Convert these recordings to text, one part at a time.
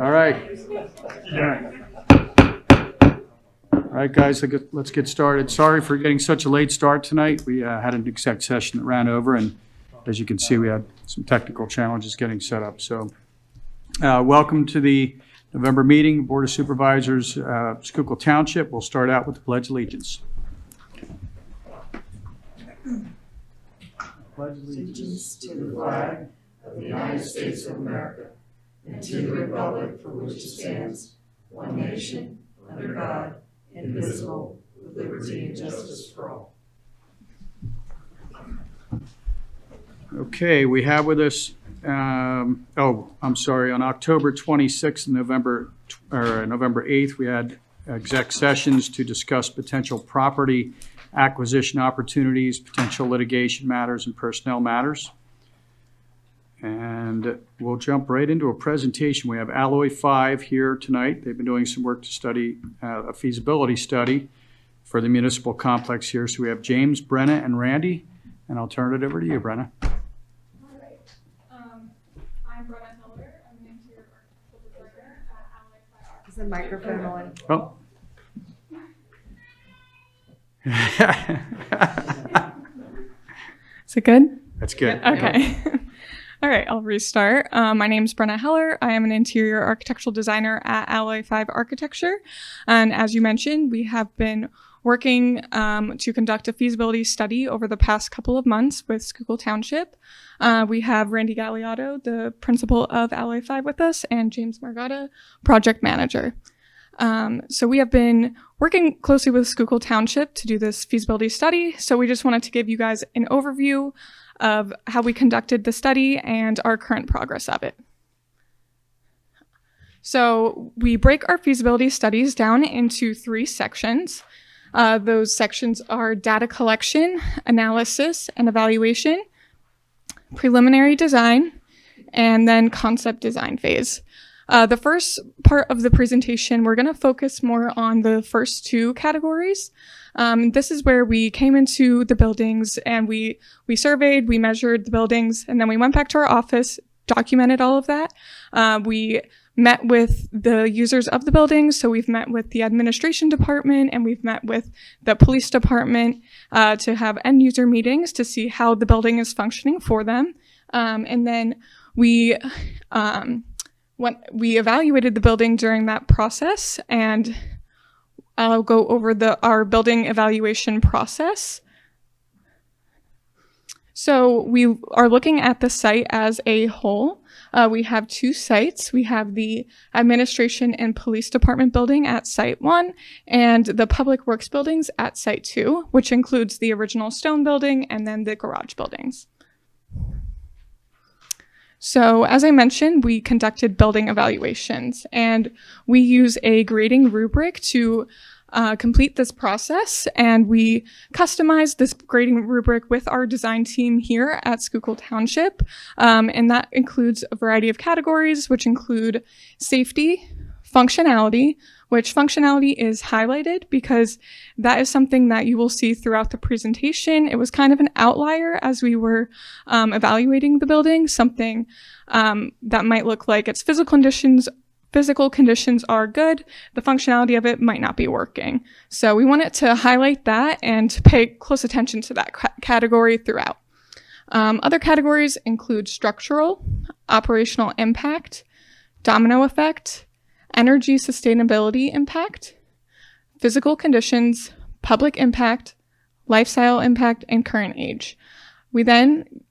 All right. All right. All right, guys, let's get started. Sorry for getting such a late start tonight. We had an exec session that ran over, and as you can see, we had some technical challenges getting set up. So welcome to the November meeting, Board of Supervisors, Schuylkill Township. We'll start out with the Pledge of Allegiance. Pledge allegiance to the flag of the United States of America and to the republic for which it stands, one nation, under God, indivisible, with liberty and justice for all. Okay, we have with us, on October 26th and November 8th, we had exec sessions to discuss potential property acquisition opportunities, potential litigation matters, and personnel matters. And we'll jump right into a presentation. We have Alloy 5 here tonight. They've been doing some work to study a feasibility study for the municipal complex here. So we have James, Brenna, and Randy, and I'll turn it over to you, Brenna. All right. I'm Brenna Heller. I'm the interior architectural designer at Alloy 5. Is the microphone on? Oh. Is it good? That's good. Okay. All right, I'll restart. My name's Brenna Heller. I am an interior architectural designer at Alloy 5 Architecture. And as you mentioned, we have been working to conduct a feasibility study over the past couple of months with Schuylkill Township. We have Randy Galliotto, the principal of Alloy 5 with us, and James Margata, project manager. So we have been working closely with Schuylkill Township to do this feasibility study. So we just wanted to give you guys an overview of how we conducted the study and our current progress of it. So we break our feasibility studies down into 3 sections. Those sections are data collection, analysis, and evaluation, preliminary design, and then concept design phase. The first part of the presentation, we're going to focus more on the first 2 categories. This is where we came into the buildings and we surveyed, we measured the buildings, and then we went back to our office, documented all of that. We met with the users of the buildings. So we've met with the administration department and we've met with the police department to have end user meetings to see how the building is functioning for them. And then we evaluated the building during that process, and I'll go over our building evaluation process. So we are looking at the site as a whole. We have 2 sites. We have the administration and police department building at site 1 and the public works buildings at site 2, which includes the original stone building and then the garage buildings. So as I mentioned, we conducted building evaluations, and we use a grading rubric to complete this process, and we customized this grading rubric with our design team here at Schuylkill Township, and that includes a variety of categories, which include safety, functionality, which functionality is highlighted because that is something that you will see throughout the presentation. It was kind of an outlier as we were evaluating the building, something that might look like its physical conditions are good, the functionality of it might not be working. So we wanted to highlight that and to pay close attention to that category throughout. Other categories include structural, operational impact, domino effect, energy sustainability impact, physical conditions, public impact, lifestyle impact, and current age. We then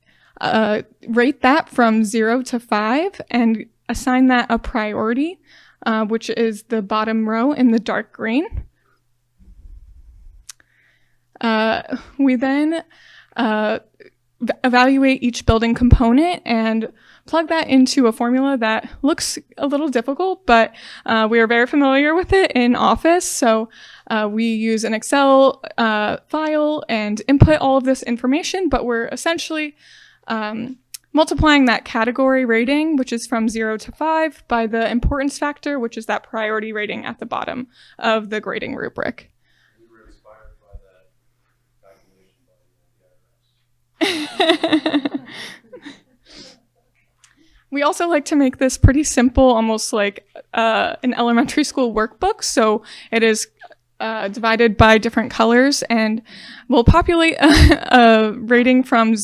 rate that from 0 to 5 and assign that a priority, which is the bottom row in the dark green. We then evaluate each building component and plug that into a formula that looks a little difficult, but we are very familiar with it in Office. So we use an Excel file and input all of this information, but we're essentially multiplying that category rating, which is from 0 to 5, by the importance factor, which is that priority rating at the bottom of the grading rubric. We were inspired by that calculation by the IRS. We also like to make this pretty simple, almost like an elementary school workbook. So it is divided by different colors, and we'll populate a rating from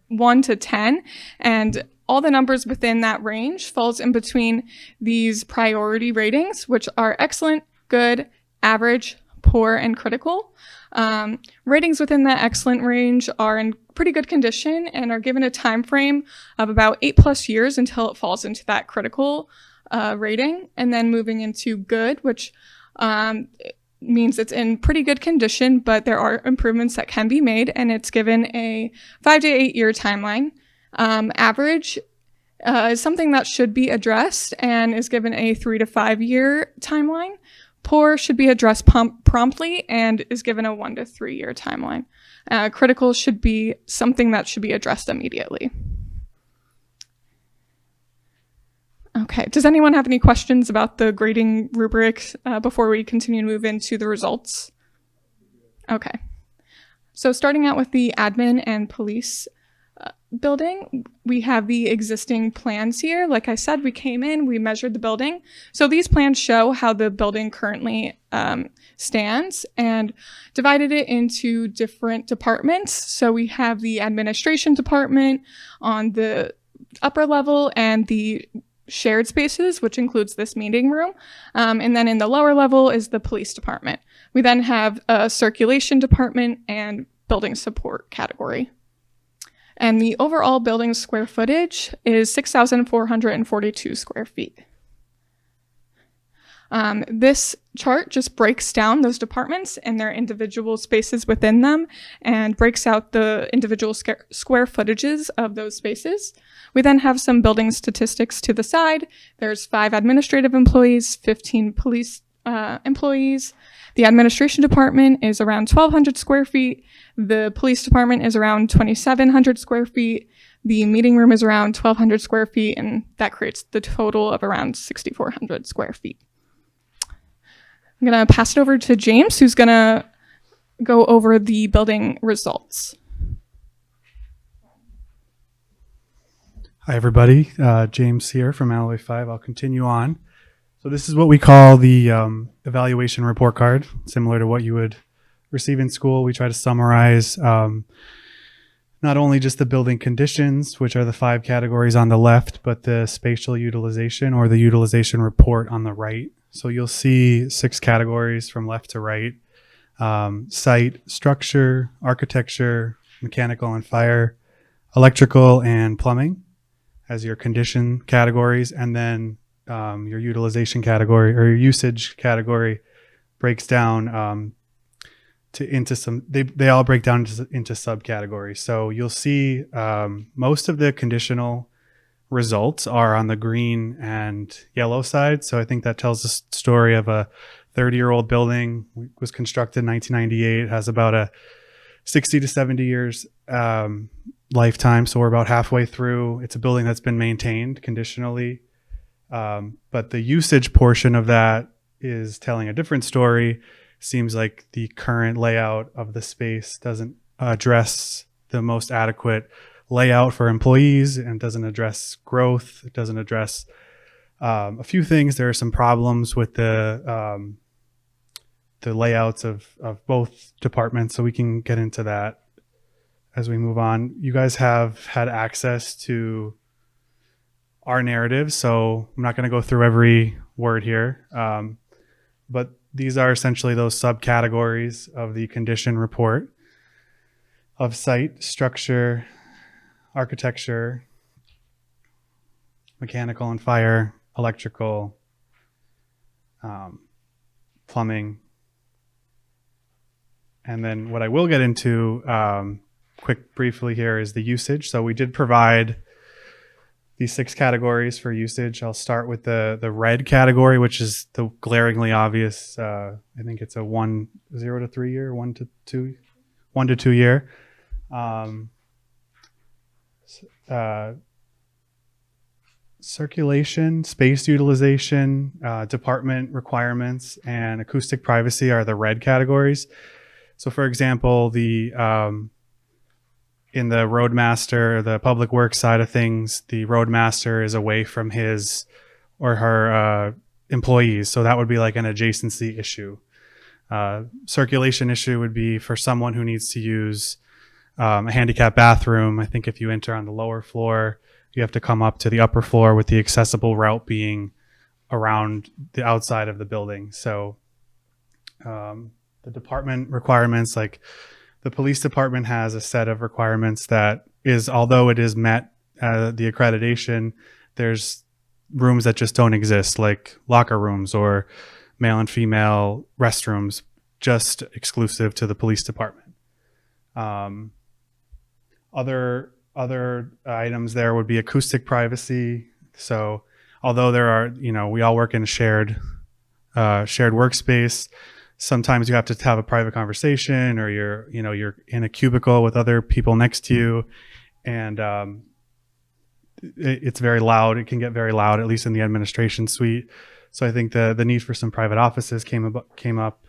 1 to 10, and all the numbers within that range falls in between these priority ratings, which are excellent, good, average, poor, and critical. Ratings within that excellent range are in pretty good condition and are given a time frame of about 8+ years until it falls into that critical rating. And then moving into good, which means it's in pretty good condition, but there are improvements that can be made, and it's given a 5 to 8 year timeline. Average is something that should be addressed and is given a 3 to 5 year timeline. Poor should be addressed promptly and is given a 1 to 3 year timeline. Critical should be something that should be addressed immediately. Okay, does anyone have any questions about the grading rubric before we continue to move into the results? Okay, so starting out with the admin and police building, we have the existing plans here. Like I said, we came in, we measured the building. So these plans show how the building currently stands and divided it into different departments. So we have the administration department on the upper level and the shared spaces, which includes this meeting room. And then in the lower level is the police department. We then have a circulation department and building support category. And the overall building square footage is 6,442 square feet. This chart just breaks down those departments and their individual spaces within them and breaks out the individual square footages of those spaces. We then have some building statistics to the side. There's 5 administrative employees, 15 police employees. The administration department is around 1,200 square feet. The police department is around 2,700 square feet. The meeting room is around 1,200 square feet, and that creates the total of around 6,400 square feet. I'm going to pass it over to James, who's going to go over the building results. Hi, everybody. James here from Alloy 5. I'll continue on. So this is what we call the evaluation report card, similar to what you would receive in school. We try to summarize not only just the building conditions, which are the 5 categories on the left, but the spatial utilization or the utilization report on the right. So you'll see 6 categories from left to right: site, structure, architecture, mechanical and fire, electrical, and plumbing as your condition categories. And then your utilization category or your usage category breaks down into some, they all break down into subcategories. So you'll see most of the conditional results are on the green and yellow side. So I think that tells the story of a 30-year-old building. Was constructed in 1998, has about a 60 to 70 years lifetime. So we're about halfway through. It's a building that's been maintained conditionally. But the usage portion of that is telling a different story. Seems like the current layout of the space doesn't address the most adequate layout for employees and doesn't address growth. It doesn't address a few things. There are some problems with the layouts of both departments, so we can get into that as we move on. You guys have had access to our narrative, so I'm not going to go through every word here, but these are essentially those subcategories of the condition report of site, structure, architecture, mechanical and fire, electrical, plumbing. And then what I will get into briefly here is the usage. So we did provide these 6 categories for usage. I'll start with the red category, which is the glaringly obvious. I think it's a 1 to 3 year, 1 to 2 year. Circulation, space utilization, department requirements, and acoustic privacy are the red categories. So for example, in in the roadmaster, the public works side of things, the roadmaster is away from his or her employees. So that would be like an adjacency issue. Circulation issue would be for someone who needs to use a handicap bathroom. I think if you enter on the lower floor, you have to come up to the upper floor with the accessible route being around the outside of the building. So the department requirements, like the police department has a set of requirements that is, although it is met the accreditation, there's rooms that just don't exist, like locker rooms or male and female restrooms, just exclusive to the police department. Other items there would be acoustic privacy. So although there are, we all work in a shared workspace, sometimes you have to have a private conversation, or you're in a cubicle with other people next to you, and it's very loud. It can get very loud, at least in the administration suite. So I think the need for some private offices came up.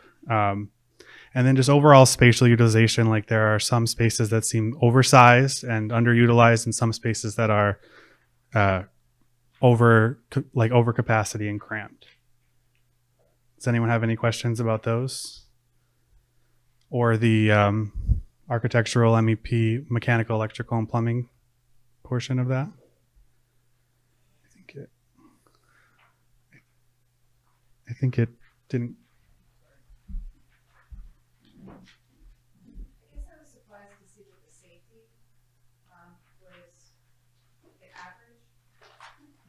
And then just overall spatial utilization, like there are some spaces that seem oversized and underutilized, and some spaces that are over capacity and cramped. Does anyone have any questions about those? Or the architectural, MEP, mechanical, electrical, and plumbing portion of that? I think it didn't. I guess I was surprised to see that the safety was the average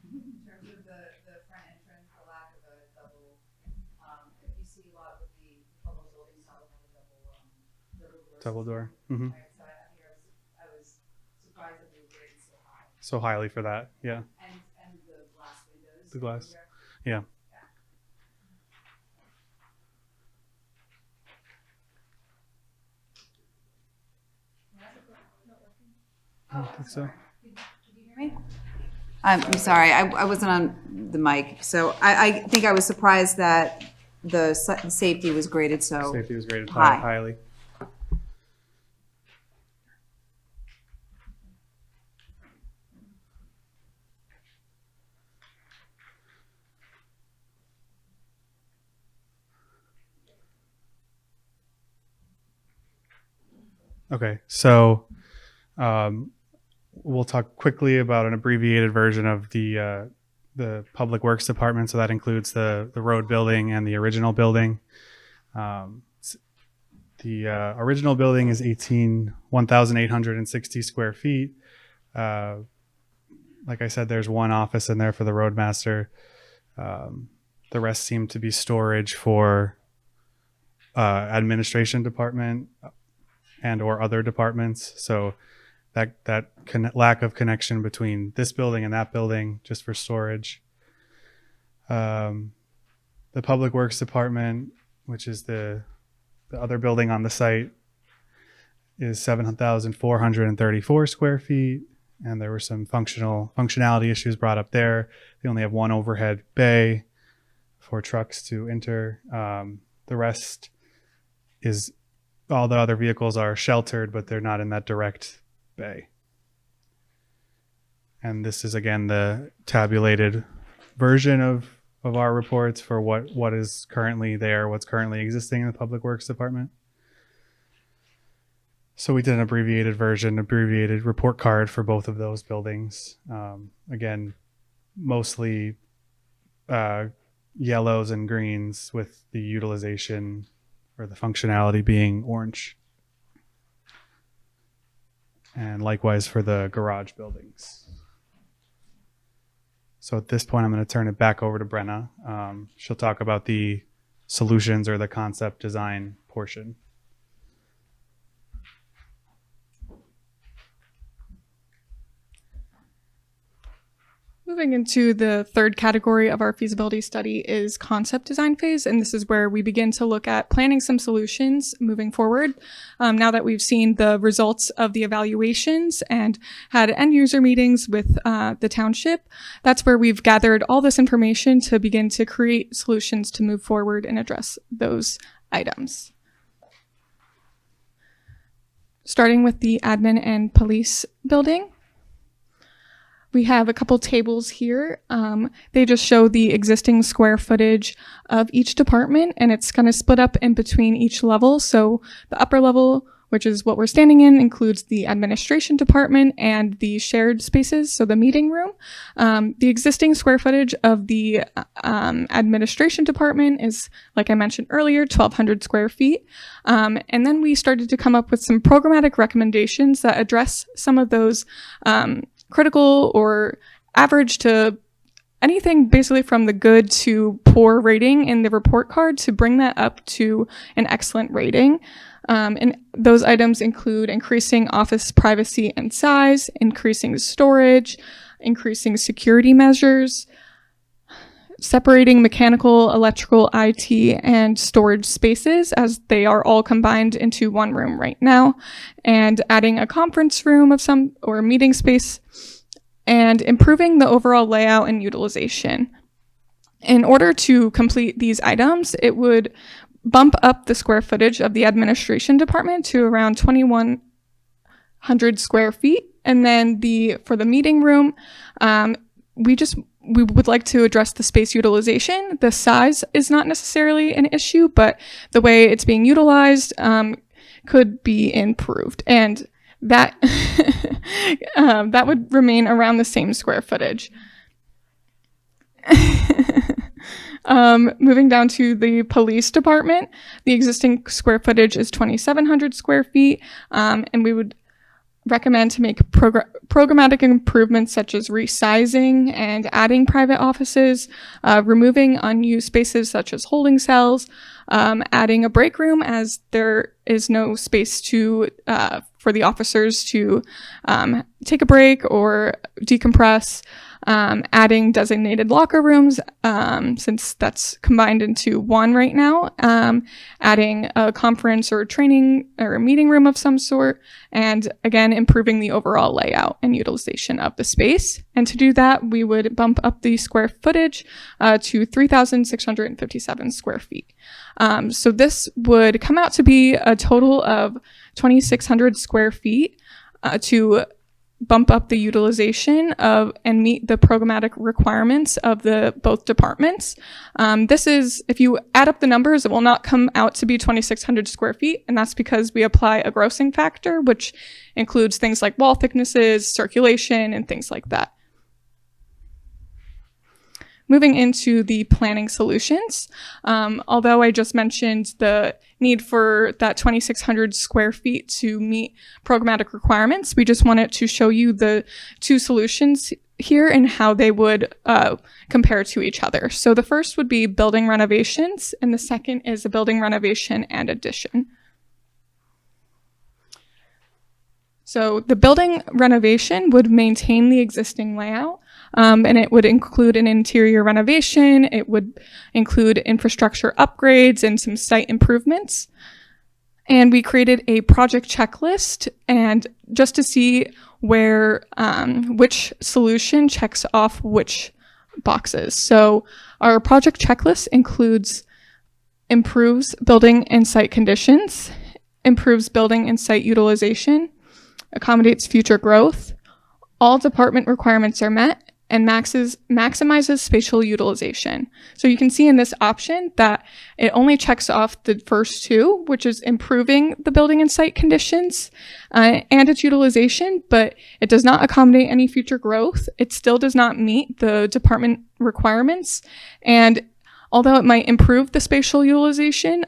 in terms of the front entrance, the lack of a double. If you see a lot with the public buildings, how they have a Double door. Mm-hmm. Right, so I was surprised that they were rated so high. So highly for that, yeah. And the glass windows. The glass, yeah. I don't think so. Can you hear me? I'm sorry, I wasn't on the mic. So I think I was surprised that the safety was graded so Safety was rated high. highly. Okay, so we'll talk quickly about an abbreviated version of the Public Works Department. So that includes the road building and the original building. The original building is 1,860 square feet. Like I said, there's one office in there for the roadmaster. The rest seem to be storage for administration department and or other departments. So that lack of connection between this building and that building, just for storage. The Public Works Department, which is the other building on the site, is 7,434 square feet. And there were some functionality issues brought up there. They only have one overhead bay for trucks to enter. The rest is, all the other vehicles are sheltered, but they're not in that direct bay. And this is, again, the tabulated version of our reports for what is currently there, what's currently existing in the Public Works Department. So we did an abbreviated version, abbreviated report card for both of those buildings. Again, mostly yellows and greens, with the utilization or the functionality being orange. And likewise for the garage buildings. So at this point, I'm going to turn it back over to Brenna. She'll talk about the solutions or the concept design portion. Moving into the third category of our feasibility study is concept design phase, and this is where we begin to look at planning some solutions moving forward. Now that we've seen the results of the evaluations and had end user meetings with the township, that's where we've gathered all this information to begin to create solutions to move forward and address those items. starting with the admin and police building. We have a couple tables here. They just show the existing square footage of each department, and it's kind of split up in between each level. So the upper level, which is what we're standing in, includes the administration department and the shared spaces, so the meeting room. The existing square footage of the administration department is, like I mentioned earlier, 1,200 square feet. And then we started to come up with some programmatic recommendations that address some of those critical or average to anything basically from the good to poor rating in the report card to bring that up to an excellent rating. And those items include increasing office privacy and size, increasing storage, increasing security measures, separating mechanical, electrical, IT, and storage spaces as they are all combined into one room right now, and adding a conference room of some or meeting space, and improving the overall layout and utilization. In order to complete these items, it would bump up the square footage of the administration department to around 2,100 square feet. And then for the meeting room, we would like to address the space utilization. The size is not necessarily an issue, but the way it's being utilized could be improved. And that that would remain around the same square footage. Moving down to the police department, the existing square footage is 2,700 square feet, and we would recommend to make programmatic improvements such as resizing and adding private offices, removing unused spaces such as holding cells, adding a break room as there is no space for the officers to take a break or decompress, adding designated locker rooms since that's combined into one right now, adding a conference or training or a meeting room of some sort, and again, improving the overall layout and utilization of the space. And to do that, we would bump up the square footage to 3,657 square feet. So this would come out to be a total of 2,600 square feet to bump up the utilization of and meet the programmatic requirements of the both departments. This is, if you add up the numbers, it will not come out to be 2,600 square feet, and that's because we apply a grossing factor, which includes things like wall thicknesses, circulation, and things like that. Moving into the planning solutions, although I just mentioned the need for that 2,600 square feet to meet programmatic requirements, we just wanted to show you the two solutions here and how they would compare to each other. So the first would be building renovations, and the second is a building renovation and addition. So the building renovation would maintain the existing layout, and it would include an interior renovation. It would include infrastructure upgrades and some site improvements. And we created a project checklist, and just to see where which solution checks off which boxes. So our project checklist includes improves building and site conditions, improves building and site utilization, accommodates future growth, all department requirements are met, and maximizes spatial utilization. So you can see in this option that it only checks off the first two, which is improving the building and site conditions and its utilization, but it does not accommodate any future growth. It still does not meet the department requirements. And although it might improve the spatial utilization,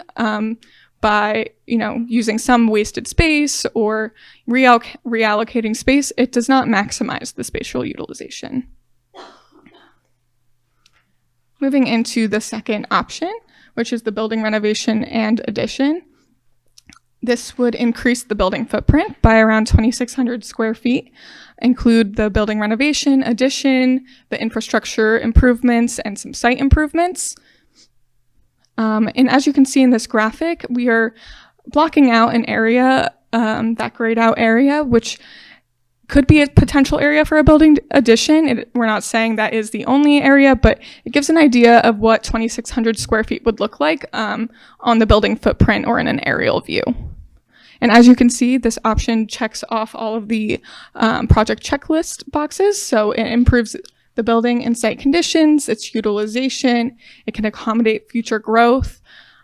by using some wasted space or reallocating space, it does not maximize the spatial utilization. Moving into the second option, which is the building renovation and addition. This would increase the building footprint by around 2,600 square feet, include the building renovation, addition, the infrastructure improvements, and some site improvements. And as you can see in this graphic, we are blocking out an area, that grayed out area, which could be a potential area for a building addition. We're not saying that is the only area, but it gives an idea of what 2,600 square feet would look like on the building footprint or in an aerial view. And as you can see, this option checks off all of the project checklist boxes. So it improves the building and site conditions, its utilization, it can accommodate future growth,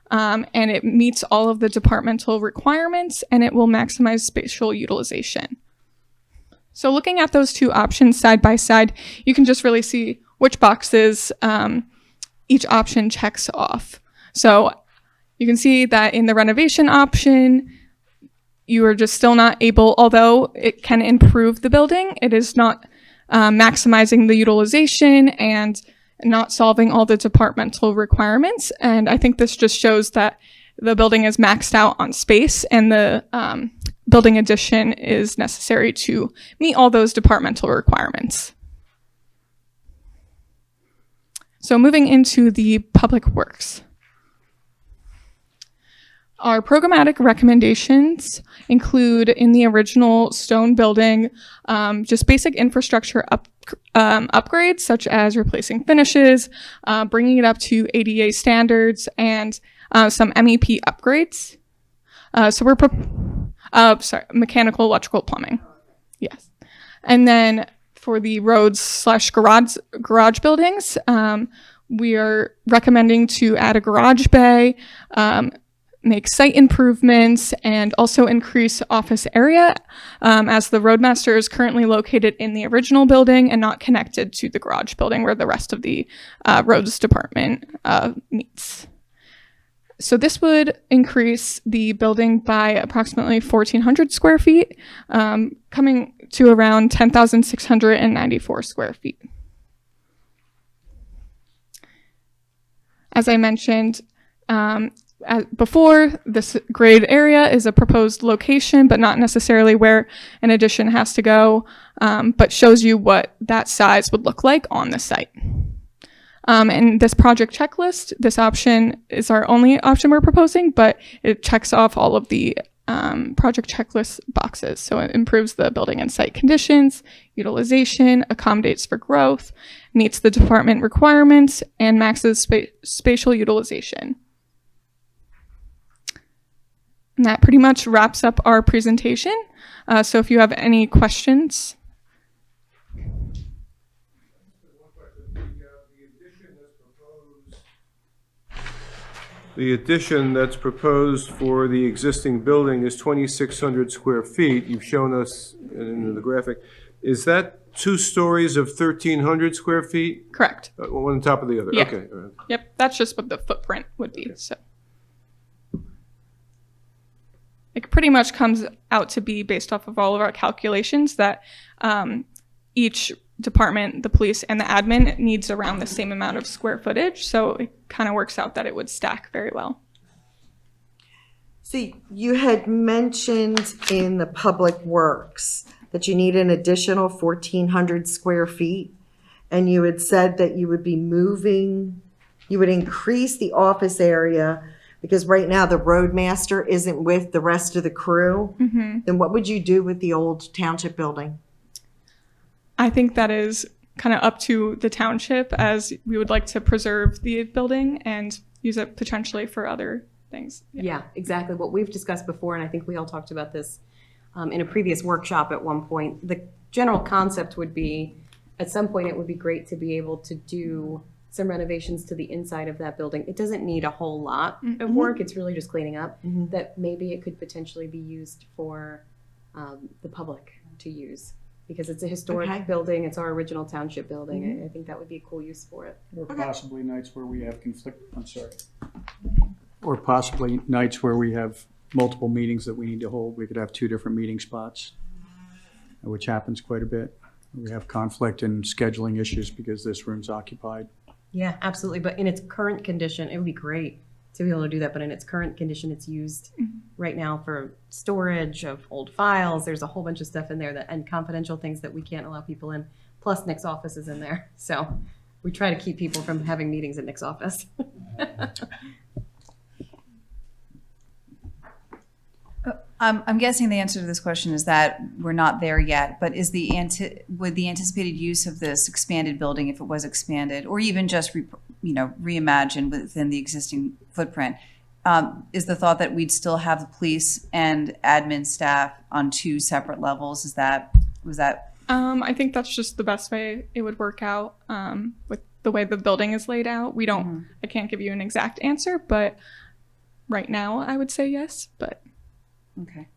and it meets all of the departmental requirements, and it will maximize spatial utilization. So looking at those two options side by side, you can just really see which boxes each option checks off. So you can see that in the renovation option, you are just still not able, although it can improve the building, it is not maximizing the utilization and not solving all the departmental requirements. And I think this just shows that the building is maxed out on space, and the building addition is necessary to meet all those departmental requirements. So moving into the public works. Our programmatic recommendations include, in the original stone building, just basic infrastructure upgrades, such as replacing finishes, bringing it up to ADA standards, and some MEP upgrades. Mechanical, electrical, plumbing. Yes. And then for the roads/garage buildings, we are recommending to add a garage bay, make site improvements, and also increase office area, as the roadmaster is currently located in the original building and not connected to the garage building where the rest of the roads department meets. So this would increase the building by approximately 1,400 square feet, coming to around 10,694 square feet. As I mentioned before, this grade area is a proposed location, but not necessarily where an addition has to go, but shows you what that size would look like on the site. And this project checklist, this option is our only option we're proposing, but it checks off all of the project checklist boxes. So it improves the building and site conditions, utilization, accommodates for growth, meets the department requirements, and maxes spatial utilization. And that pretty much wraps up our presentation. So if you have any questions. The addition that's proposed for the existing building is 2,600 square feet. You've shown us in the graphic. Is that 2 stories of 1,300 square feet? Correct. One on top of the other? Yeah. Okay. All right. Yep, that's just what the footprint would be. So it pretty much comes out to be, based off of all of our calculations, that each department, the police and the admin, needs around the same amount of square footage. So it kind of works out that it would stack very well. See, you had mentioned in the public works that you need an additional 1,400 square feet. And you had said that you would be moving, you would increase the office area because right now the roadmaster isn't with the rest of the crew. Mm-hmm. Then what would you do with the old township building? I think that is kind of up to the township, as we would like to preserve the building and use it potentially for other things. Yeah, exactly. What we've discussed before, and I think we all talked about this in a previous workshop at one point, the general concept would be, at some point, it would be great to be able to do some renovations to the inside of that building. It doesn't need a whole lot of work. It's really just cleaning up. That maybe it could potentially be used for the public to use. Because it's a historic building, it's our original township building. I think that would be a cool use for it. Or possibly nights where we have conflict, or possibly nights where we have multiple meetings that we need to hold. We could have 2 different meeting spots, which happens quite a bit. We have conflict and scheduling issues because this room's occupied. Yeah, absolutely. But in its current condition, it would be great to be able to do that. But in its current condition, it's used right now for storage of old files. There's a whole bunch of stuff in there and confidential things that we can't allow people in. Plus Nick's office is in there. So we try to keep people from having meetings at Nick's office. I'm guessing the answer to this question is that we're not there yet, but is would the anticipated use of this expanded building, if it was expanded, or even just reimagined within the existing footprint, is the thought that we'd still have the police and admin staff on 2 separate levels? Was that? I think that's just the best way it would work out with the way the building is laid out. We don't, I can't give you an exact answer, but right now I would say yes, but. Okay.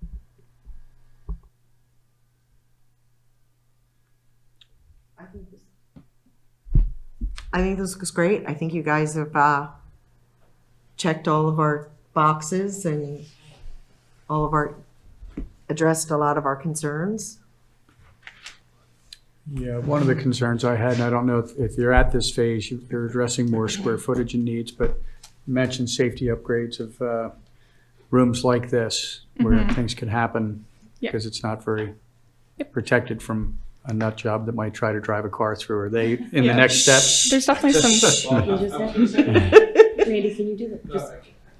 I think this looks great. I think you guys have checked all of our boxes and addressed a lot of our concerns. Yeah, one of the concerns I had, and I don't know if you're at this phase, you're addressing more square footage and needs, but you mentioned safety upgrades of rooms like this where things could happen because it's not very protected from a nut job that might try to drive a car through. Are they in the next steps? There's definitely some. Randy, can you do that? Just,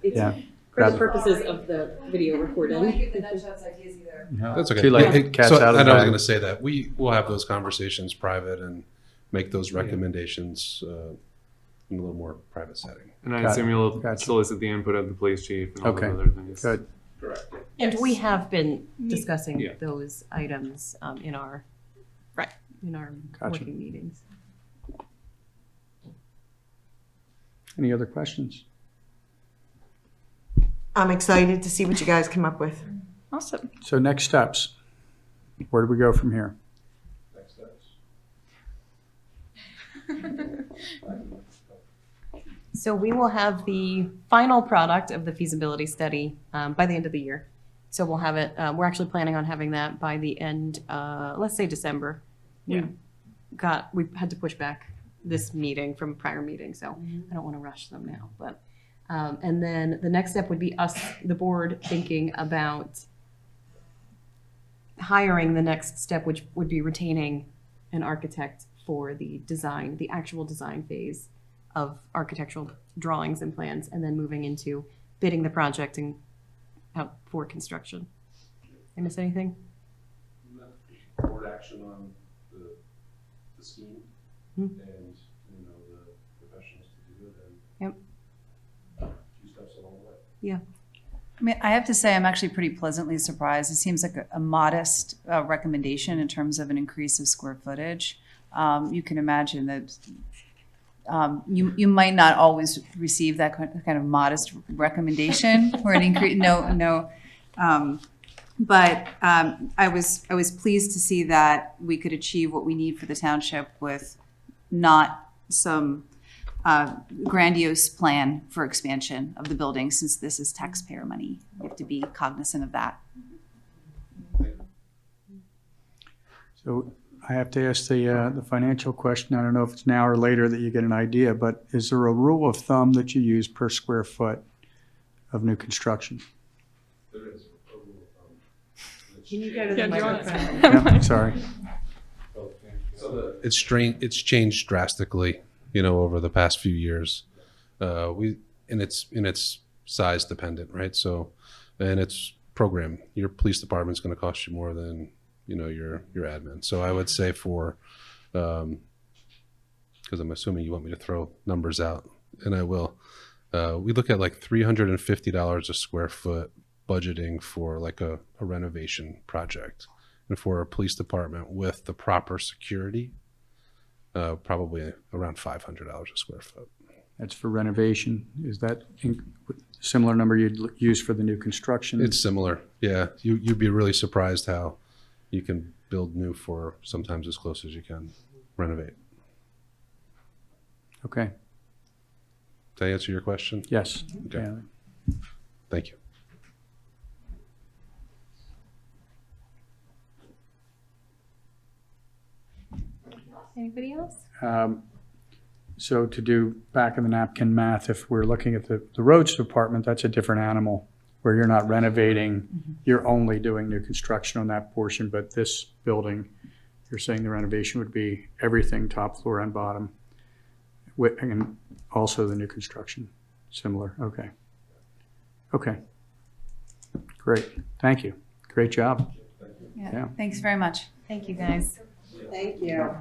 it's Yeah. for the purposes of the video recording. That's okay. Too late. Cat's So out of the I was bag. going to say that we will have those conversations private and make those recommendations in a little more private setting. And I Got assume it. you'll Gotcha. solicit the input of the police chief and all Okay. those other things. Good. And we have been discussing Yeah. those items in our Gotcha. working meetings. Any other questions? I'm excited to see what you guys come up with. Awesome. So next steps. Where do we go from here? So we will have the final product of the feasibility study by the end of the year. So we'll have it, we're actually planning on having that by the end, let's say December. We had to push back this meeting from a prior meeting, so I don't want to rush them now. But and then the next step would be us, the board, thinking about hiring the next step, which would be retaining an architect for the design, the actual design phase of architectural drawings and plans, and then moving into bidding the project and out for construction. Did I miss anything? Board action on the scheme and, the professionals to do it and Yep. 2 steps along the way. Yeah. I mean, I have to say, I'm actually pretty pleasantly surprised. It seems like a modest recommendation in terms of an increase of square footage. You can imagine that you might not always receive that kind of modest recommendation or an increase. But I was pleased to see that we could achieve what we need for the township with not some grandiose plan for expansion of the building, since this is taxpayer money. We have to be cognizant of that. So I have to ask the financial question. I don't know if it's now or later that you get an idea, but is there a rule of thumb that you use per square foot of new construction? There is. Can you go to Yeah, the do you want microphone? Yeah, sorry. So it's changed drastically, over the past few years. It's size dependent, right? So, and it's program. Your police department's going to cost you more than your admin. So I would say because I'm assuming you want me to throw numbers out, and I will. We look at like $350 a square foot budgeting for like a renovation project, and for a police department with the proper security, probably around $500 a square foot. That's for renovation. Is that similar number you'd use for the new construction? It's similar, yeah. You'd be really surprised how you can build new for sometimes as close as you can renovate. Okay. Did I answer your question? Yes. Okay. Yeah. Thank you. Anybody else? So to do back of the napkin math, if we're looking at the roads department, that's a different animal where you're not renovating, you're only doing new construction on that portion. But this building, you're saying the renovation would be everything, top floor and bottom, and also the new construction, similar. Okay. Okay. Great. Thank you. Great job. Yeah. Thanks very much. Thank you, guys. Thank you.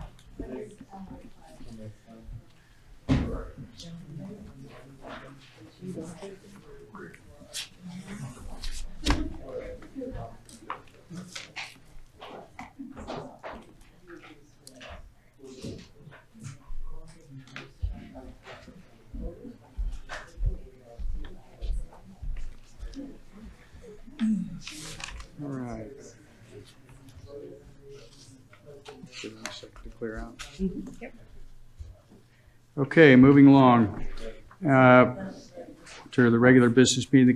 Okay, moving along. To the regular business meeting, the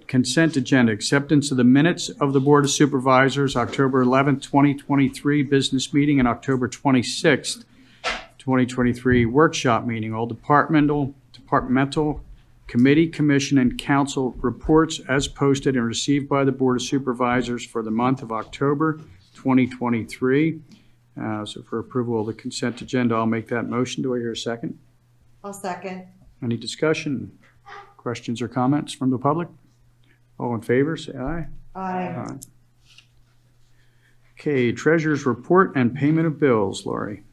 consent agenda, acceptance of the minutes of the Board of Supervisors, October 11th, 2023 business meeting, and October 26th, 2023 workshop meeting. All departmental, committee, commission, and council reports as posted and received by the Board of Supervisors for the month of October 2023. So for approval of the consent agenda, I'll make that motion. Do I hear a second? I'll second. Any discussion, questions, or comments from the public? All in favor, say aye. Aye. Okay, treasurer's report and payment of bills, Laurie.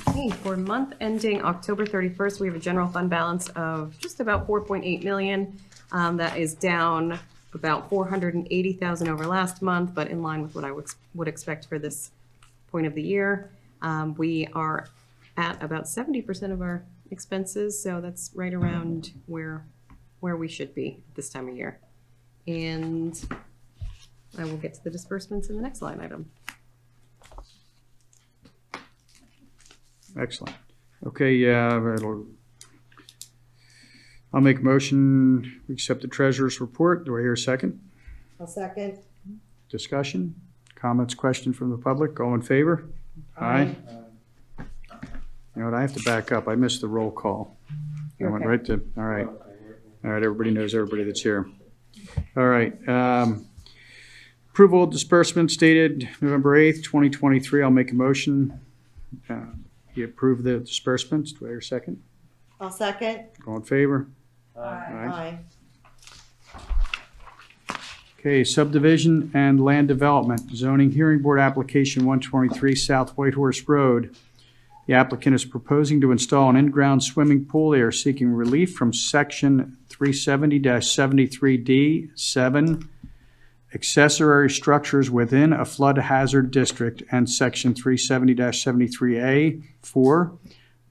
Okay, for month ending October 31st, we have a general fund balance of just about 4.8 million. That is down about 480,000 over last month, but in line with what I would expect for this point of the year. We are at about 70% of our expenses, so that's right around where we should be this time of year. And I will get to the disbursements in the next line item. Excellent. Okay, I'll make a motion, we accept the treasurer's report. Do I hear a second? I'll second. Discussion, comments, questions from the public? All in favor? Aye. You know what, I have to back up. I missed the roll call. I went Okay. right to, all right. All right, everybody knows everybody that's here. All right. Approval of disbursements dated November 8th, 2023. I'll make a motion. You approve the disbursements. Do I hear a second? I'll second. All in favor? Aye. Okay, subdivision and land development, zoning hearing board application 123 South Whitehorse Road. The applicant is proposing to install an in-ground swimming pool. They are seeking relief from section 370-73D7, accessory structures within a flood hazard district, and section 370-73A4.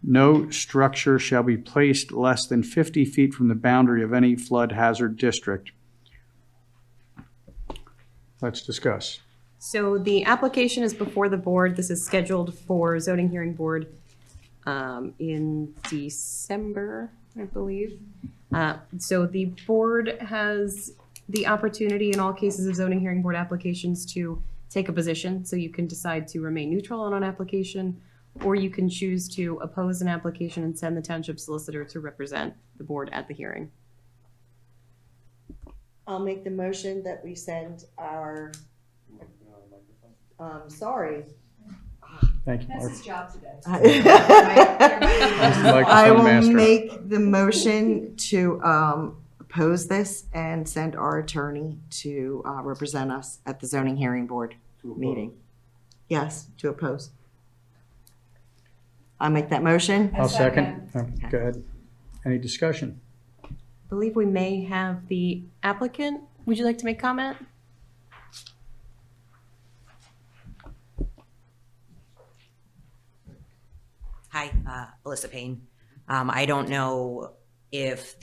No structure shall be placed less than 50 feet from the boundary of any flood hazard district. Let's discuss. So the application is before the board. This is scheduled for zoning hearing board in December, I believe. So the board has the opportunity in all cases of zoning hearing board applications to take a position. So you can decide to remain neutral on an application, or you can choose to oppose an application and send the township solicitor to represent the board at the hearing. I'll make the motion that we send our, sorry. Thank you, That's Mark. his job today. I will Master. make the motion to oppose this and send our attorney to represent us at the zoning hearing board meeting. Yes, to oppose. I'll make that motion. I'll second. Go ahead. Any discussion? I believe we may have the applicant. Would you like to make comment? Hi, Alyssa Payne. I don't know if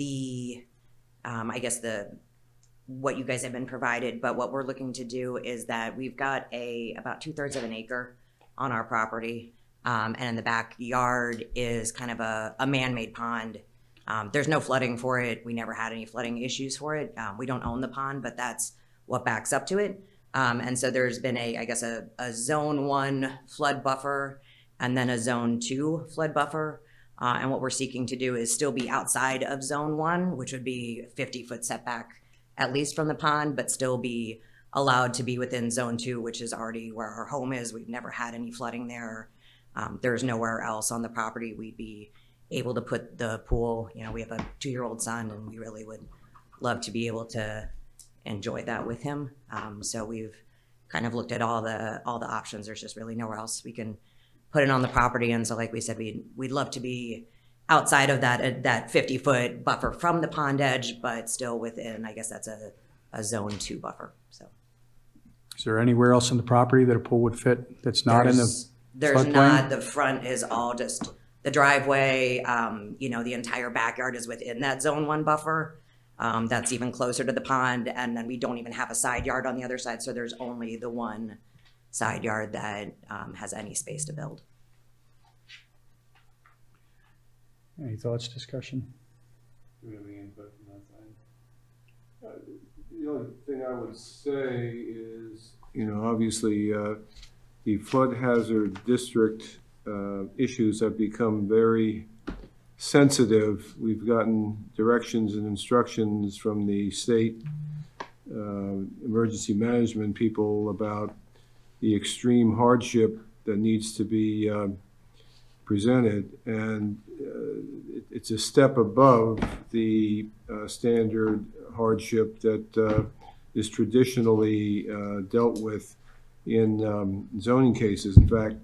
what you guys have been provided, but what we're looking to do is that we've got about 2/3 of an acre on our property. And in the backyard is kind of a man-made pond. There's no flooding for it. We never had any flooding issues for it. We don't own the pond, but that's what backs up to it. And so there's been a zone 1 flood buffer and then a zone 2 flood buffer. And what we're seeking to do is still be outside of zone 1, which would be 50-foot setback at least from the pond, but still be allowed to be within zone 2, which is already where our home is. We've never had any flooding there. There's nowhere else on the property we'd be able to put the pool. You know, we have a 2-year-old son, and we really would love to be able to enjoy that with him. So we've kind of looked at all the options. There's just really nowhere else we can put it on the property. And so, like we said, we'd love to be outside of that 50-foot buffer from the pond edge, but still within, I guess that's a zone 2 buffer. So Is there anywhere else on the property that a pool would fit that's not in the there's floodplain? not. The front is all just the driveway. The entire backyard is within that zone 1 buffer. That's even closer to the pond, and then we don't even have a side yard on the other side, so there's only the one side yard that has any space to build. Any thoughts, discussion? The only thing I would say is, obviously, the flood hazard district issues have become very sensitive. We've gotten directions and instructions from the state emergency management people about the extreme hardship that needs to be presented, and it's a step above the standard hardship that is traditionally dealt with in zoning cases. In fact,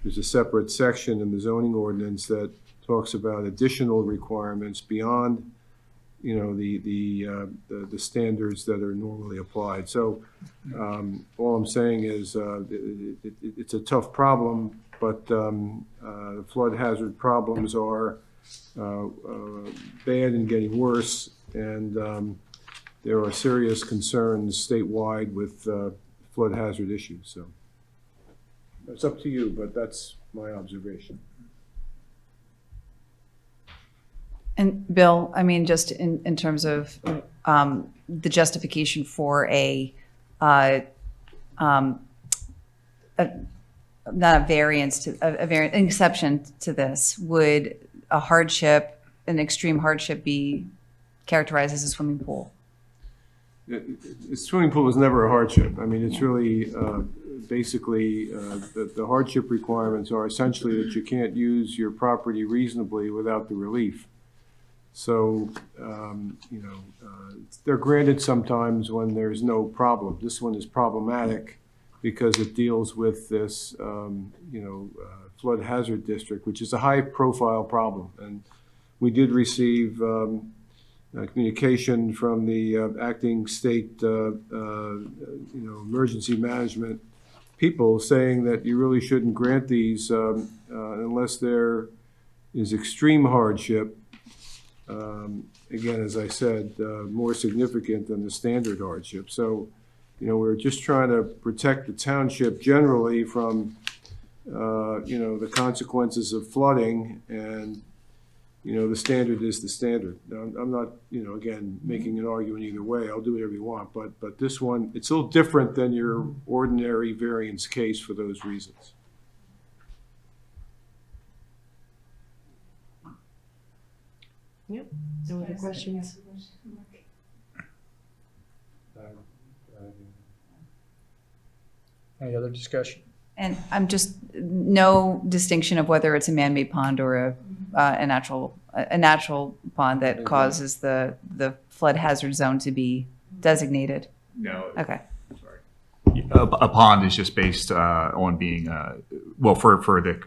there's a separate section in the zoning ordinance that talks about additional requirements beyond, the standards that are normally applied. So all I'm saying is it's a tough problem, but flood hazard problems are bad and getting worse, and there are serious concerns statewide with flood hazard issues. So it's up to you, but that's my observation. And Bill, I mean, just in terms of the justification for not a variance an exception to this, would an extreme hardship be characterized as a swimming pool? The swimming pool is never a hardship. I mean, it's really basically the hardship requirements are essentially that you can't use your property reasonably without the relief. So, they're granted sometimes when there's no problem. This one is problematic because it deals with this, flood hazard district, which is a high-profile problem. And we did receive communication from the acting state, emergency management people saying that you really shouldn't grant these unless there is extreme hardship. Again, as I said, more significant than the standard hardship. So, we're just trying to protect the township generally from, the consequences of flooding, and, the standard is the standard. Now, I'm not, again, making an argument either way. I'll do whatever you want, but this one, it's a little different than your ordinary variance case for those reasons. Yep. No other questions? Any other discussion? And I'm just, no distinction of whether it's a man-made pond or a natural pond that causes the flood hazard zone to be designated? No. Okay. A pond is just based on being, for the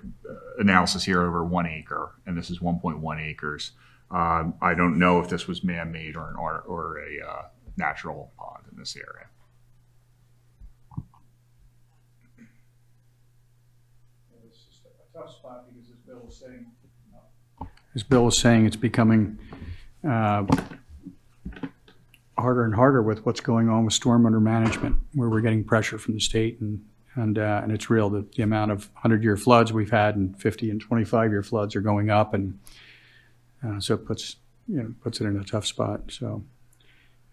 analysis here, over 1 acre, and this is 1.1 acres. I don't know if this was man-made or a natural pond in this area. It's just a tough spot because as Bill was saying, it's becoming harder and harder with what's going on with stormwater management, where we're getting pressure from the state, and it's real. The amount of 100-year floods we've had and 50 and 25-year floods are going up, and so it puts it in a tough spot. So,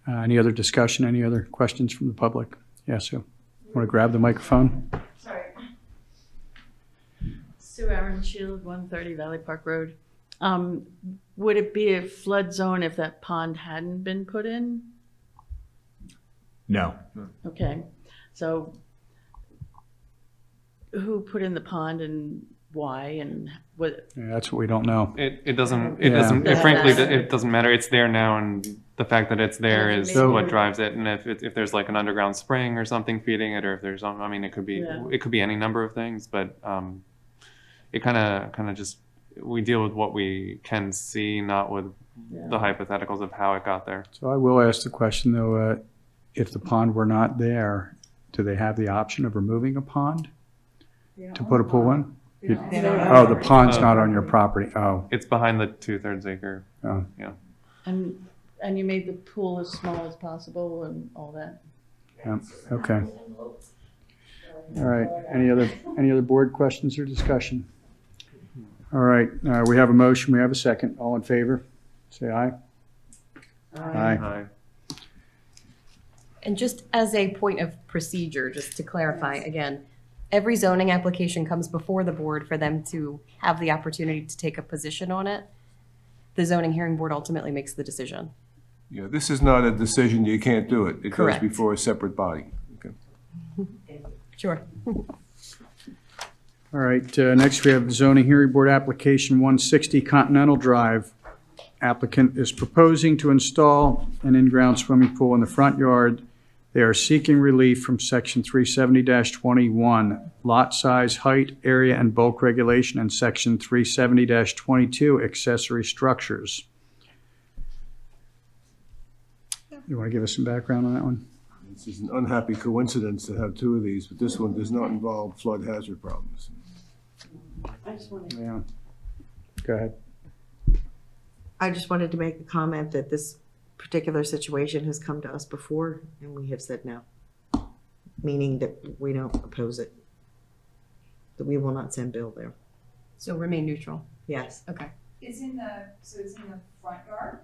any other discussion? Any other questions from the public? Yeah, Sue. Want to grab the microphone? Sorry. Sue Aaron Shield, 130 Valley Park Road. Would it be a flood zone if that pond hadn't been put in? No. Okay. So who put in the pond and why and what? Yeah, that's what we don't know. It doesn't Yeah. frankly it doesn't matter. It's there now, and the fact that it's there is So- what drives it. And if there's like an underground spring or something feeding it, or if there's it could be any number of things, but it kind of just, we deal with what we can see, not with the hypotheticals of how it got there. So I will ask the question though, if the pond were not there, do they have the option of removing a pond to put a pool in? Oh, the pond's not on your property. Oh, It's behind the 2/3 acre. oh. Yeah. And you made the pool as small as possible and all that? Yeah, okay. All right, any other board questions or discussion? All right, we have a motion, we have a second. All in favor? Say aye. Aye. Aye. And just as a point of procedure, just to clarify again, every zoning application comes before the board for them to have the opportunity to take a position on it. The zoning hearing board ultimately makes the decision. Yeah, this is not a decision, you can't do it. It goes Correct. before a separate body. Okay. Sure. All right, next we have zoning hearing board application 160 Continental Drive. Applicant is proposing to install an in-ground swimming pool in the front yard. They are seeking relief from section 370-21, lot size, height, area, and bulk regulation, and section 370-22, accessory structures. You want to give us some background on that one? This is an unhappy coincidence to have two of these, but this one does not involve flood hazard problems. I just wanted, Yeah. Go ahead. I just wanted to make a comment that this particular situation has come to us before, and we have said no. Meaning that we don't oppose it. That we will not send Bill there. So remain neutral. Yes. Okay. It's in the front yard?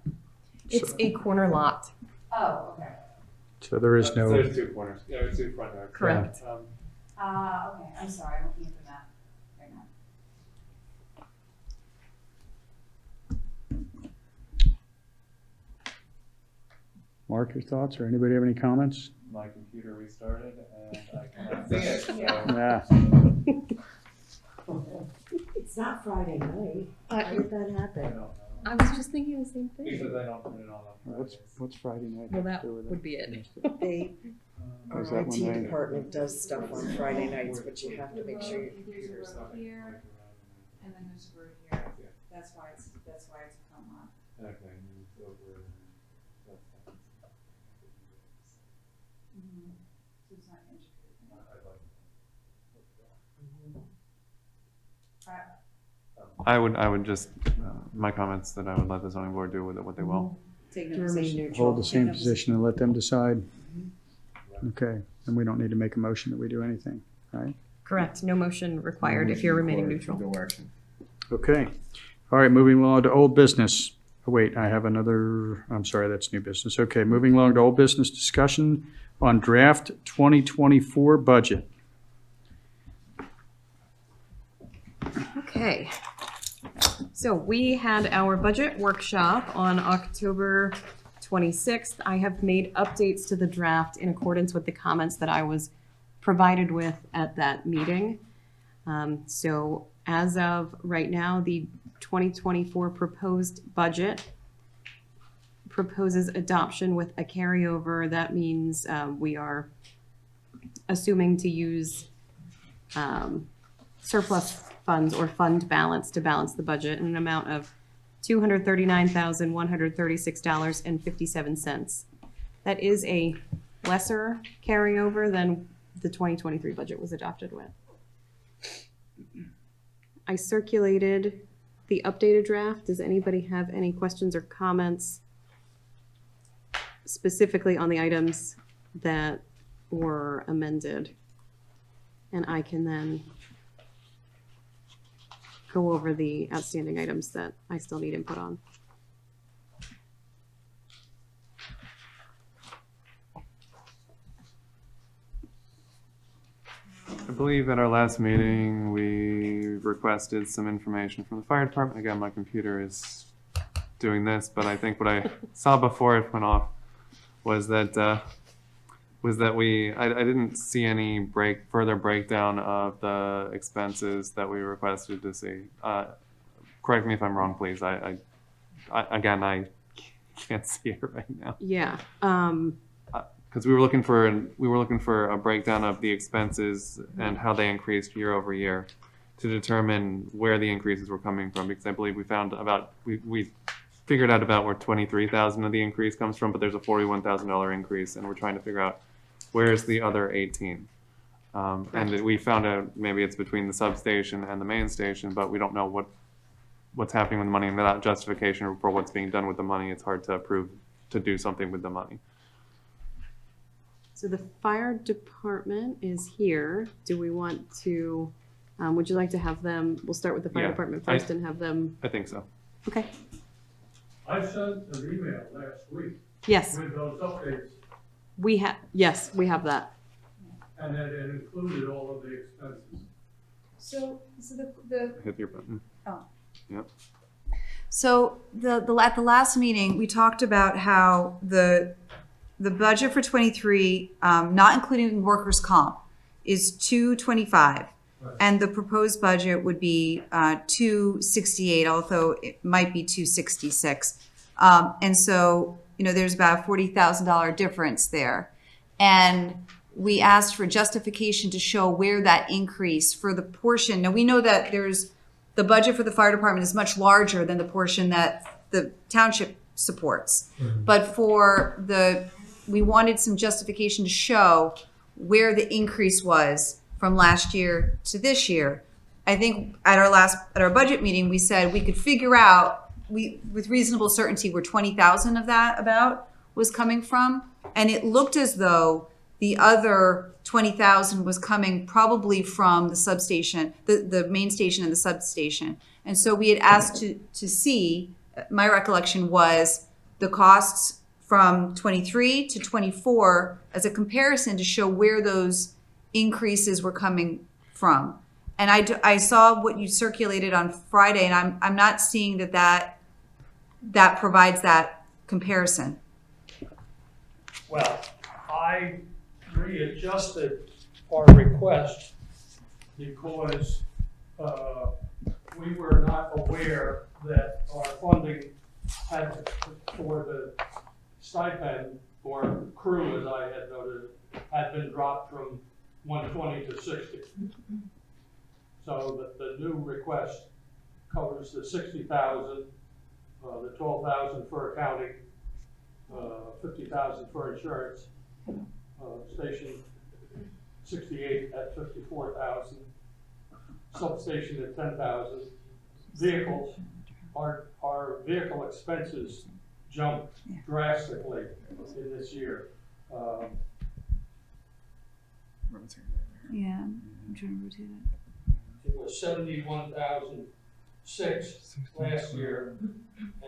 It's a corner lot. Oh, okay. So there is no, There's two corners. Yeah, there's two front yards. Correct. Okay, I'm sorry, I'm looking at the map right now. Mark, your thoughts, or anybody have any comments? My computer restarted and I cannot see it. So Yeah. It's not Friday night. How did that I happen? don't know. I was just thinking the same thing. Because I don't turn it on. What's Friday night? Well, that do with would be it. They, Oh, is our that when IT they- department does stuff on Friday nights, but you have to make sure your computer's on. Here, and then there's a road here, that's why it's a come on. Okay, it's over. So it's not integrated. I would just, my comments that I would let the zoning board do with it what they will. Take To no remain position. neutral. Hold the same position and let them decide? Okay, and we don't need to make a motion that we do anything, right? Correct. No motion required if you're remaining neutral. No action. Okay. All right, moving along to old business. Oh, wait, I have another, I'm sorry, that's new business. Okay, moving along to old business discussion on draft 2024 budget. Okay. So we had our budget workshop on October 26th. I have made updates to the draft in accordance with the comments that I was provided with at that meeting. So as of right now, the 2024 proposed budget proposes adoption with a carryover. That means we are assuming to use surplus funds or fund balance to balance the budget in an amount of $239,136.57. That is a lesser carryover than the 2023 budget was adopted with. I circulated the updated draft. Does anybody have any questions or comments specifically on the items that were amended? And I can then go over the outstanding items that I still need input on. I believe at our last meeting, we requested some information from the fire department. Again, my computer is doing this, but I think what I saw before it went off was that I didn't see any further breakdown of the expenses that we requested to see. Correct me if I'm wrong, please. I can't see it right now. Yeah, Because we were looking for a breakdown of the expenses and how they increased year over year to determine where the increases were coming from. Because I believe we figured out about where 23,000 of the increase comes from, but there's a $41,000 increase, and we're trying to figure out where's the other 18. And we found out maybe it's between the substation and the main station, but we don't know what's happening with the money, and without justification for what's being done with the money, it's hard to approve to do something with the money. So the fire department is here. Do we want to, would you like to have them, we'll start with the fire Yeah, department first and have them, I think so. okay. I sent an email last week Yes, with those updates, yes, we have that. and it included all of the expenses. So the Hit your button. So at the last meeting, we talked about how the budget for 23, not including workers' comp, is 225. And the proposed budget would be 268, although it might be 266. And so, there's about a $40,000 difference there. And we asked for justification to show where that increase for the portion. Now, we know that the budget for the fire department is much larger than the portion that the township supports. But we wanted some justification to show where the increase was from last year to this year. I think at our budget meeting, we said we could figure out, with reasonable certainty, where 20,000 of that about was coming from. And it looked as though the other 20,000 was coming probably from the substation, the main station and the substation. And so we had asked to see, my recollection was the costs from 23 to 24 as a comparison to show where those increases were coming from. And I saw what you circulated on Friday, and I'm not seeing that provides that comparison. Well, I readjusted our request because we were not aware that our funding for the stipend or crew, as I had noted, had been dropped from 120 to 60. So the new request covers the 60,000, the 12,000 for accounting, 50,000 for insurance, station 68 at 54,000, substation at 10,000. Vehicles, our vehicle expenses jumped drastically in this year. Yeah, I'm trying to rotate it. It was 71,006 last year,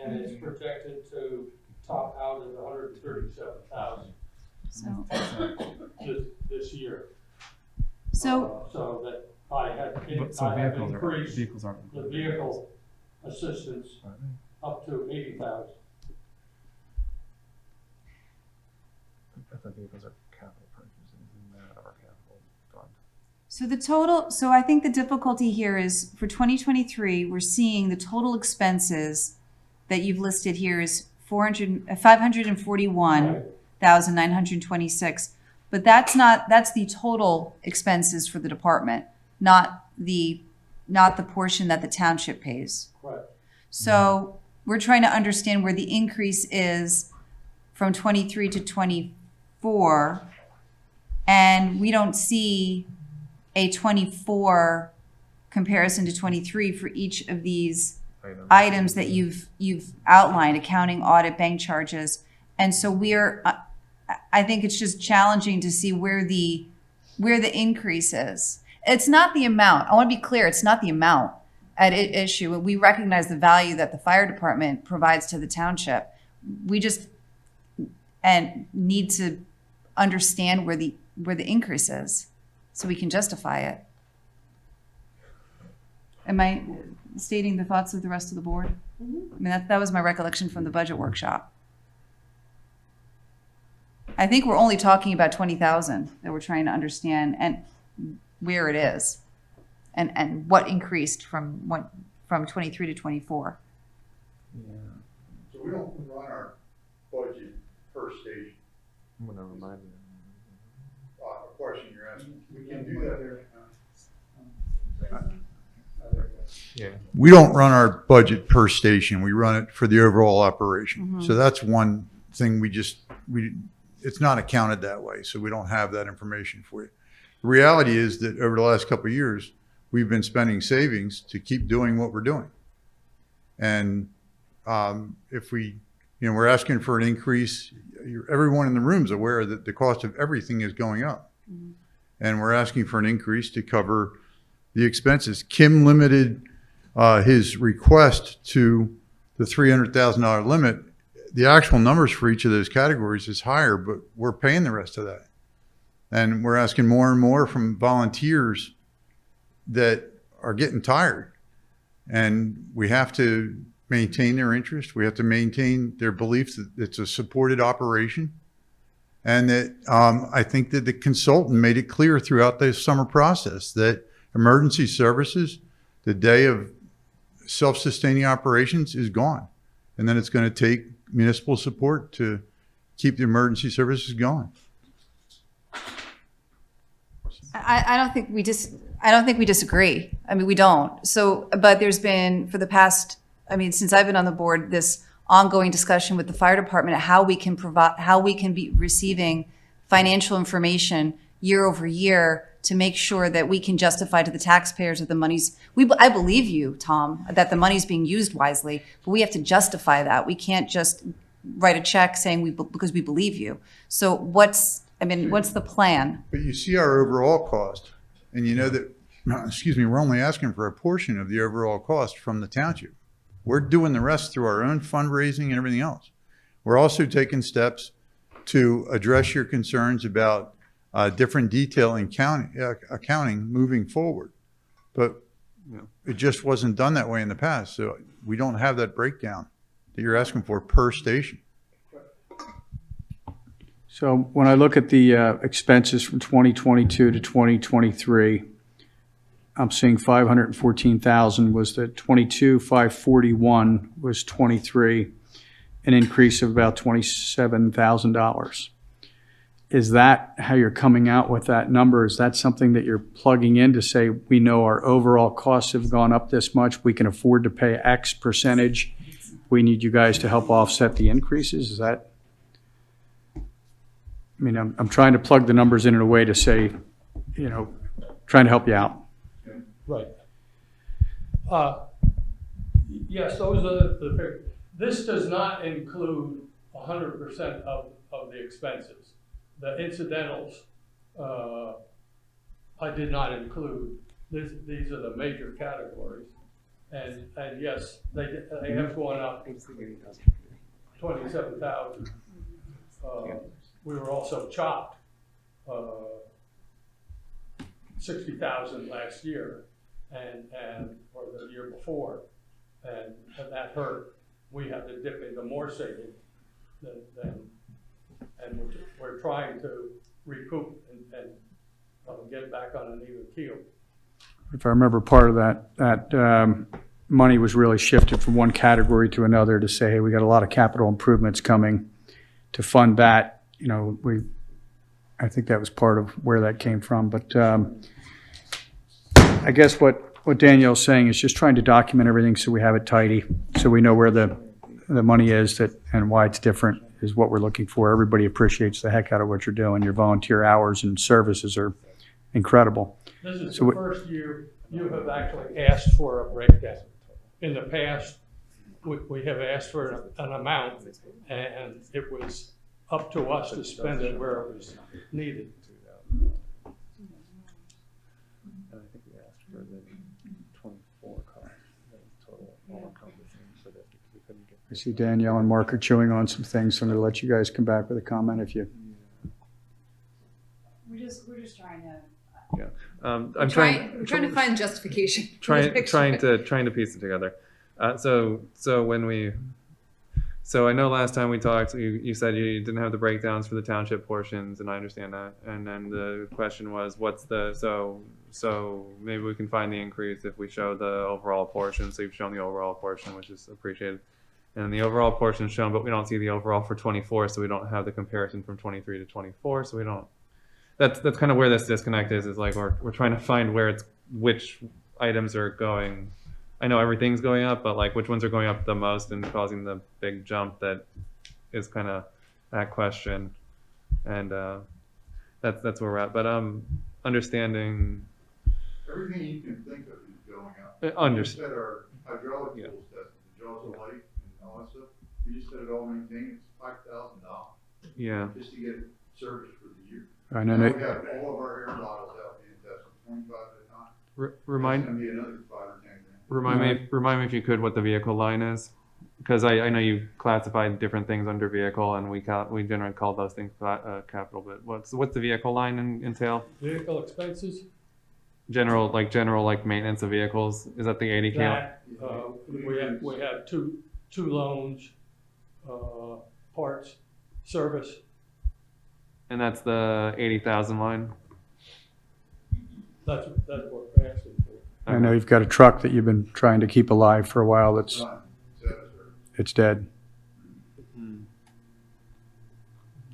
and it's projected to top out at 137,000 So, this year. so So that I have increased the vehicle assistance up to 80,000. I thought vehicles are capital purchases and not our capital fund. so I think the difficulty here is for 2023, we're seeing the total expenses that you've listed here is 541,926. But that's the total expenses for the department, not the portion that the township pays. Correct. So we're trying to understand where the increase is from 23 to 24, and we don't see a 24 comparison to 23 for each of these items that you've outlined: accounting, audit, bank charges. And so I think it's just challenging to see where the increase is. It's not the amount. I want to be clear. It's not the amount at issue. We recognize the value that the fire department provides to the township. We just need to understand where the increase is so we can justify it. Am I stating the thoughts of the rest of the board? I mean, that was my recollection from the budget workshop. I think we're only talking about 20,000 that we're trying to understand and where it is and what increased from 23 to 24. So we don't run our budget per station. I'm gonna remind you. A question you're asking. We can do that. Yeah. We don't run our budget per station. We run it for the overall operation. So that's one thing it's not accounted that way. So we don't have that information for you. The reality is that over the last couple of years, we've been spending savings to keep doing what we're doing. And if we, we're asking for an increase. Everyone in the room is aware that the cost of everything is going up. And we're asking for an increase to cover the expenses. Kim limited his request to the $300,000 limit. The actual numbers for each of those categories is higher, but we're paying the rest of that. And we're asking more and more from volunteers that are getting tired. And we have to maintain their interest. We have to maintain their belief that it's a supported operation. And that I think that the consultant made it clear throughout the summer process that emergency services, the day of self-sustaining operations is gone. And then it's going to take municipal support to keep the emergency services going. I don't think we disagree. I mean, we don't. So, but there's been for the past, I mean, since I've been on the board, this ongoing discussion with the fire department how we can be receiving financial information year over year to make sure that we can justify to the taxpayers that the money's, I believe you, Tom, that the money's being used wisely, but we have to justify that. We can't just write a check saying because we believe you. So what's the plan? But you see our overall cost, and you know that, we're only asking for a portion of the overall cost from the township. We're doing the rest through our own fundraising and everything else. We're also taking steps to address your concerns about different detail in accounting moving forward. But it just wasn't done that way in the past. So we don't have that breakdown that you're asking for per station. So when I look at the expenses from 2022 to 2023, I'm seeing 514,000 was the 22, 541 was 23, an increase of about $27,000. Is that how you're coming out with that number? Is that something that you're plugging in to say, we know our overall costs have gone up this much, we can afford to pay X percentage, we need you guys to help offset the increases? Is that? I mean, I'm trying to plug the numbers in a way to say, trying to help you out. Right. Yes, those are the figures. This does not include 100% of the expenses. The incidentals, I did not include. These are the major categories. And yes, they have gone up 27,000. We were also chopped 60,000 last year or the year before, and that hurt. We had to dip into more savings and we're trying to recoup and get back on an even keel. If I remember, part of that money was really shifted from one category to another to say, hey, we got a lot of capital improvements coming to fund that. I think that was part of where that came from. But I guess what Danielle's saying is just trying to document everything so we have it tidy, so we know where the money is and why it's different is what we're looking for. Everybody appreciates the heck out of what you're doing. Your volunteer hours and services are incredible. This is the first year you have actually asked for a breakdown. In the past, we have asked for an amount, and it was up to us to spend it where it was needed. And I think we asked for the 24 cost, the total all-encompassing for this because we couldn't get. I see Danielle and Mark are chewing on some things, so I'm going to let you guys come back with a comment if you. We're just trying to. Yeah, I'm trying to find justification. Trying to piece it together. So I know last time we talked, you said you didn't have the breakdowns for the township portions, and I understand that. And then the question was, so maybe we can find the increase if we show the overall portion. So you've shown the overall portion, which is appreciated. And the overall portion is shown, but we don't see the overall for 24, so we don't have the comparison from 23 to 24. So we don't. That's kind of where this disconnect is like we're trying to find which items are going. I know everything's going up, but like which ones are going up the most and causing the big jump that is kind of that question. And that's where we're at. But understanding. Everything you can think of is going up. Understand. Our hydraulic tools tested, the jaws of light and all that stuff. We just set it well maintained, it's $5,000 Yeah. just to get service for the year. I know. We have all of our air bottles out being tested, 25 at a time. Remind It's gonna be another 5 or 10 grand. remind me if you could what the vehicle line is, because I know you classified different things under vehicle, and we generally call those things capital. But what's the vehicle line entail? Vehicle expenses, General maintenance of vehicles. Is that the 80K? that, we have two loans, parts, service. And that's the 80,000 line. That's what we're asking for. I know you've got a truck that you've been trying to keep alive for a while. It's dead.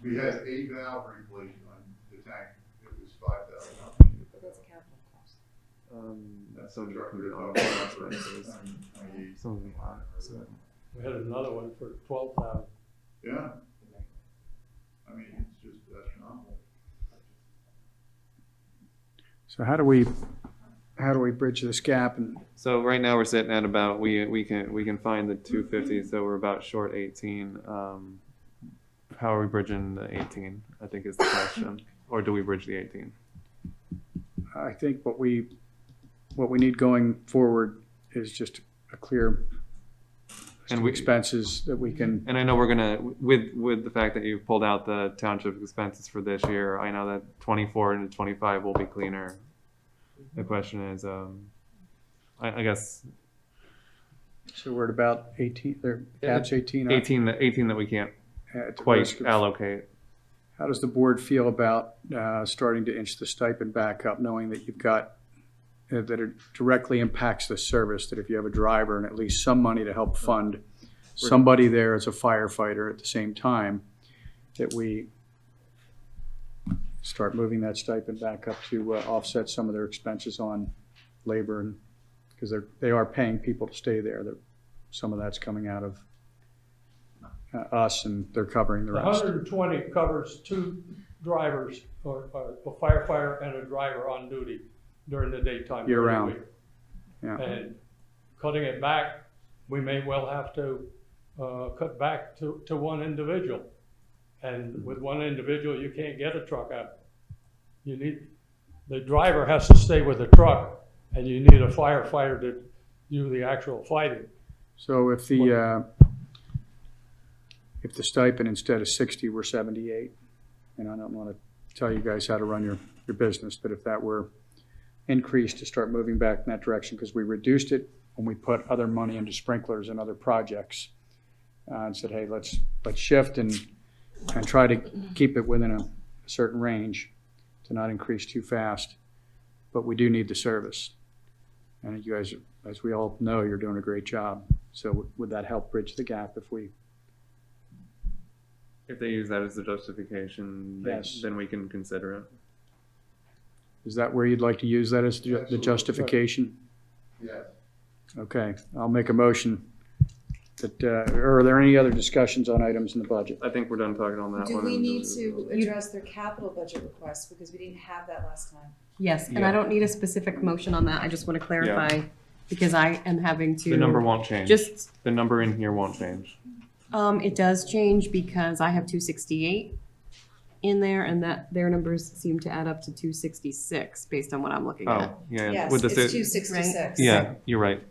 We had a valve replacement on the tank, it was $5,000. That's a capital cost. Some of it Truck can be was auto about expenses. 28. Some of them are. So. We had another one for 12,000. Yeah. I mean, it's just astronomical. So how do we bridge this gap? And So right now we're sitting at about we can find the 250, so we're about short 18. How are we bridging the 18? I think is the question, or do we bridge the 18? I think what we need going forward is just a clear And we expenses that we can. And I know we're gonna with the fact that you've pulled out the township expenses for this year. I know that 24 and 25 will be cleaner. The question is, I guess So we're at about 18. There, cap's 18. 18 that we can't At the quite risk of- allocate. How does the board feel about starting to inch the stipend back up, knowing that you've got that it directly impacts the service? That if you have a driver and at least some money to help fund somebody there as a firefighter at the same time, that we start moving that stipend back up to offset some of their expenses on labor, and because they are paying people to stay there. That some of that's coming out of us, and they're covering the The rest. 120 covers 2 drivers, or a firefighter and a driver on duty during the daytime. Year during the round. week. Yeah. And cutting it back, we may well have to cut back to one individual. And with one individual, you can't get a truck out. The driver has to stay with the truck, and you need a firefighter to do the actual fighting. So if the stipend instead of 60 were 78, and I don't want to tell you guys how to run your business, but if that were increased to start moving back in that direction, because we reduced it when we put other money into sprinklers and other projects, and said, hey, let's shift and try to keep it within a certain range to not increase too fast, but we do need the service. And you guys, as we all know, you're doing a great job. So would that help bridge the gap If they use that as the justification, Yes. then we can consider it. Is that where you'd like to use that as the justification? Yes. Okay, I'll make a motion that, or are there any other discussions on items in the budget? I think we're done talking on that Do one. we need to address their capital budget request, because we didn't have that last time? Yes, and Yeah. I don't need a specific motion on that. I just want to clarify, because I am having to. The number won't change. Just, The number in here won't change. it does change because I have 268 in there, and that their numbers seem to add up to 266 based on what I'm looking at. Oh, yeah. Yes, With it's the 266. yeah, you're right.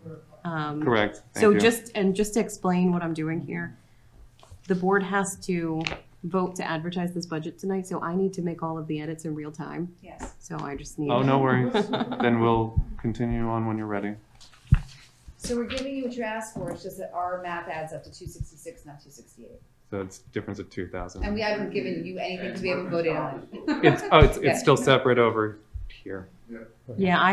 Correct. Thank So you. just to explain what I'm doing here, the board has to vote to advertise this budget tonight, so I need to make all of the edits in real time. Yes. So I just need. Oh, no worries. Then we'll continue on when you're ready. So we're giving you what you asked for, it's just that our math adds up to 266, not 268. So it's a difference of 2,000. And we haven't given you anything because we haven't voted on it. It's Yeah. still separate over here. Yeah, I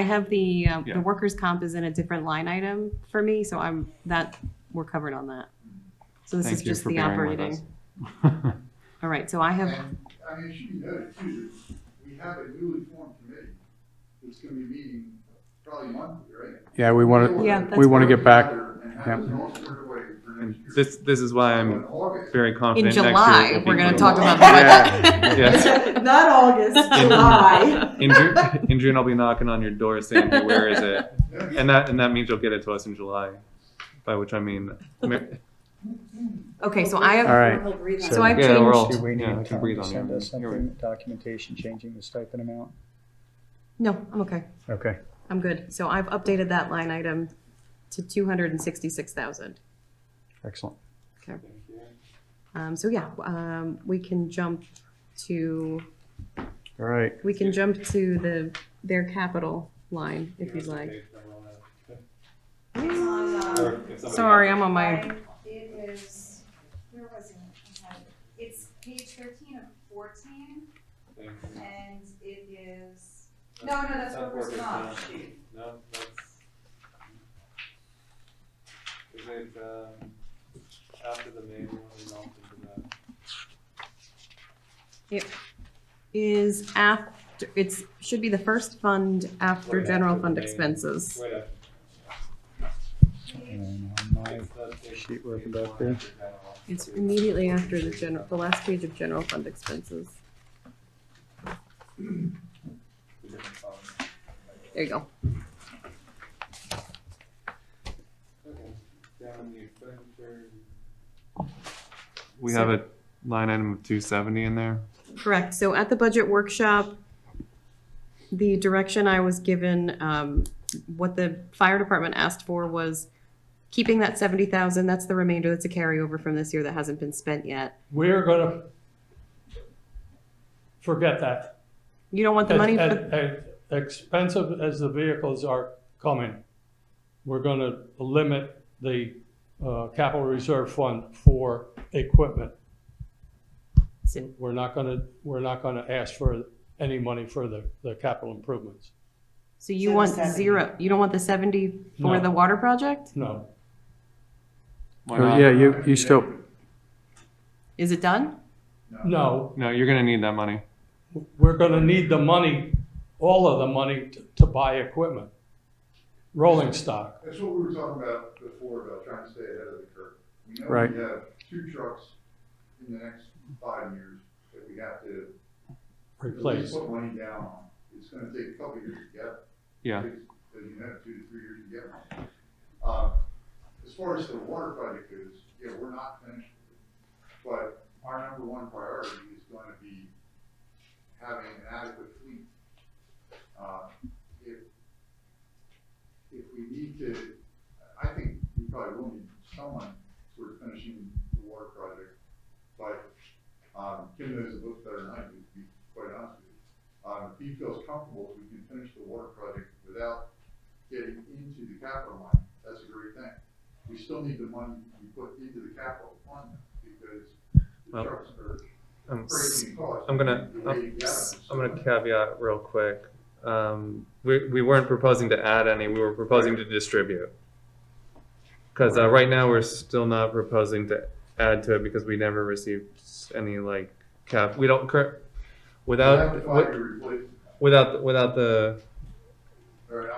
have the Yeah. workers' comp is in a different line item for me, so we're covered on that. So this Thank is you just for the bearing with operating. us. All right, so I have, And, I mean, it should be noted too, that we have a newly formed committee that's gonna be meeting probably monthly, right? Yeah, we want Yeah, to, that's we want to get back. And Yeah. have it all squared away for And next year. this is why In I'm August, very in confident next July, year. we're gonna going talk about that. Yes. Not August, July. In June, I'll be knocking on your door saying, hey, where is it? And that means you'll get it to us in July, by which I mean Okay, so I have. All right. So I've Yeah, we're all, changed. Do we need yeah, time can breathe to on send here. us You're something, documentation changing the stipend amount? No, I'm okay. Okay. I'm good. So I've updated that line item to 266,000. Excellent. Okay. So yeah, we can jump to All right. their capital line if you'd like. Sorry, I'm on my. It is, where was it? I had it. It's page 13 of 14, and it is, no, that's workers' comp. No, that's, is it, after the main one and also to that? It is after, should be the first fund after general fund expenses. Wait up. And on my sheet we're about there. It's immediately after the last page of general fund expenses. There you go. We have a line item of 270 in there. Correct. So at the budget workshop, the direction I was given, what the fire department asked for was keeping that 70,000. That's the remainder. That's a carryover from this year that hasn't been spent yet. We're gonna forget that. You don't want the money for, As expensive as the vehicles are coming, we're gonna limit the capital reserve fund for equipment. We're not gonna ask for any money for the capital improvements. so you want zero, you don't want the 70 for No. the water project? No. Why Oh, not? yeah, you still, Is it done? No, No, you're gonna need that money. we're gonna need the money, all of the money to buy equipment. Rolling stock. That's what we were talking about before, about trying to stay ahead of the curve. We know Right. we have 2 trucks in the next 5 years that we have to at least Replace. put money down on. It's gonna take a couple years to get. Yeah. As you know, 2 to 3 years to get one. As far as the water project goes, yeah, we're not finished with it. But our number one priority is going to be having an adequate fleet. If we need to, I think we probably will need someone sort of finishing the water project. But Kim knows the books better than I do, to be quite honest with you. If he feels comfortable, if we can finish the water project without getting into the capital line, that's a great thing. We still need the money we put into the capital fund because the Well, trucks are I'm crazy in cost. I'm gonna caveat real quick. We weren't proposing to add any, we were proposing to distribute. Because right now, we're still not proposing to add to it because we never received any like cap, we don't, without the,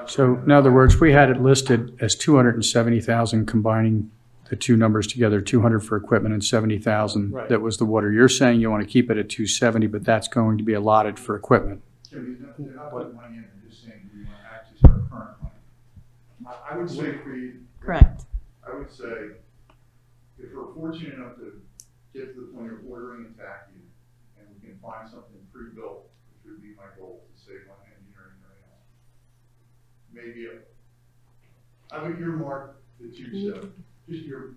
so in other words, we had it listed as 270,000 combining the two numbers together, 200 for equipment and 70,000. Right. That was the water. You're saying you want to keep it at 270, but that's going to be allotted for equipment. They're not putting money in, they're just saying, do we want to access our current money? I would say Correct. I would say, if we're fortunate enough to get to the point of ordering a TAC unit, and we can find something pre-built, which would be my goal, to save on engineering right now. Maybe I would earmark the 270, just your.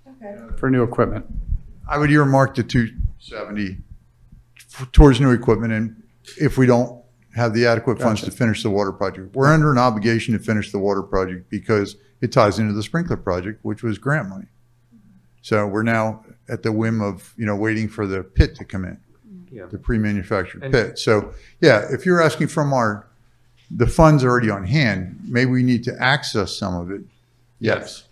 Okay. For new equipment. I would earmark the 270 towards new equipment, and if we don't have the adequate funds to Gotcha. finish the water project, we're under an obligation to finish the water project because it ties into the sprinkler project, which was grant money. So we're now at the whim of, waiting for the pit to come in, yeah. the pre-manufactured And- pit. So, yeah, if you're asking from the funds already on hand, maybe we need to access some of it. Yes.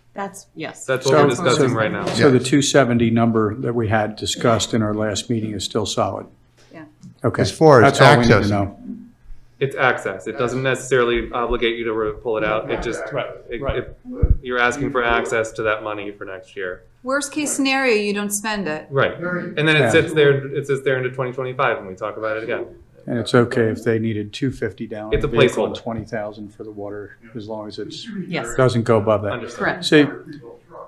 Yes. That's what we're discussing right now. So the 270 number that we had discussed in our last meeting is still solid? Yeah. Okay. As far as That's all we need to accessing. know. It's access. It doesn't necessarily obligate you to pull it out. It just, Right, right. you're asking for access to that money for next year. Worst case scenario, you don't spend it. Right. And then Yeah. it sits there into 2025 and we talk about it again. And it's okay if they needed 250 down. It's a on the vehicle and placeholder. 20,000 for the water, as long as it Yes. doesn't go above that. Understood. Correct. See,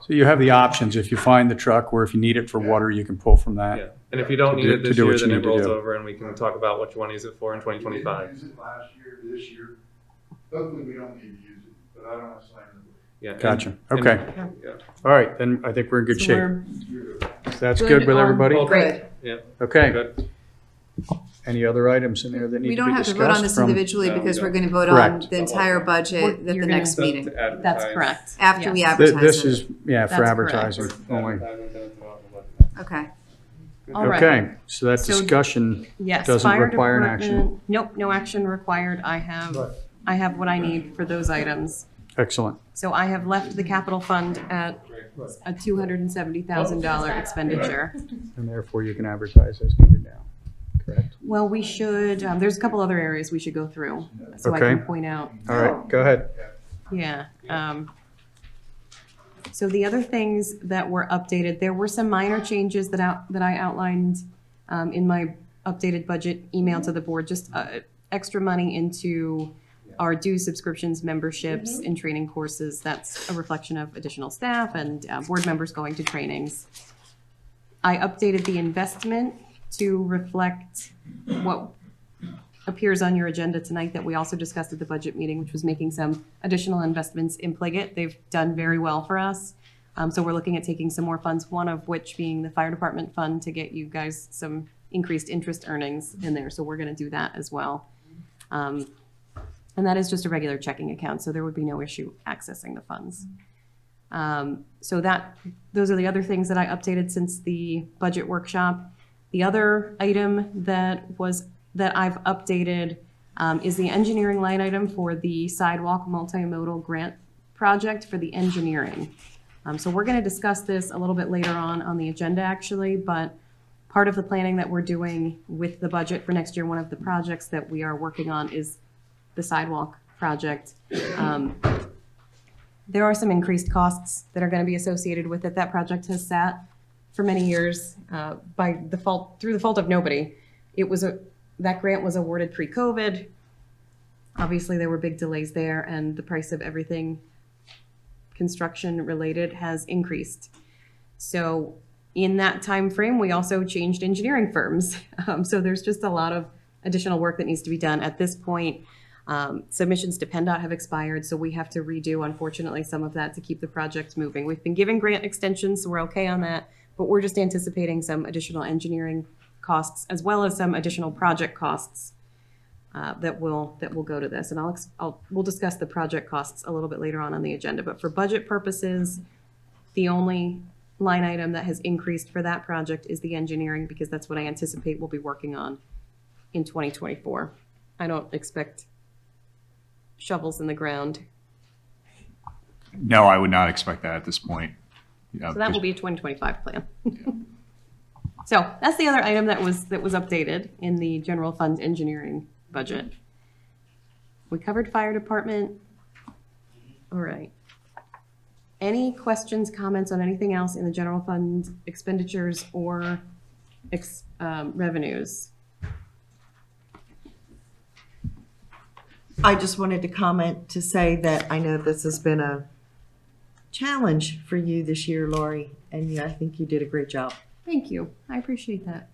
So you have the options. If you find the truck or if you need it for water, you can pull from that. Yeah, and if you don't To need do- it to this do what year, you then need it to rolls do. over and we can talk about what you want to use it for in 2025. Use it last year, this year. Hopefully, we don't need to use it, but I don't want to slam it. Yeah. and- Gotcha. and- Okay. Yeah. All right, then I think we're in good So shape. we're That's good with on- everybody? Great. Yeah. Okay. Good. Any other items in there that need to We be don't have discussed? to vote on this from- individually No, because no. we're going to vote on Correct. the entire budget at the You're next gonna- meeting, To That's advertise. correct. after we Yes. advertise This it. is, yeah, for That's advertising only. Okay. All right. Okay, so that So- discussion Yes. doesn't fire require an action. department- Nope, no action required. I have what I need for those items. Excellent. So I have left the capital fund at a $270,000 expenditure. And therefore you can advertise as needed now, correct? Well, we should, there's a couple other areas we should go through, so I Okay. can point out. All right, go ahead. Yeah. So the other things that were updated, there were some minor changes that I outlined in my updated budget email to the board, just extra money into our dues, subscriptions, memberships, and training courses. That's a reflection of additional staff and board members going to trainings. I updated the investment to reflect what appears on your agenda tonight that we also discussed at the budget meeting, which was making some additional investments in Pliget. They've done very well for us. So we're looking at taking some more funds, one of which being the fire department fund to get you guys some increased interest earnings in there. So we're going to do that as well. And that is just a regular checking account, so there would be no issue accessing the funds. So those are the other things that I updated since the budget workshop. The other item that I've updated is the engineering line item for the sidewalk multimodal grant project for the engineering. So we're going to discuss this a little bit later on the agenda actually, but part of the planning that we're doing with the budget for next year, one of the projects that we are working on is the sidewalk project. There are some increased costs that are going to be associated with it. That project has sat for many years through the fault of nobody. That grant was awarded pre-COVID. Obviously, there were big delays there, and the price of everything construction related has increased. So in that time frame, we also changed engineering firms. So there's just a lot of additional work that needs to be done. At this point, submissions to PennDOT have expired, so we have to redo, unfortunately, some of that to keep the project moving. We've been given grant extensions, so we're okay on that, but we're just anticipating some additional engineering costs as well as some additional project costs that will go to this. And we'll discuss the project costs a little bit later on the agenda. But for budget purposes, the only line item that has increased for that project is the engineering, because that's what I anticipate we'll be working on in 2024. I don't expect shovels in the ground. No, I would not expect that at this point. So that will be a 2025 plan. So that's the other item that was updated in the general fund engineering budget. We covered fire department. All right. Any questions, comments on anything else in the general fund expenditures or revenues? I just wanted to comment to say that I know this has been a challenge for you this year, Lori, and I think you did a great job. Thank you. I appreciate that.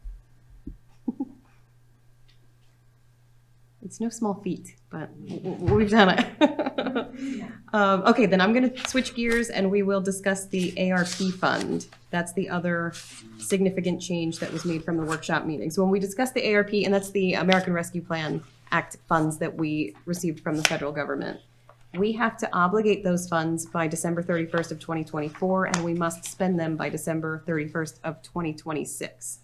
It's no small feat, but we've done it. Okay, then I'm going to switch gears and we will discuss the ARP fund. That's the other significant change that was made from the workshop meeting. So when we discuss the ARP, and that's the American Rescue Plan Act funds that we received from the federal government, we have to obligate those funds by December 31st of 2024, and we must spend them by December 31st of 2026.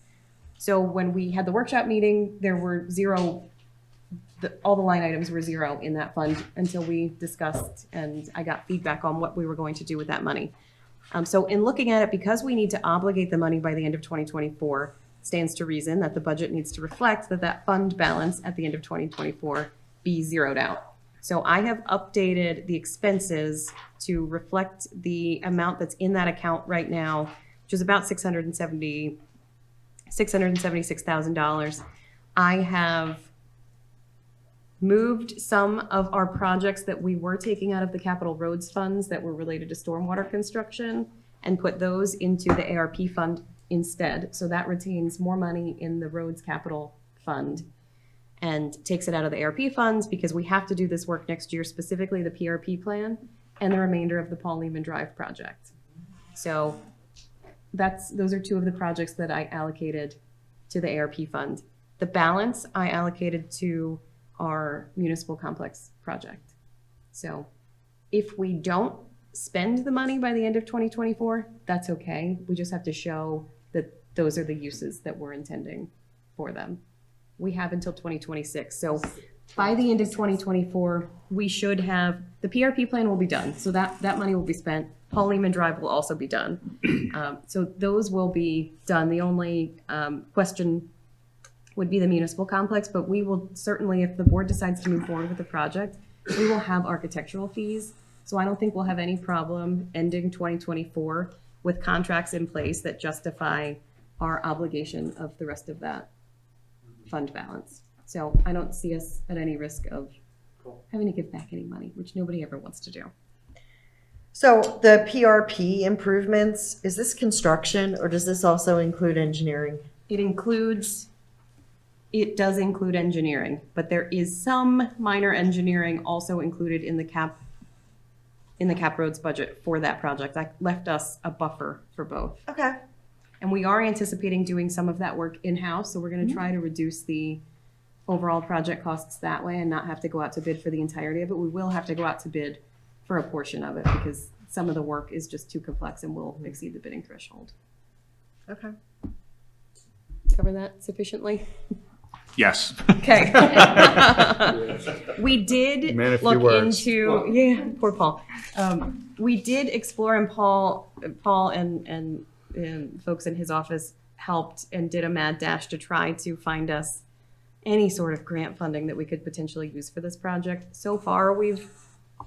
So when we had the workshop meeting, there were all the line items were zero in that fund until we discussed and I got feedback on what we were going to do with that money. So in looking at it, because we need to obligate the money by the end of 2024, stands to reason that the budget needs to reflect that fund balance at the end of 2024 be zeroed out. So I have updated the expenses to reflect the amount that's in that account right now, which is about $676,000. I have moved some of our projects that we were taking out of the capital roads funds that were related to stormwater construction and put those into the ARP fund instead. So that retains more money in the roads capital fund and takes it out of the ARP funds because we have to do this work next year, specifically the PRP plan and the remainder of the Paul Lehman Drive project. So those are two of the projects that I allocated to the ARP fund. The balance I allocated to our municipal complex project. So if we don't spend the money by the end of 2024, that's okay. We just have to show that those are the uses that we're intending for them. We have until 2026. So by the end of 2024, we should have, the PRP plan will be done. So that money will be spent. Paul Lehman Drive will also be done. So those will be done. The only question would be the municipal complex, but we will certainly, if the board decides to move forward with the project, we will have architectural fees. So I don't think we'll have any problem ending 2024 with contracts in place that justify our obligation of the rest of that fund balance. So I don't see us at any risk of having to give back any money, which nobody ever wants to do. So the PRP improvements, is this construction or does this also include engineering? It does include engineering, but there is some minor engineering also included in the cap roads budget for that project. That left us a buffer for both. Okay. And we are anticipating doing some of that work in-house, so we're gonna try to reduce the overall project costs that way and not have to go out to bid for the entirety of it. We will have to go out to bid for a portion of it because some of the work is just too complex and will exceed the bidding threshold. Okay. Cover that sufficiently? Yes. Okay. We did Man, a few look words. into, yeah, poor Paul. We did explore, and Paul and folks in his office helped and did a mad dash to try to find us any sort of grant funding that we could potentially use for this project. So far, we've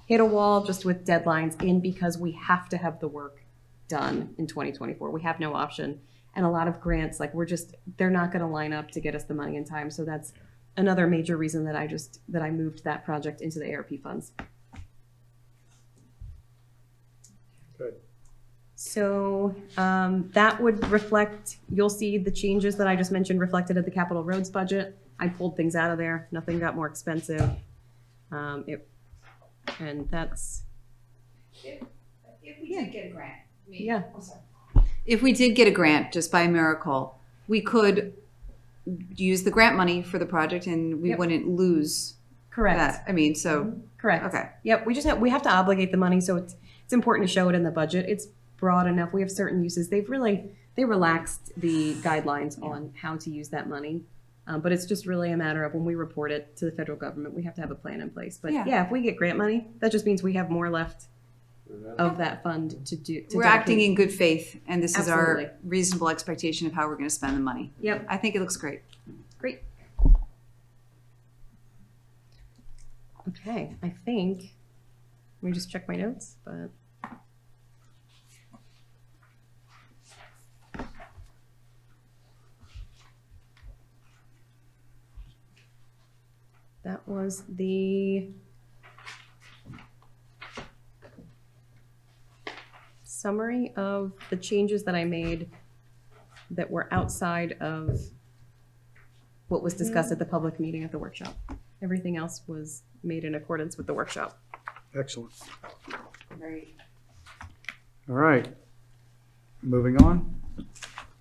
hit a wall just with deadlines in because we have to have the work done in 2024. We have no option. And a lot of grants, like they're not going to line up to get us the money in time. So that's another major reason that I moved that project into the ARP funds. Good. So that would reflect, you'll see the changes that I just mentioned reflected at the capital roads budget. I pulled things out of there. Nothing got more expensive. And that's, If we did get a grant, yeah. I'm sorry. If we did get a grant, just by miracle, we could use the grant money for the project and we Yep. wouldn't lose Correct. that. I mean, so, Correct. okay. Yep, we have to obligate the money, so it's important to show it in the budget. It's broad enough. We have certain uses. They relaxed the guidelines on how to use that money. But it's just really a matter of when we report it to the federal government, we have to have a plan in place. But Yeah. yeah, if we get grant money, that just means we have more left of that fund to do. We're acting in good faith and this is Absolutely. our reasonable expectation of how we're going to spend the money. Yep, I think it looks great. great. Okay, I think, let me just check my notes, but. That was the summary of the changes that I made that were outside of what was discussed at the public meeting at the workshop. Everything else was made in accordance with the workshop. Excellent. Right. All right. Moving on.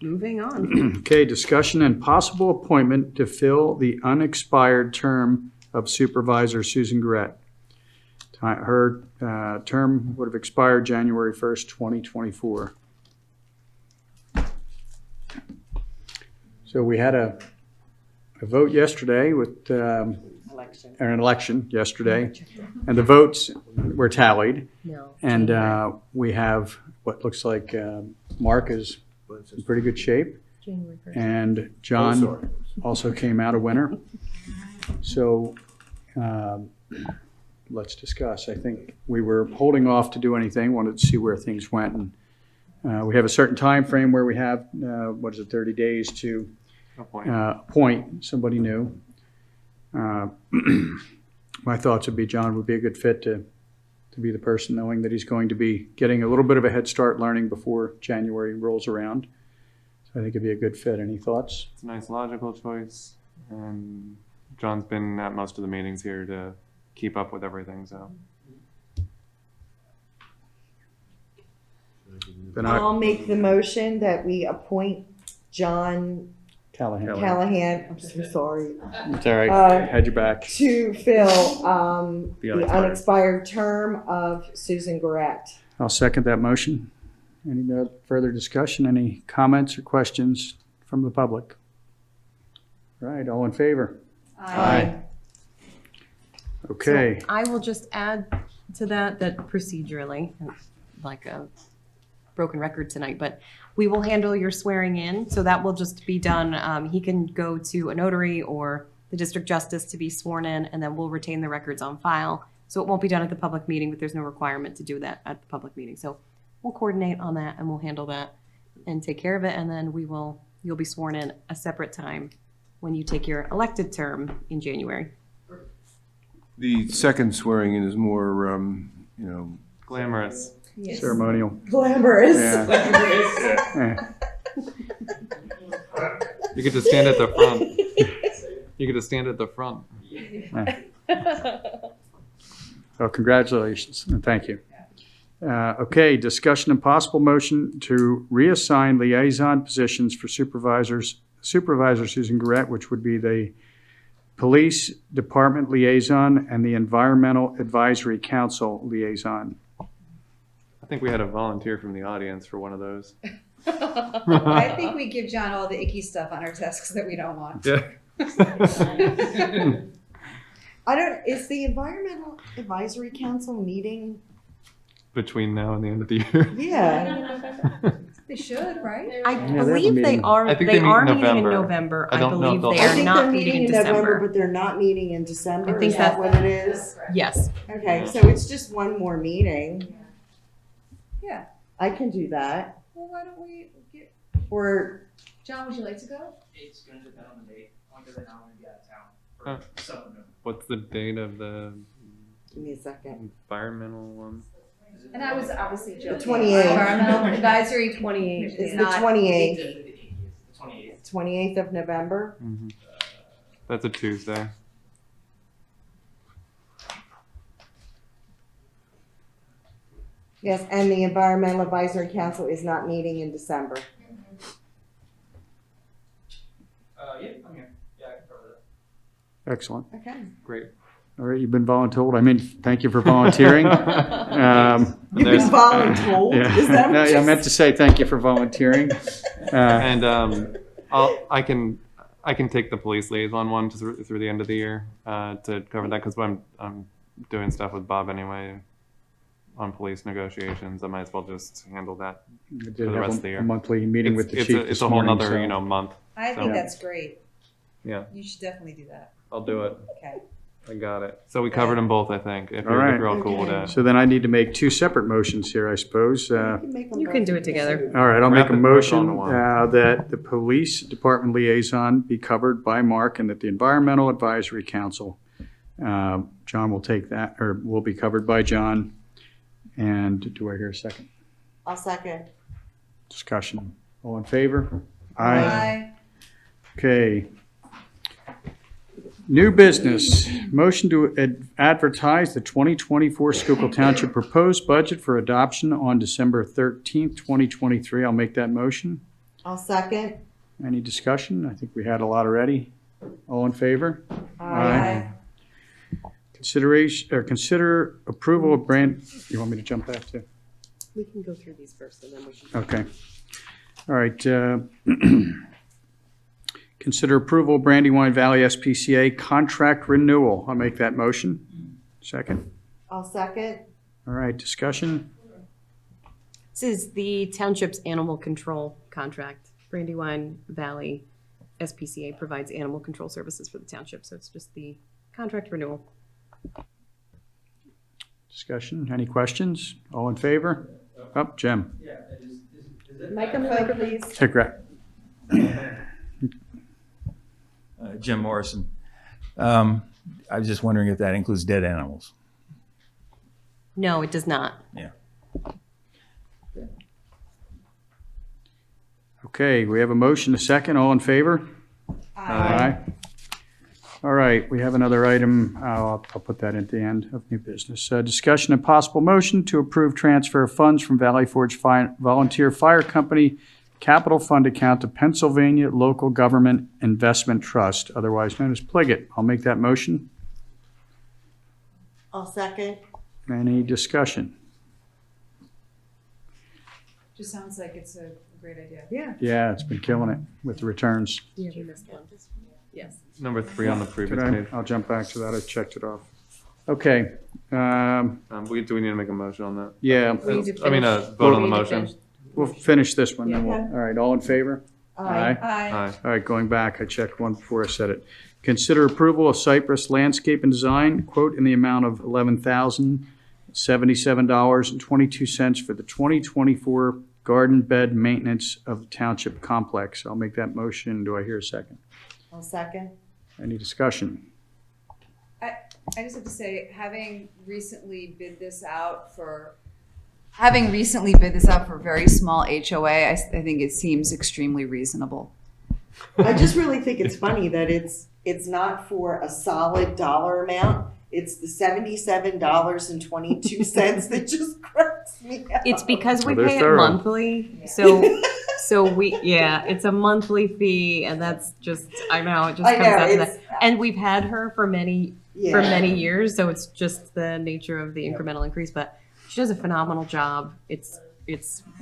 Moving on. Okay, discussion and possible appointment to fill the unexpired term of Supervisor Susan Garrett. Her term would have expired January 1st, 2024. So we had a vote yesterday with, or an election yesterday, and the votes were tallied. No. And we have what looks like Mark is in pretty good shape. January 1st. And John also came out a winner. So let's discuss. I think we were holding off to do anything, wanted to see where things went. And we have a certain time frame where we have, 30 days to appoint somebody new. My thoughts would be John would be a good fit to to be the person, knowing that he's going to be getting a little bit of a head start learning before January rolls around. So I think it'd be a good fit. Any thoughts? It's a nice logical choice, and John's been at most of the meetings here to keep up with everything, so. Then I'll make the motion that we appoint John Callahan, I'm so sorry, It's all right. Had your back. to fill the unexpired. unexpired term of Susan Garrett. I'll second that motion. Any further discussion? Any comments or questions from the public? All right, all in favor? Aye. Okay. So I will just add to that procedurally, like a broken record tonight, but we will handle your swearing in. So that will just be done. He can go to a notary or the district justice to be sworn in, and then we'll retain the records on file. So it won't be done at the public meeting, but there's no requirement to do that at the public meeting. So we'll coordinate on that and we'll handle that and take care of it. And then you'll be sworn in a separate time when you take your elected term in January. The second swearing in is more, Glamorous. Yes. Ceremonial. Glamorous. Yeah. You get to stand at the front. You get to stand at the front. Well, congratulations and thank you. Okay, discussion and possible motion to reassign liaison positions for Supervisor Susan Garrett, which would be the Police Department Liaison and the Environmental Advisory Council Liaison. I think we had a volunteer from the audience for one of those. I think we give John all the icky stuff on our desks that we don't want. Yeah. Is the Environmental Advisory Council meeting? Between now and the end of the year. Yeah. They should, right? I they have a believe they meeting. are. I think They they meet are in meeting in November. November. I I don't know believe if they'll- they I are think not they're meeting in meeting in November, December. but they're not meeting in December. I think Is that that- what it is? Yes. Okay, so it's just one more meeting. Yeah. I can do that. Well, why don't we get, Or John, would you like to go? It's gonna depend on the date, only because I know I'm gonna be out of town Huh. for some of them. What's the date of the give me a second. environmental one? And I was obviously joking. 28th. Environmental Advisory 28th. It's the not- 28th. The 28th. 28th of November. That's a Tuesday. Yes, and the Environmental Advisory Council is not meeting in December. Yeah, I'm here. Yeah, I can cover that. Excellent. Okay. Great. All right, you've been voluntold. I mean, thank you for volunteering. You've been voluntold? Yeah. Is that No, what you I meant to say thank you for volunteering. And I can take the police liaison one through the end of the year to cover that, because I'm doing stuff with Bob anyway on police negotiations. I might as well just handle that We for did the have rest of the year. a monthly meeting with the It's chief It's this a whole morning, nother so- month. I think So- that's great. Yeah, You should definitely do that. I'll do it. Okay. I got it. So we covered them both, I think. If All you're, right. if you're all cool with Okay. that. So then I need to make two separate motions here, I suppose. You can do it together. All right, I'll Wrap make a it motion on the one. that the Police Department Liaison be covered by Mark and that the Environmental Advisory Council, John will take that, or will be covered by John. And do I hear a second? I'll second. Discussion. All in favor? Bye. Okay. New business. Motion to advertise the 2024 Schuylkill Township proposed budget for adoption on December 13th, 2023. I'll make that motion. I'll second. Any discussion? I think we had a lot already. All in favor? Aye. Consider approval of brand, you want me to jump back to? We can go through these first and then we can. Okay. All right. Consider approval of Brandywine Valley SPCA contract renewal. I'll make that motion. Second. I'll second. All right, discussion. This is the township's animal control contract. Brandywine Valley SPCA provides animal control services for the township, so it's just the contract renewal. Discussion. Any questions? All in favor? Up, Jim. Yeah, is it? Microphone, please. Take that. Jim Morrison. I was just wondering if that includes dead animals. No, it does not. Yeah. Okay, we have a motion, a second. All in favor? Aye. All right, we have another item. I'll put that at the end of new business. Discussion and possible motion to approve transfer of funds from Valley Forge Volunteer Fire Company Capital Fund account to Pennsylvania Local Government Investment Trust, otherwise known as Pliget. I'll make that motion. I'll second. Any discussion? Just sounds like it's a great idea. Yeah. Yeah, it's been killing it with the returns. Yeah, we missed one. Yes. Number 3 on the previous Did I? page. I'll jump back to that. I checked it off. Okay. Do we need to make a motion on that? Yeah, We need to I mean, finish- vote on the we need to motion. finish. we'll finish this one, then Yeah. we'll, all right, all in favor? Aye. Aye. All right, going back, I checked one before I said it. Consider approval of Cypress Landscape and Design, quote in the amount of $11,077.22 for the 2024 garden bed maintenance of the Township complex. I'll make that motion. Do I hear a second? I'll second. Any discussion? I just have to say, having recently bid this out for very small HOA, I think it seems extremely reasonable. I just really think it's funny that it's not for a solid dollar amount. It's the $77.22 that just cracks me up. It's because we Well, they're pay it thorough. monthly, so it's a monthly fee, and that's just, I know, it just I comes know, out to it's- that. And we've had her for many Yeah. years, so it's just the nature of the incremental increase, but she does a phenomenal job. It's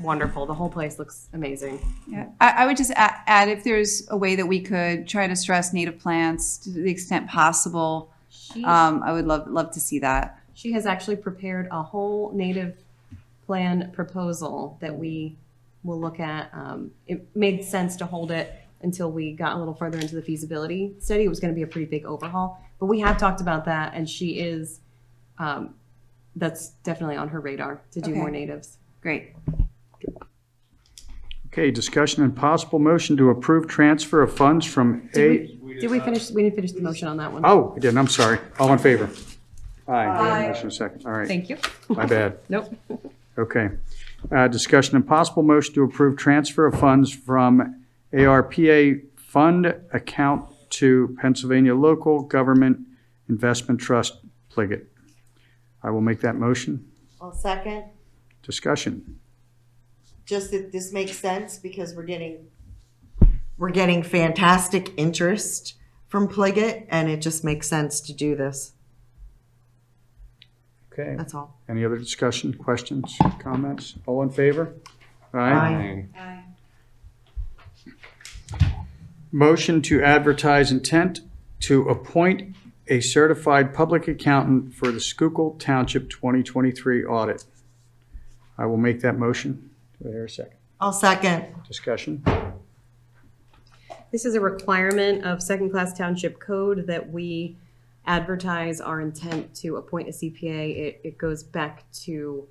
wonderful. The whole place looks amazing. Yeah, I would just add if there's a way that we could try to stress native plants to the extent possible. I would love to see that. She has actually prepared a whole native plan proposal that we will look at. It made sense to hold it until we got a little further into the feasibility study. It was going to be a pretty big overhaul, but we have talked about that, and she is, that's definitely on her radar to do Okay. more natives. Great. Okay, discussion and possible motion to approve transfer of funds from Did we finish? We didn't finish the motion on that one. Oh, we didn't, I'm sorry. All in favor? Aye. Aye. Motion second, all right. Thank you. My bad. Nope. Okay. Discussion and possible motion to approve transfer of funds from ARPA fund account to Pennsylvania Local Government Investment Trust, Pliget. I will make that motion. I'll second. Discussion. Just that this makes sense because we're getting fantastic interest from Pliget, and it just makes sense to do this. Okay. That's all. Any other discussion, questions, comments? All in favor? Aye. Motion to advertise intent to appoint a certified public accountant for the Schuylkill Township 2023 audit. I will make that motion. Do I hear a second? I'll second. Discussion? This is a requirement of second-class township code that we advertise our intent to appoint a CPA. It goes back to,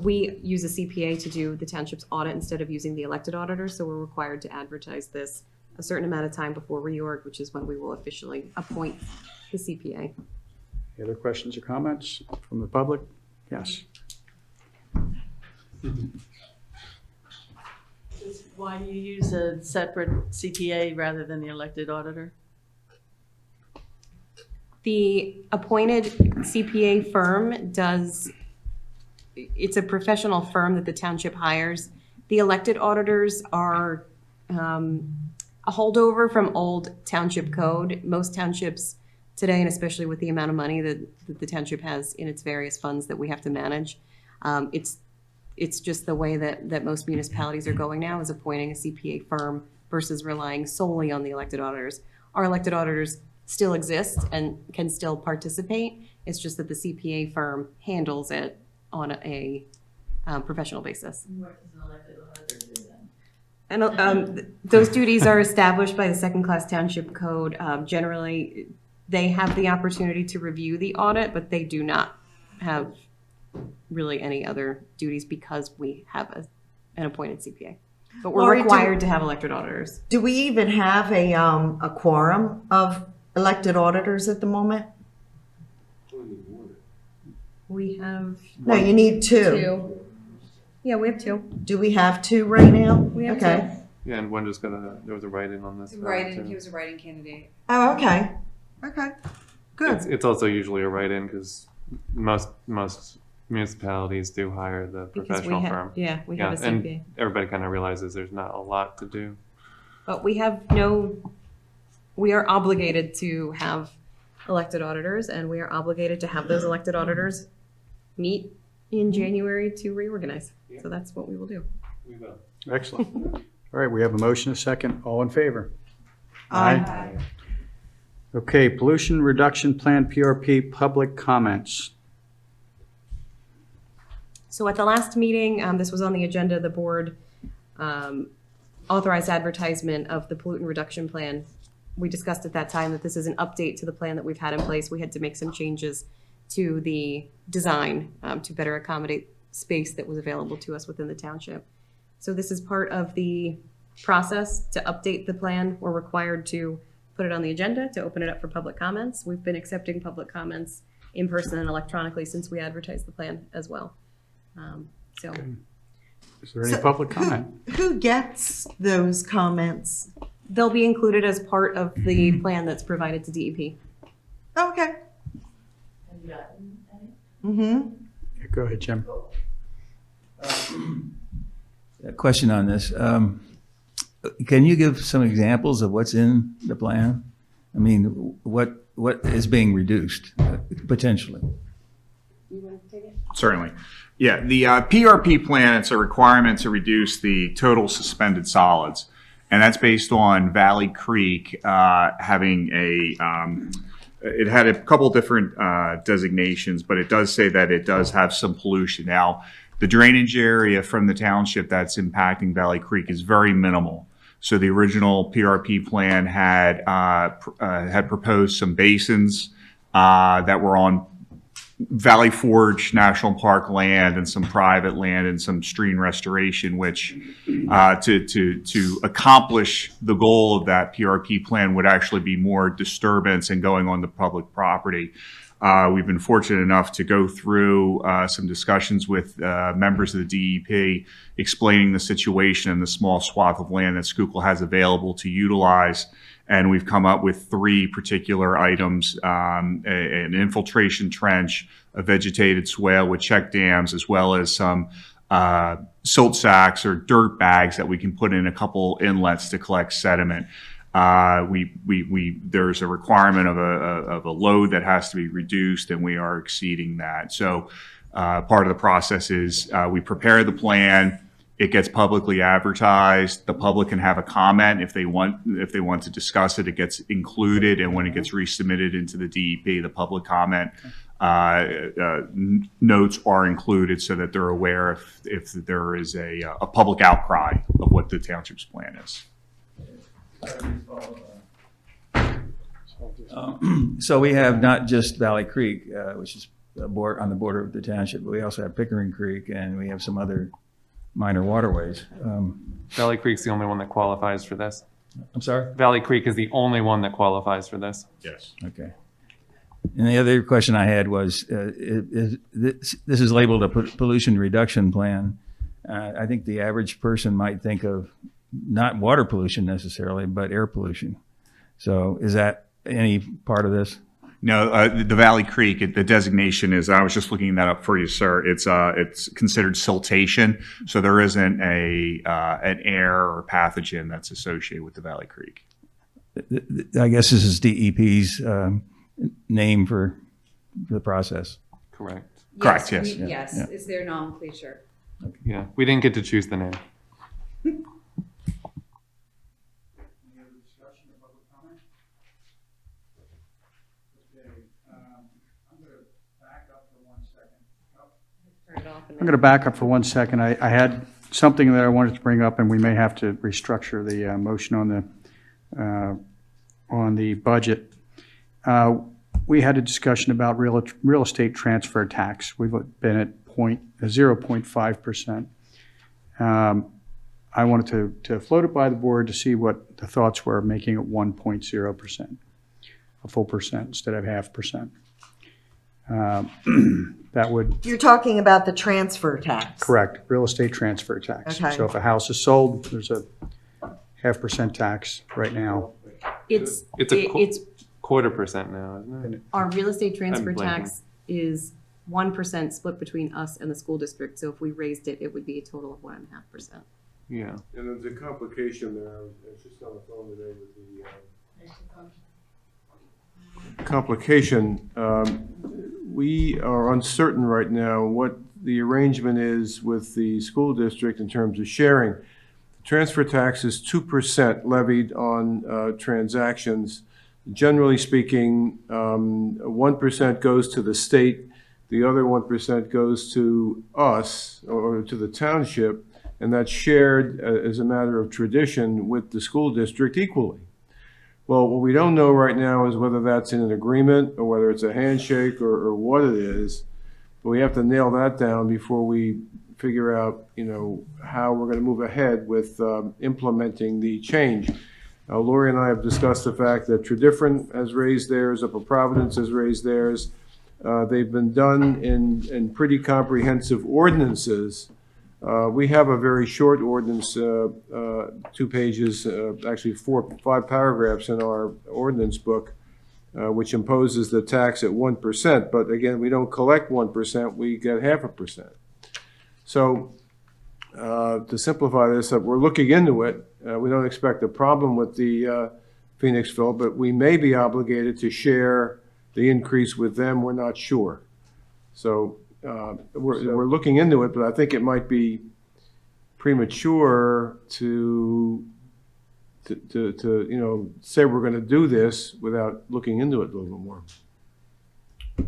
we use a CPA to do the township's audit instead of using the elected auditor, so we're required to advertise this a certain amount of time before reorg, which is when we will officially appoint the CPA. Any other questions or comments from the public? Yes. Why do you use a separate CPA rather than the elected auditor? The appointed CPA firm it's a professional firm that the township hires. The elected auditors are a holdover from old township code. Most townships today, and especially with the amount of money that the township has in its various funds that we have to manage, it's just the way that most municipalities are going now, is appointing a CPA firm versus relying solely on the elected auditors. Our elected auditors still exist and can still participate. It's just that the CPA firm handles it on a professional basis. What does an elected auditor do then? And those duties are established by the second-class township code. Generally, they have the opportunity to review the audit, but they do not have really any other duties because we have an appointed CPA. But we're Lori, required to have elected auditors. Do we even have a quorum of elected auditors at the moment? We have. No, you need two. Two. Yeah, we have two. Do we have two right now? We have Okay. Yeah, and one just there was a write-in on this. Write-in, too. he was a write-in candidate. Oh, okay. Okay. Good. It's also usually a write-in because most municipalities do hire the Because professional we firm. Yeah, we have a and CPA. everybody kind of realizes there's not a lot to do. But we are obligated to have elected auditors, and we are obligated to have those elected auditors meet in January to reorganize. So that's what we will do. We will. Excellent. All right, we have a motion, a second. All in favor? Aye. Okay, pollution reduction plan, PRP, public comments. So at the last meeting, this was on the agenda, the board authorized advertisement of the pollutant reduction plan. We discussed at that time that this is an update to the plan that we've had in place. We had to make some changes to the design to better accommodate space that was available to us within the township. So this is part of the process to update the plan. We're required to put it on the agenda to open it up for public comments. We've been accepting public comments in person and electronically since we advertised the plan as well. So. Is there any public comment? Who gets those comments? They'll be included as part of the plan that's provided to DEP. Okay. Mm-hmm. Go ahead, Jim. A question on this. Can you give some examples of what's in the plan? I mean, what is being reduced potentially? You want to take it? Certainly. Yeah, the PRP plan, it's a requirement to reduce the total suspended solids. And that's based on Valley Creek having it had a couple different designations, but it does say that it does have some pollution. Now, the drainage area from the township that's impacting Valley Creek is very minimal. So the original PRP plan had proposed some basins that were on Valley Forge National Park land and some private land and some stream restoration, which to accomplish the goal of that PRP plan would actually be more disturbance and going on the public property. We've been fortunate enough to go through some discussions with members of the DEP explaining the situation and the small swath of land that Schuylkill has available to utilize. And we've come up with three particular items, an infiltration trench, a vegetated swale with check dams, as well as some silt sacks or dirt bags that we can put in a couple inlets to collect sediment. There's a requirement of a load that has to be reduced, and we are exceeding that. So part of the process is we prepare the plan. It gets publicly advertised. The public can have a comment if they want to discuss it. It gets included, and when it gets resubmitted into the DEP, the public comment notes are included so that they're aware if there is a public outcry of what the township's plan is. So we have not just Valley Creek, which is on the border of the township, but we also have Pickering Creek, and we have some other minor waterways. Valley Creek's the only one that qualifies for this. I'm sorry? Valley Creek is the only one that qualifies for this. Yes. Okay. And the other question I had was, this is labeled a pollution reduction plan. I think the average person might think of not water pollution necessarily, but air pollution. So is that any part of this? No, the Valley Creek, the designation is, I was just looking that up for you, sir. It's considered siltation. So there isn't an air or pathogen that's associated with the Valley Creek. I guess this is DEP's name for the process. Correct. Correct, yes. Yes, Yeah. it's their nomenclature. Yeah, we didn't get to choose the name. I'm going to back up for 1 second. I had something that I wanted to bring up, and we may have to restructure the motion on the budget. We had a discussion about real estate transfer tax. We've been at 0.5%. I wanted to float it by the board to see what the thoughts were, making it 1.0%, a full percent instead of 0.5%. that would, You're talking about the transfer tax. correct, real estate transfer tax. Okay. So if a house is sold, there's a 0.5% tax right now. It's, It's a it's, 0.25% now, isn't it? our real estate transfer I'm blanking. tax is 1% split between us and the school district. So if we raised it, it would be a total of 1.5%. Yeah. And there's a complication there. I was just on the phone today with the complication. We are uncertain right now what the arrangement is with the school district in terms of sharing. Transfer tax is 2% levied on transactions. Generally speaking, 1% goes to the state, the other 1% goes to us or to the township, and that's shared as a matter of tradition with the school district equally. Well, what we don't know right now is whether that's in an agreement or whether it's a handshake or what it is. But we have to nail that down before we figure out, how we're going to move ahead with implementing the change. Lori and I have discussed the fact that Tredyffrin has raised theirs, Upper Providence has raised theirs. They've been done in pretty comprehensive ordinances. We have a very short ordinance, 2 pages, actually 5 paragraphs in our ordinance book, which imposes the tax at 1%. But again, we don't collect 1%, we get 0.5%. So to simplify this, we're looking into it. We don't expect a problem with the Phoenixville, but we may be obligated to share the increase with them. We're not sure. So we're looking into it, but I think it might be premature to say we're going to do this without looking into it a little bit more.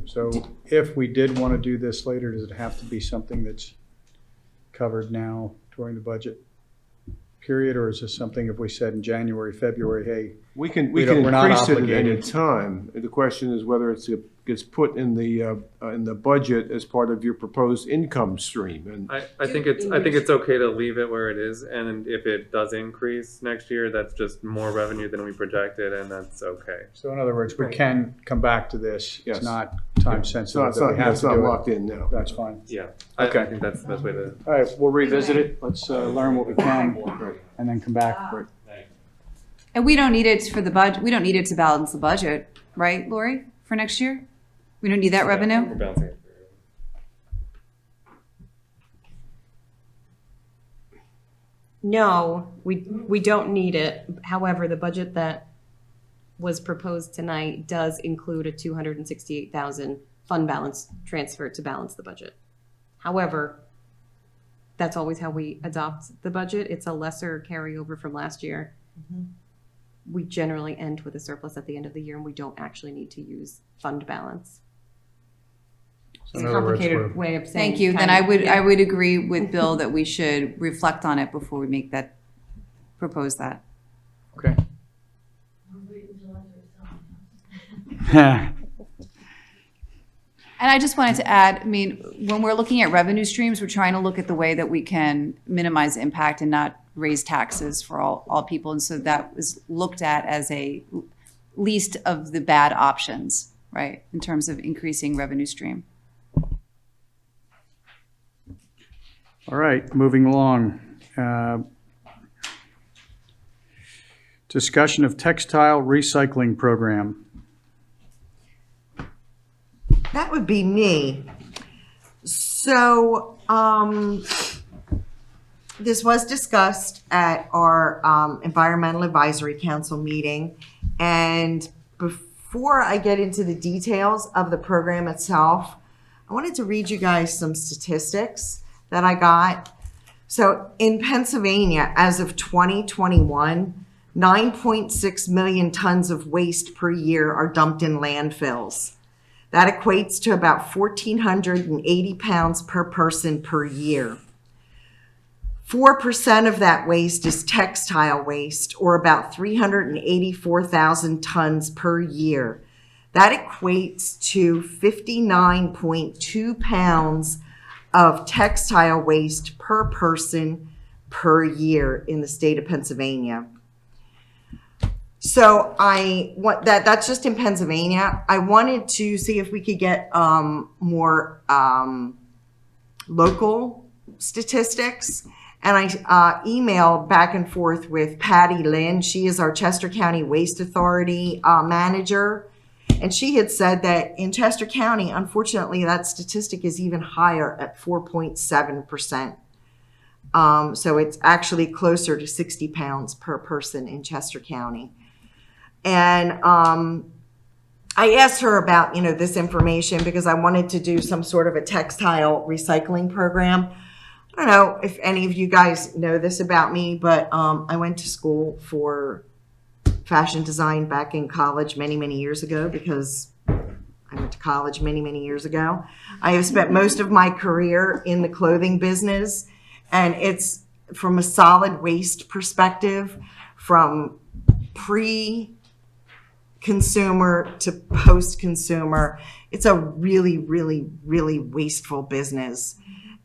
So if we did want to do this later, does it have to be something that's covered now during the budget period, or is this something if we said in January, February, hey, We can we're not increase it at any obligated. time. The question is whether it gets put in the budget as part of your proposed income stream. And I think it's okay to leave it where it is, and if it does increase next year, that's just more revenue than we projected, and that's okay. So in other words, we can come back to this. Yes. It's not time sensitive. it's that we have it's to not do it. locked in now. That's fine. Yeah. Okay. I think that's the best way to. All right, we'll revisit it. Let's learn what we can and then come back. And we don't need it for the budget, we don't need it to balance the budget, right, Lori, for next year? We don't need that revenue? We're balancing it. No, we don't need it. However, the budget that was proposed tonight does include a 268,000 fund balance transfer to balance the budget. However, that's always how we adopt the budget. It's a lesser carryover from last year. We generally end with a surplus at the end of the year, and we don't actually need to use fund balance. So It's in a other words, complicated way of saying. Thank you. Then I would agree with Bill that we should reflect on it before we make that, propose that. Okay. And I just wanted to add, I mean, when we're looking at revenue streams, we're trying to look at the way that we can minimize impact and not raise taxes for all people. And so that was looked at as a least of the bad options, right, in terms of increasing revenue stream. All right, moving along. Discussion of textile recycling program. That would be me. So, this was discussed at our Environmental Advisory Council meeting. And before I get into the details of the program itself, I wanted to read you guys some statistics that I got. So in Pennsylvania, as of 2021, 9.6 million tons of waste per year are dumped in landfills. That equates to about 1,480 pounds per person per year. 4% of that waste is textile waste, or about 384,000 tons per year. That equates to 59.2 pounds of textile waste per person per year in the state of Pennsylvania. So that's just in Pennsylvania. I wanted to see if we could get more local statistics. And I emailed back and forth with Patty Lynn. She is our Chester County Waste Authority manager. And she had said that in Chester County, unfortunately, that statistic is even higher at 4.7%. So it's actually closer to 60 pounds per person in Chester County. And I asked her about, this information because I wanted to do some sort of a textile recycling program. I don't know if any of you guys know this about me, but I went to school for fashion design back in college many, many years ago because I went to college many, many years ago. I have spent most of my career in the clothing business, and it's from a solid waste perspective, from pre-consumer to post-consumer. It's a really, really, really wasteful business.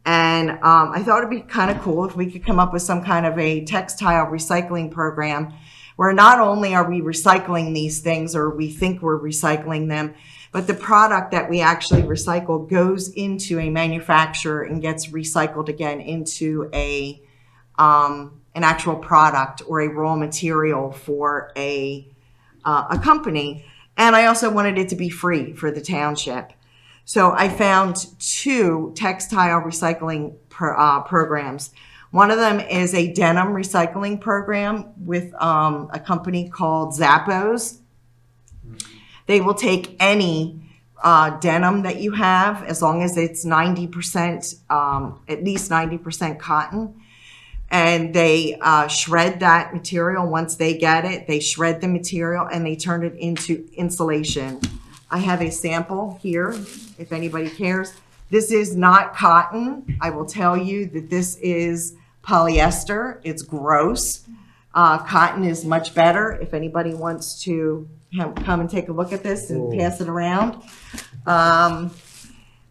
And I thought it'd be kind of cool if we could come up with some kind of a textile recycling program where not only are we recycling these things, or we think we're recycling them, but the product that we actually recycle goes into a manufacturer and gets recycled again into an actual product or a raw material for a company. And I also wanted it to be free for the township. So I found 2 textile recycling programs. One of them is a denim recycling program with a company called Zappos. They will take any denim that you have, as long as it's 90%, at least 90% cotton. And they shred that material. Once they get it, they shred the material and they turn it into insulation. I have a sample here, if anybody cares. This is not cotton. I will tell you that this is polyester. It's gross. Cotton is much better. If anybody wants to come and take a look at this and pass it around.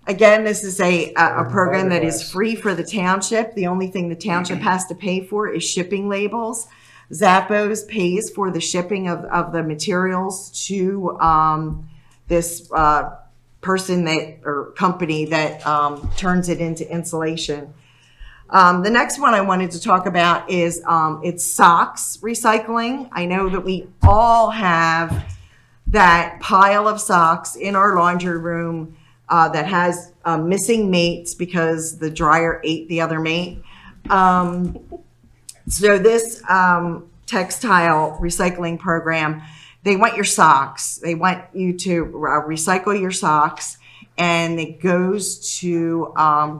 Again, this is a program that is free for the township. The only thing the township has to pay for is shipping labels. Zappos pays for the shipping of the materials to this person or company that turns it into insulation. The next one I wanted to talk about is it's socks recycling. I know that we all have that pile of socks in our laundry room that has missing mates because the dryer ate the other mate. So this textile recycling program, they want your socks. They want you to recycle your socks, and it goes to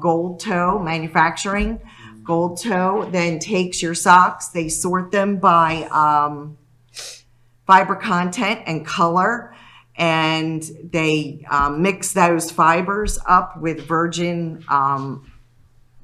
Gold Toe Manufacturing. Gold Toe then takes your socks. They sort them by fiber content and color, and they mix those fibers up with virgin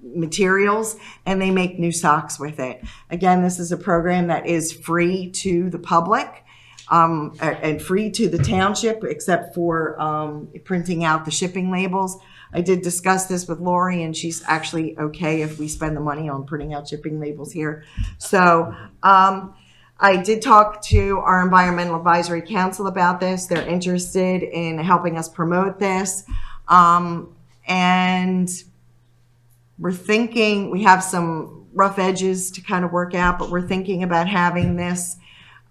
materials, and they make new socks with it. Again, this is a program that is free to the public and free to the township, except for printing out the shipping labels. I did discuss this with Lori, and she's actually okay if we spend the money on printing out shipping labels here. So I did talk to our Environmental Advisory Council about this. They're interested in helping us promote this. And we're thinking, we have some rough edges to kind of work out, but we're thinking about having this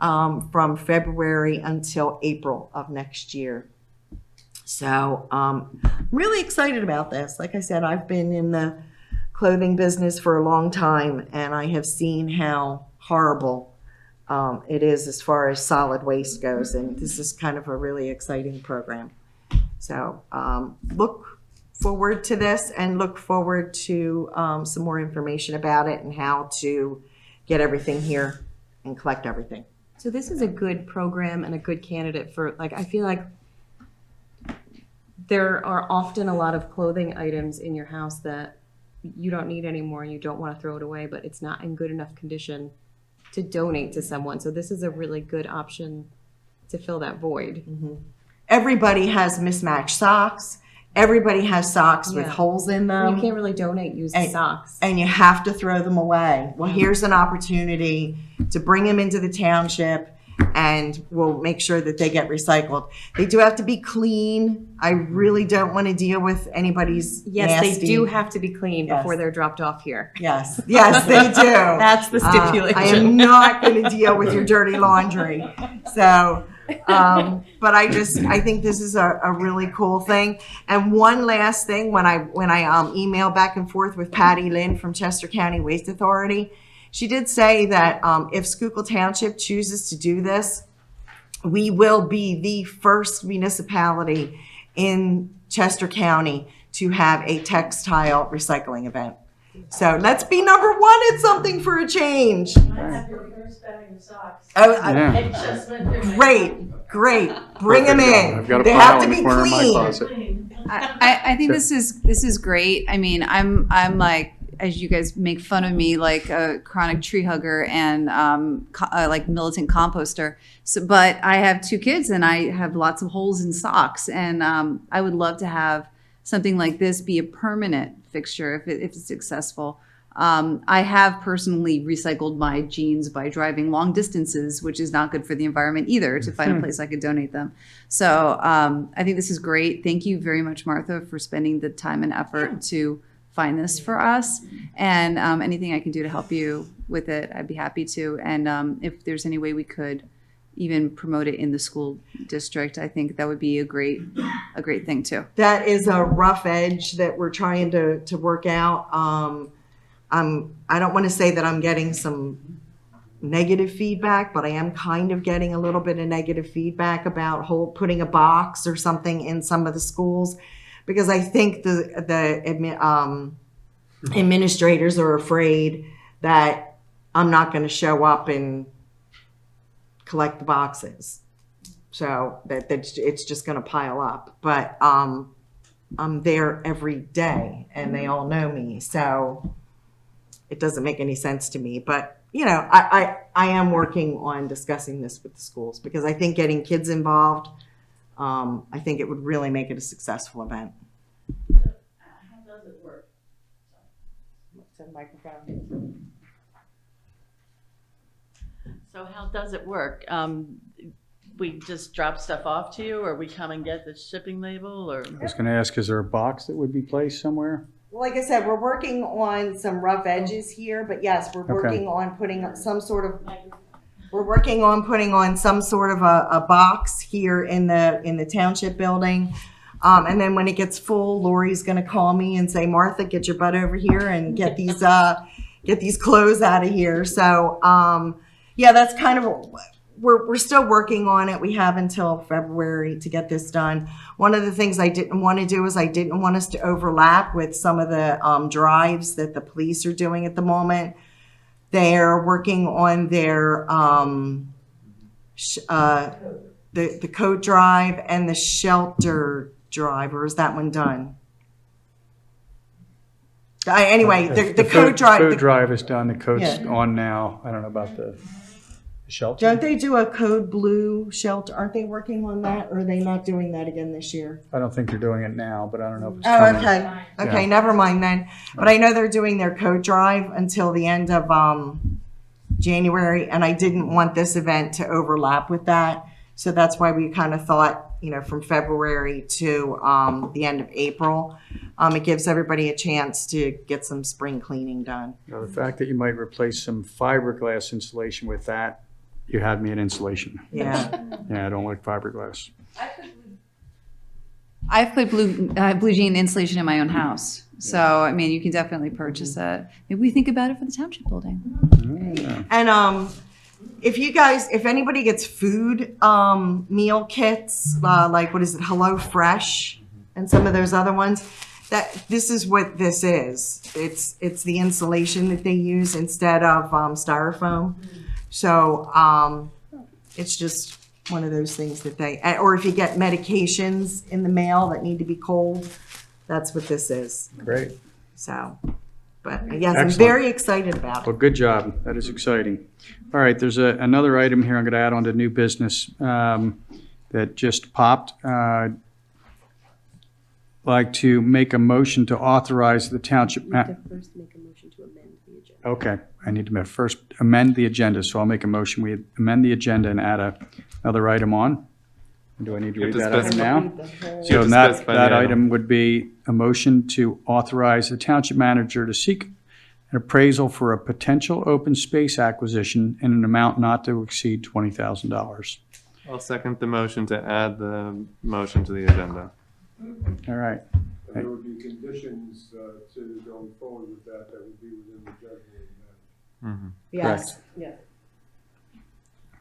from February until April of next year. So I'm really excited about this. Like I said, I've been in the clothing business for a long time, and I have seen how horrible it is as far as solid waste goes, and this is kind of a really exciting program. So look forward to this, and look forward to some more information about it and how to get everything here and collect everything. So this is a good program and a good candidate for, like, I feel like there are often a lot of clothing items in your house that you don't need anymore and you don't want to throw it away, but it's not in good enough condition to donate to someone. So this is a really good option to fill that void. Mm-hmm. Everybody has mismatched socks. Everybody has socks with holes in them. You can't really donate used socks. And you have to throw them away. Well, here's an opportunity to bring them into the township and we'll make sure that they get recycled. They do have to be clean. I really don't want to deal with anybody's Yes, nasty. they do have to be clean Yes. before they're dropped off here. Yes, yes, they do. That's the stipulation. I am not going to deal with your dirty laundry. So, but I think this is a really cool thing. And one last thing, when I email back and forth with Patty Lynn from Chester County Waste Authority, she did say that if Schuylkill Township chooses to do this, we will be the first municipality in Chester County to have a textile recycling event. So let's be number one at something for a change. Oh, Yeah. great. Bring them in. I've got a They pile have to in the be corner of my clean. closet. I think this is great. I mean, I'm like, as you guys make fun of me, like a chronic tree hugger and like militant composter. So, but I have 2 kids and I have lots of holes in socks, and I would love to have something like this be a permanent fixture if it's successful. I have personally recycled my jeans by driving long distances, which is not good for the environment either, to find a place I could donate them. So I think this is great. Thank you very much, Martha, for spending the time and effort to find this for us. And anything I can do to help you with it, I'd be happy to. And if there's any way we could even promote it in the school district, I think that would be a great thing too. That is a rough edge that we're trying to work out. I don't want to say that I'm getting some negative feedback, but I am kind of getting a little bit of negative feedback about putting a box or something in some of the schools, because I think the administrators are afraid that I'm not going to show up and collect the boxes, so that it's just going to pile up. But I'm there every day, and they all know me, so it doesn't make any sense to me. But I am working on discussing this with the schools, because I think getting kids involved, I think it would really make it a successful event. How does it work? So how does it work? We just drop stuff off to you, or we come and get the shipping label, or? I was going to ask, is there a box that would be placed somewhere? Well, like I said, we're working on some rough edges here, but yes, we're working on putting some sort of, a box here in the township building. And then when it gets full, Lori's gonna call me and say, Martha, get your butt over here and get these clothes out of here. So, yeah, that's kind of, we're still working on it. We have until February to get this done. One of the things I didn't want to do is I didn't want us to overlap with some of the drives that the police are doing at the moment. They're working on their the code drive and the shelter drive, or is that one done? Anyway, the code drive. The code drive is done. The code's Yeah. on now. I don't know about the shelter. Don't they do a code blue shelter? Aren't they working on that, or are they not doing that again this year? I don't think they're doing it now, but I don't know if it's Oh, coming. okay. Okay, Yeah. never mind then. But I know they're doing their code drive until the end of January, and I didn't want this event to overlap with that. So that's why we kind of thought, from February to the end of April, it gives everybody a chance to get some spring cleaning done. The fact that you might replace some fiberglass insulation with that, you had me at insulation. Yeah. Yeah, I don't like fiberglass. I've put blue jean insulation in my own house. So, I mean, you can definitely purchase it. Maybe we think about it for the township building. And if anybody gets food meal kits, like what is it, Hello Fresh, and some of those other ones, this is what this is. It's the insulation that they use instead of styrofoam. So it's just one of those things that or if you get medications in the mail that need to be cold, that's what this is. Great. So, but yes, I'm Excellent. very excited about it. Well, good job. That is exciting. All right, there's another item here I'm going to add on to new business that just popped. Like to make a motion to authorize the township. First make a motion to amend. the agenda. Okay, I need to first amend the agenda, so I'll make a motion. We amend the agenda and add another item on. Do I need to You read have to that item specify- now? You have So to that, specify that the item would be a motion to authorize the township manager to seek an appraisal for a potential open space acquisition in an amount not to exceed $20,000. I'll second the motion to add the motion to the agenda. All right. And there would be conditions to going forward with that would be within the judgment of the manager. Yes, yeah.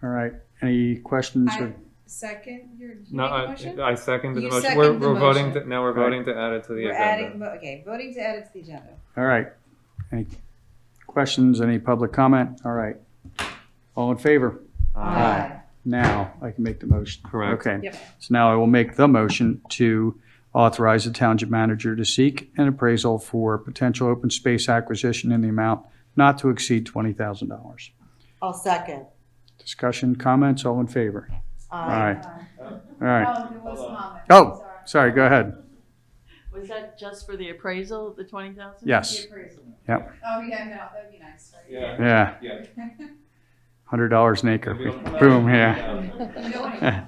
All right. Any questions? or Second, you No, make a motion? I seconded the You motion. second the We're voting motion. to, now we're voting to add it to the We're agenda. adding, okay, voting to add it to the agenda. All right. Any questions? Any public comment? All right. All in favor? Aye. Now I can make the motion. Correct. Okay. Yep. So now I will make the motion to authorize the township manager to seek an appraisal for potential open space acquisition in the amount not to exceed $20,000. I'll second. Discussion, comments, all in favor? Aye. All right. Oh, there was a comment. Oh, sorry, go ahead. Was that just for the appraisal, the 20,000? Yes. Yep. Oh, yeah, no, that'd be nice. Right? Yeah. Yeah. Yeah. $100 an acre. Boom, yeah.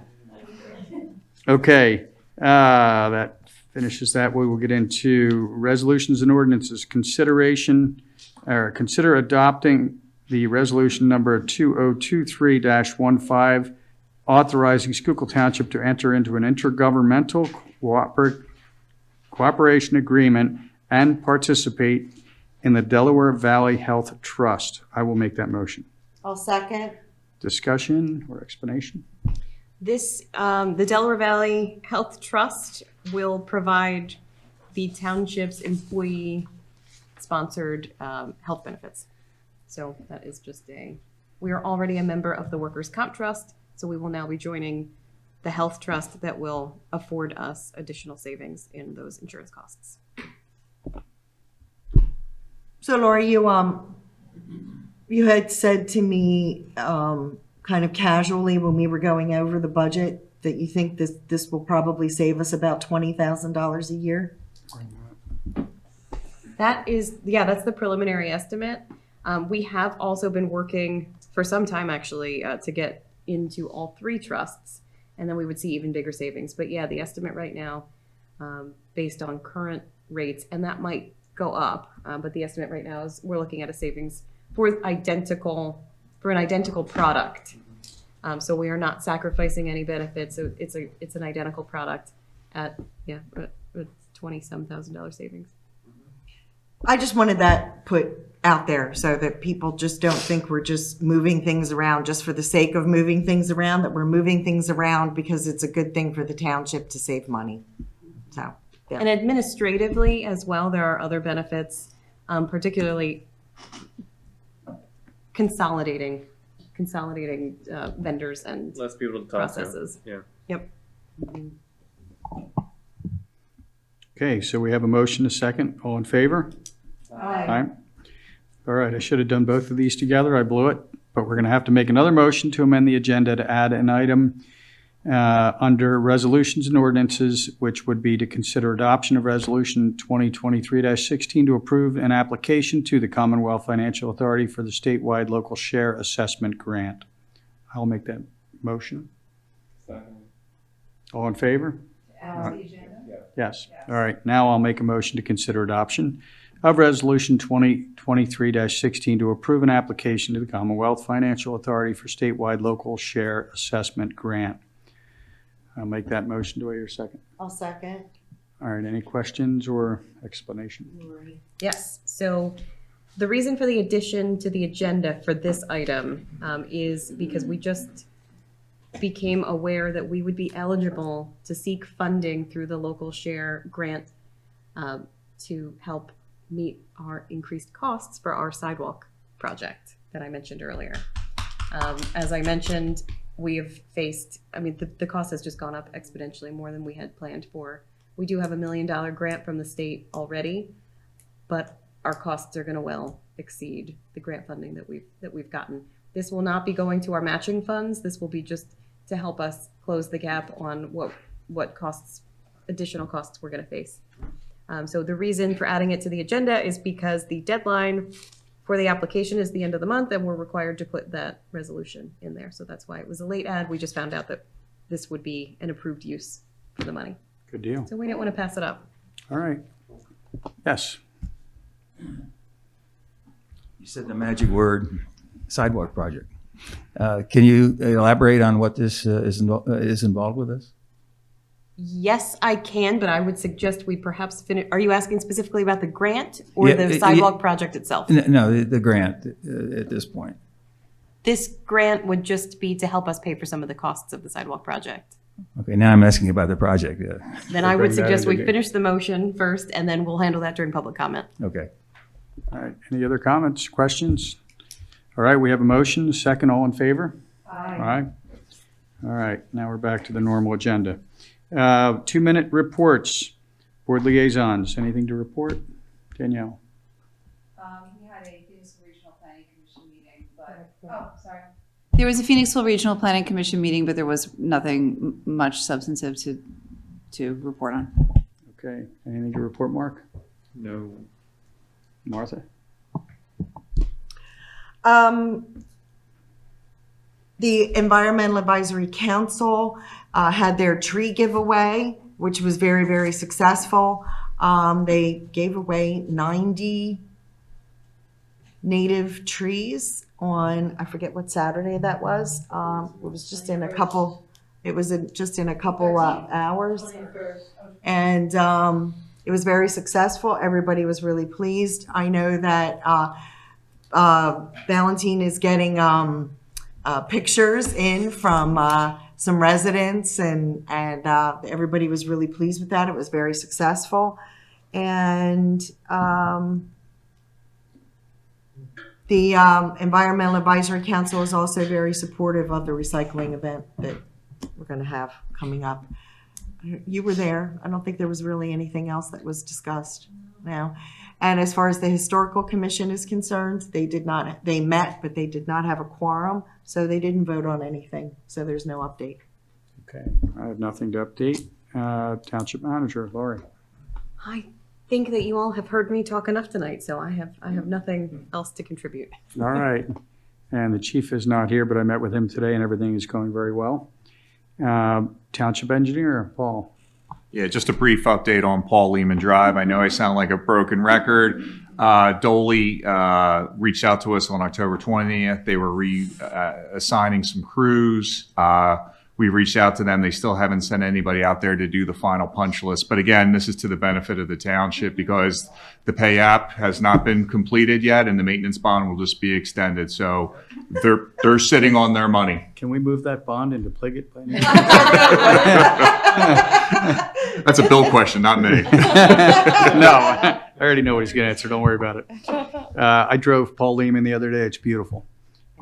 Okay, that finishes that. We will get into resolutions and ordinances. Consider adopting the resolution number 2023-15, authorizing Schuylkill Township to enter into an intergovernmental cooperation agreement and participate in the Delaware Valley Health Trust. I will make that motion. I'll second. Discussion or explanation? This, the Delaware Valley Health Trust will provide the township's employee-sponsored health benefits. So that is just we are already a member of the Workers' Comp Trust, so we will now be joining the health trust that will afford us additional savings in those insurance costs. So Laura, you had said to me, kind of casually when we were going over the budget, that you think this will probably save us about $20,000 a year? That is, yeah, that's the preliminary estimate. We have also been working for some time actually to get into all three trusts, and then we would see even bigger savings. But yeah, the estimate right now, based on current rates, and that might go up, but the estimate right now is we're looking at a savings for an identical product. So we are not sacrificing any benefits. So it's an identical product at $20-some thousand savings. I just wanted that put out there so that people just don't think we're just moving things around just for the sake of moving things around, that we're moving things around because it's a good thing for the township to save money. So, yeah. And administratively as well, there are other benefits, particularly consolidating vendors and Less people to talk processes. to. Yeah. Yep. Okay, so we have a motion, a second. All in favor? Aye. All right, I should have done both of these together. I blew it. But we're going to have to make another motion to amend the agenda to add an item under resolutions and ordinances, which would be to consider adoption of resolution 2023-16 to approve an application to the Commonwealth Financial Authority for the statewide local share assessment grant. I'll make that motion. Second. All in favor? Add to the agenda? Yes. All right. Now I'll make a motion to consider adoption of Resolution 2023-16 to approve an application to the Commonwealth Financial Authority for statewide local share assessment grant. I'll make that motion. Do I hear a second? I'll second. All right. Any questions or explanation? Yes. So the reason for the addition to the agenda for this item is because we just became aware that we would be eligible to seek funding through the local share grant to help meet our increased costs for our sidewalk project that I mentioned earlier. As I mentioned, we have faced, the cost has just gone up exponentially more than we had planned for. We do have $1 million grant from the state already, but our costs are going to well exceed the grant funding that we've gotten. This will not be going to our matching funds. This will be just to help us close the gap on what additional costs we're going to face. So the reason for adding it to the agenda is because the deadline for the application is the end of the month, and we're required to put that resolution in there. So that's why it was a late ad. We just found out that this would be an approved use for the money. Good deal. So we didn't want to pass it up. All right. Yes. You said the magic word, sidewalk project. Can you elaborate on what this is involved with this? Yes, I can, but I would suggest we perhaps finish. Are you asking specifically about the grant or Yeah, the sidewalk project itself? No, the grant at this point. This grant would just be to help us pay for some of the costs of the sidewalk project. Okay, now I'm asking about the project. Then I would bring that suggest we into- finish the motion first, and then we'll handle that during public comment. Okay. All right. Any other comments, questions? All right, we have a motion. A second, all in favor? Aye. All right, now we're back to the normal agenda. 2-minute reports. Board liaisons, anything to report? Danielle? We had a Phoenixville Regional Planning Commission meeting, but, oh, sorry. There was a Phoenixville Regional Planning Commission meeting, but there was nothing much substantive to report on. Okay, anything to report, Mark? No. Martha? The Environmental Advisory Council had their tree giveaway, which was very, very successful. They gave away 90 native trees on, I forget what Saturday that was. It was just in a couple, just in a couple hours. And it was very successful. Everybody was really pleased. I know that Valentine is getting pictures in from some residents, and everybody was really pleased with that. It was very successful. And the Environmental Advisory Council is also very supportive of the recycling event that we're going to have coming up. You were there. I don't think there was really anything else that was discussed now. And as far as the Historical Commission is concerned, they met, but they did not have a quorum, so they didn't vote on anything. So there's no update. Okay, I have nothing to update. Township Manager, Lori? I think that you all have heard me talk enough tonight, so I have nothing else to contribute. All right. And the chief is not here, but I met with him today and everything is going very well. Township Engineer, Paul? Yeah, just a brief update on Paul Lehman Drive. I know I sound like a broken record. Dolly reached out to us on October 20th. They were assigning some crews. We reached out to them. They still haven't sent anybody out there to do the final punch list. But again, this is to the benefit of the township because the pay app has not been completed yet and the maintenance bond will just be extended. So they're sitting on their money. Can we move that bond into Pliget? That's a Bill question, not me. No, I already know what he's going to answer. Don't worry about it. I drove Paul Lehman the other day. It's beautiful.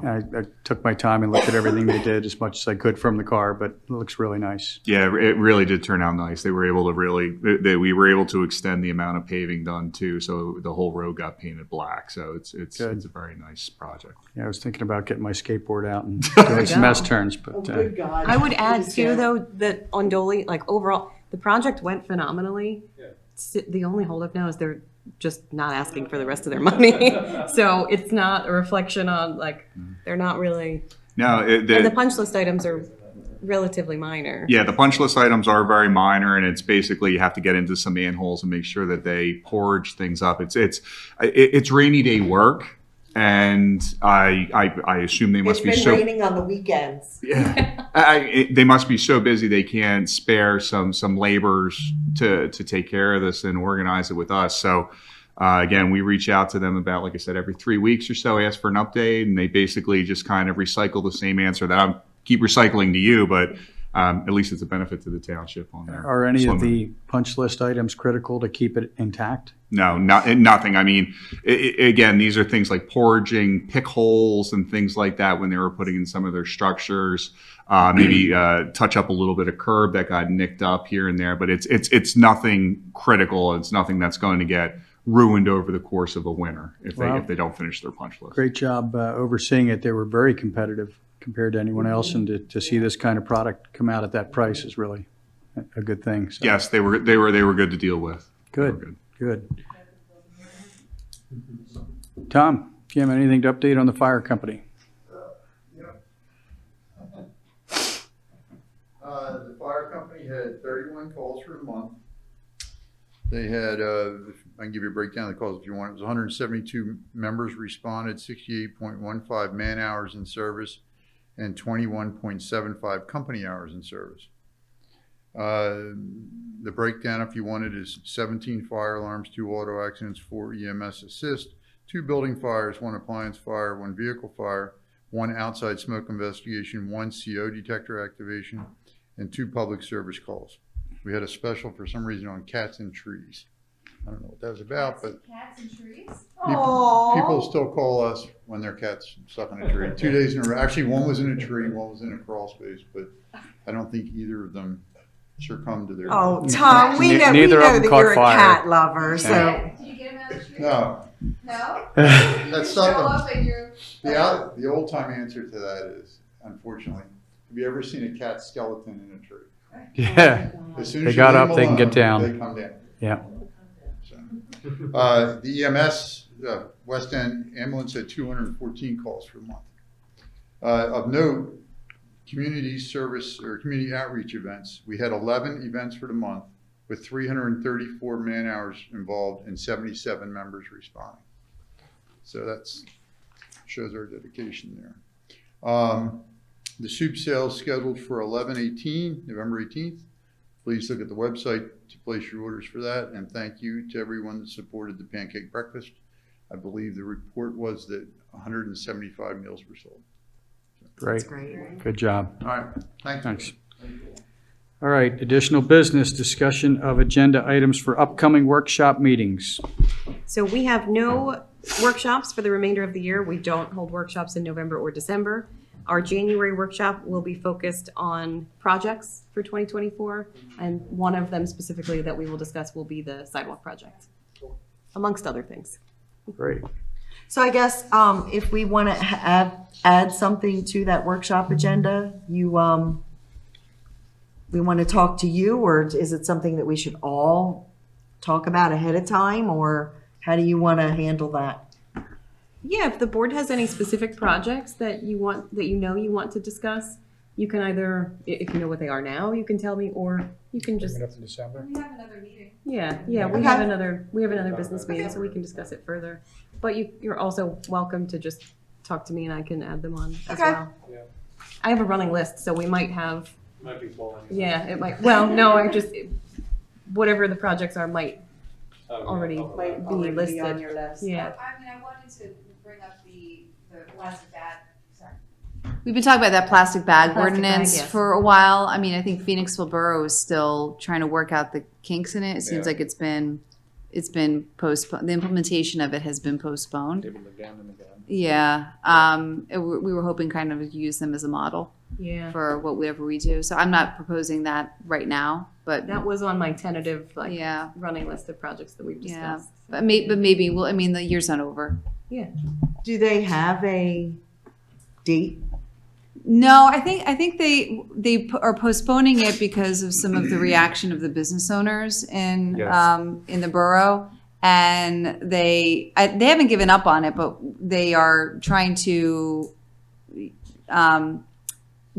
I took my time and looked at everything they did as much as I could from the car, but it looks really nice. Yeah, it really did turn out nice. They were able to we were able to extend the amount of paving done too, so the whole road got painted black. So it's a very nice project. Yeah, I was thinking about getting my skateboard out and doing some S-turns, but I would add too, though, that on Dolly, like overall, the project went phenomenally. The only holdup now is they're just not asking for the rest of their money. So it's not a reflection on, like, they're not really. No, And the punch list items are relatively minor. Yeah, the punch list items are very minor, and it's basically you have to get into some manholes and make sure that they porridge things up. It's rainy day work, and I assume they must be It's so. been raining on the weekends. Yeah, they must be so busy they can't spare some laborers to take care of this and organize it with us. So again, we reach out to them about, like I said, every 3 weeks or so, ask for an update, and they basically just kind of recycle the same answer that I keep recycling to you, but at least it's a benefit to the township on there. are any of the punch list items critical to keep it intact? No, nothing. I mean, again, these are things like porridging, pick holes and things like that when they were putting in some of their structures. Maybe touch up a little bit of curb that got nicked up here and there, but it's nothing critical. It's nothing that's going to get ruined over the course of a winter if they don't finish their punch list. Great job overseeing it. They were very competitive compared to anyone else, and to see this kind of product come out at that price is really a good thing. So. Yes, they were good to deal with. Good. Tom, Kim, anything to update on the fire company? The fire company had 31 calls for the month. They had, I can give you a breakdown of the calls if you want. It was 172 members responded, 68.15 man hours in service, and 21.75 company hours in service. The breakdown, if you wanted, is 17 fire alarms, 2 auto accidents, 4 EMS assist, 2 building fires, 1 appliance fire, 1 vehicle fire, 1 outside smoke investigation, 1 CO detector activation, and 2 public service calls. We had a special for some reason on cats and trees. I don't know what that was about, but Cats and trees? people still call us when their cat's stuck in a tree. 2 days in a row. Actually, one was in a tree, one was in a crawl space, but I don't think either of them succumbed to their. Oh, Tom, we know Neither of them that caught you're a fire. cat lover, so. Did you get him out of the tree? No, No? that's Show up something. and you're. The old time answer to that is, unfortunately, have you ever seen a cat skeleton in a tree? Yeah. As soon They as you got leave up, them they can alone, get down. They come down. Yeah. So, the EMS, West End ambulance had 214 calls for the month. Of note, community service or community outreach events, we had 11 events for the month with 334 man hours involved and 77 members responding. So that's shows our dedication there. The soup sales scheduled for 11/18, November 18th. Please look at the website to place your orders for that. And thank you to everyone that supported the pancake breakfast. I believe the report was that 175 meals were sold. Great. That's great. Good job. All right, thanks. Thanks. All right, additional business, discussion of agenda items for upcoming workshop meetings. So we have no workshops for the remainder of the year. We don't hold workshops in November or December. Our January workshop will be focused on projects for 2024, and one of them specifically that we will discuss will be the sidewalk project, amongst other things. Great. So I guess if we want to add something to that workshop agenda, we want to talk to you, or is it something that we should all talk about ahead of time, or how do you want to handle that? Yeah, if the board has any specific projects that you want to discuss, you can either, if you know what they are now, you can tell me, or you can just. Bring it up in December. We have another meeting. Yeah, we have another business meeting, so we can discuss it further. But you're also welcome to just talk to me and I can add them on as Okay. well. Yeah. I have a running list, so we might have, Might be bowling. yeah, it might, well, no, whatever the projects are might already be listed. on your list. Yeah. I mean, I wanted to bring up the plastic bag, sorry. We've been talking about that plastic bag Plastic bag, ordinance yes. for a while. I mean, I think Phoenixville Borough is still trying to work out the kinks in it. It seems Yeah. like it's been postponed. The implementation of it has been postponed. Again and again. Yeah. We were hoping kind of use them as a model Yeah. for whatever we do. So I'm not proposing that right now, but That was on my tentative, yeah, running list of projects that we've yeah. discussed. But maybe we'll. I mean, the year's not over. Yeah. Do they have a date? No, I think they are postponing it because of some of the reaction of the business owners in the borough, and they haven't given up on it, but they are trying to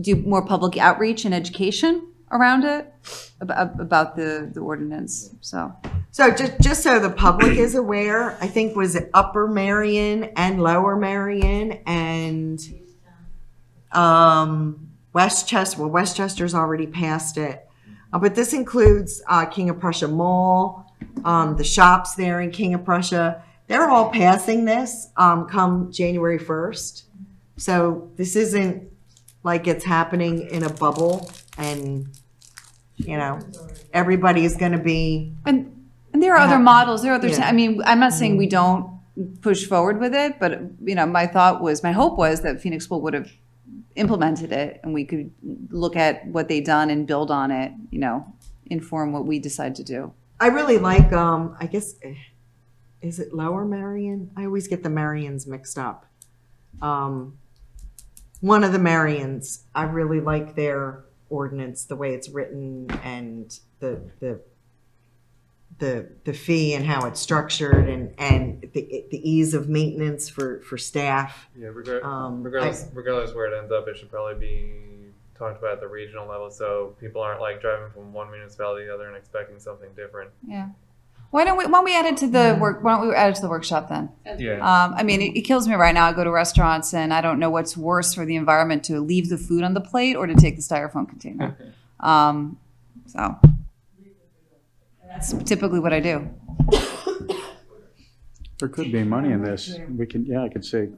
do more public outreach and education around it about the ordinance. So just so the public is aware, I think was it Upper Marion and Lower Marion and Westchester. Well, Westchester's already passed it, but this includes King of Prussia Mall, the shops there in King of Prussia. They're all passing this come January 1st. So this isn't like it's happening in a bubble, and everybody is going to be. and there are other models. There are other. Yeah. I mean, I'm not saying we don't push forward with it, but my hope was that Phoenixville would have implemented it, and we could look at what they've done and build on it. Inform what we decide to do. I really like. I guess is it Lower Marion? I always get the Marions mixed up. One of the Marions. I really like their ordinance, the way it's written, and the the fee and how it's structured and the ease of maintenance for staff. Yeah, regardless where it ends up, it should probably be talked about at the regional level, so people aren't like driving from one municipality to the other and expecting something different. Yeah. Why don't we add it to the work? Why don't we add it to the workshop then? Yeah. I mean, it kills me right now. I go to restaurants and I don't know what's worse for the environment, to leave the food on the plate or to take the styrofoam container. So that's typically what I do. There could be money in this. I could say,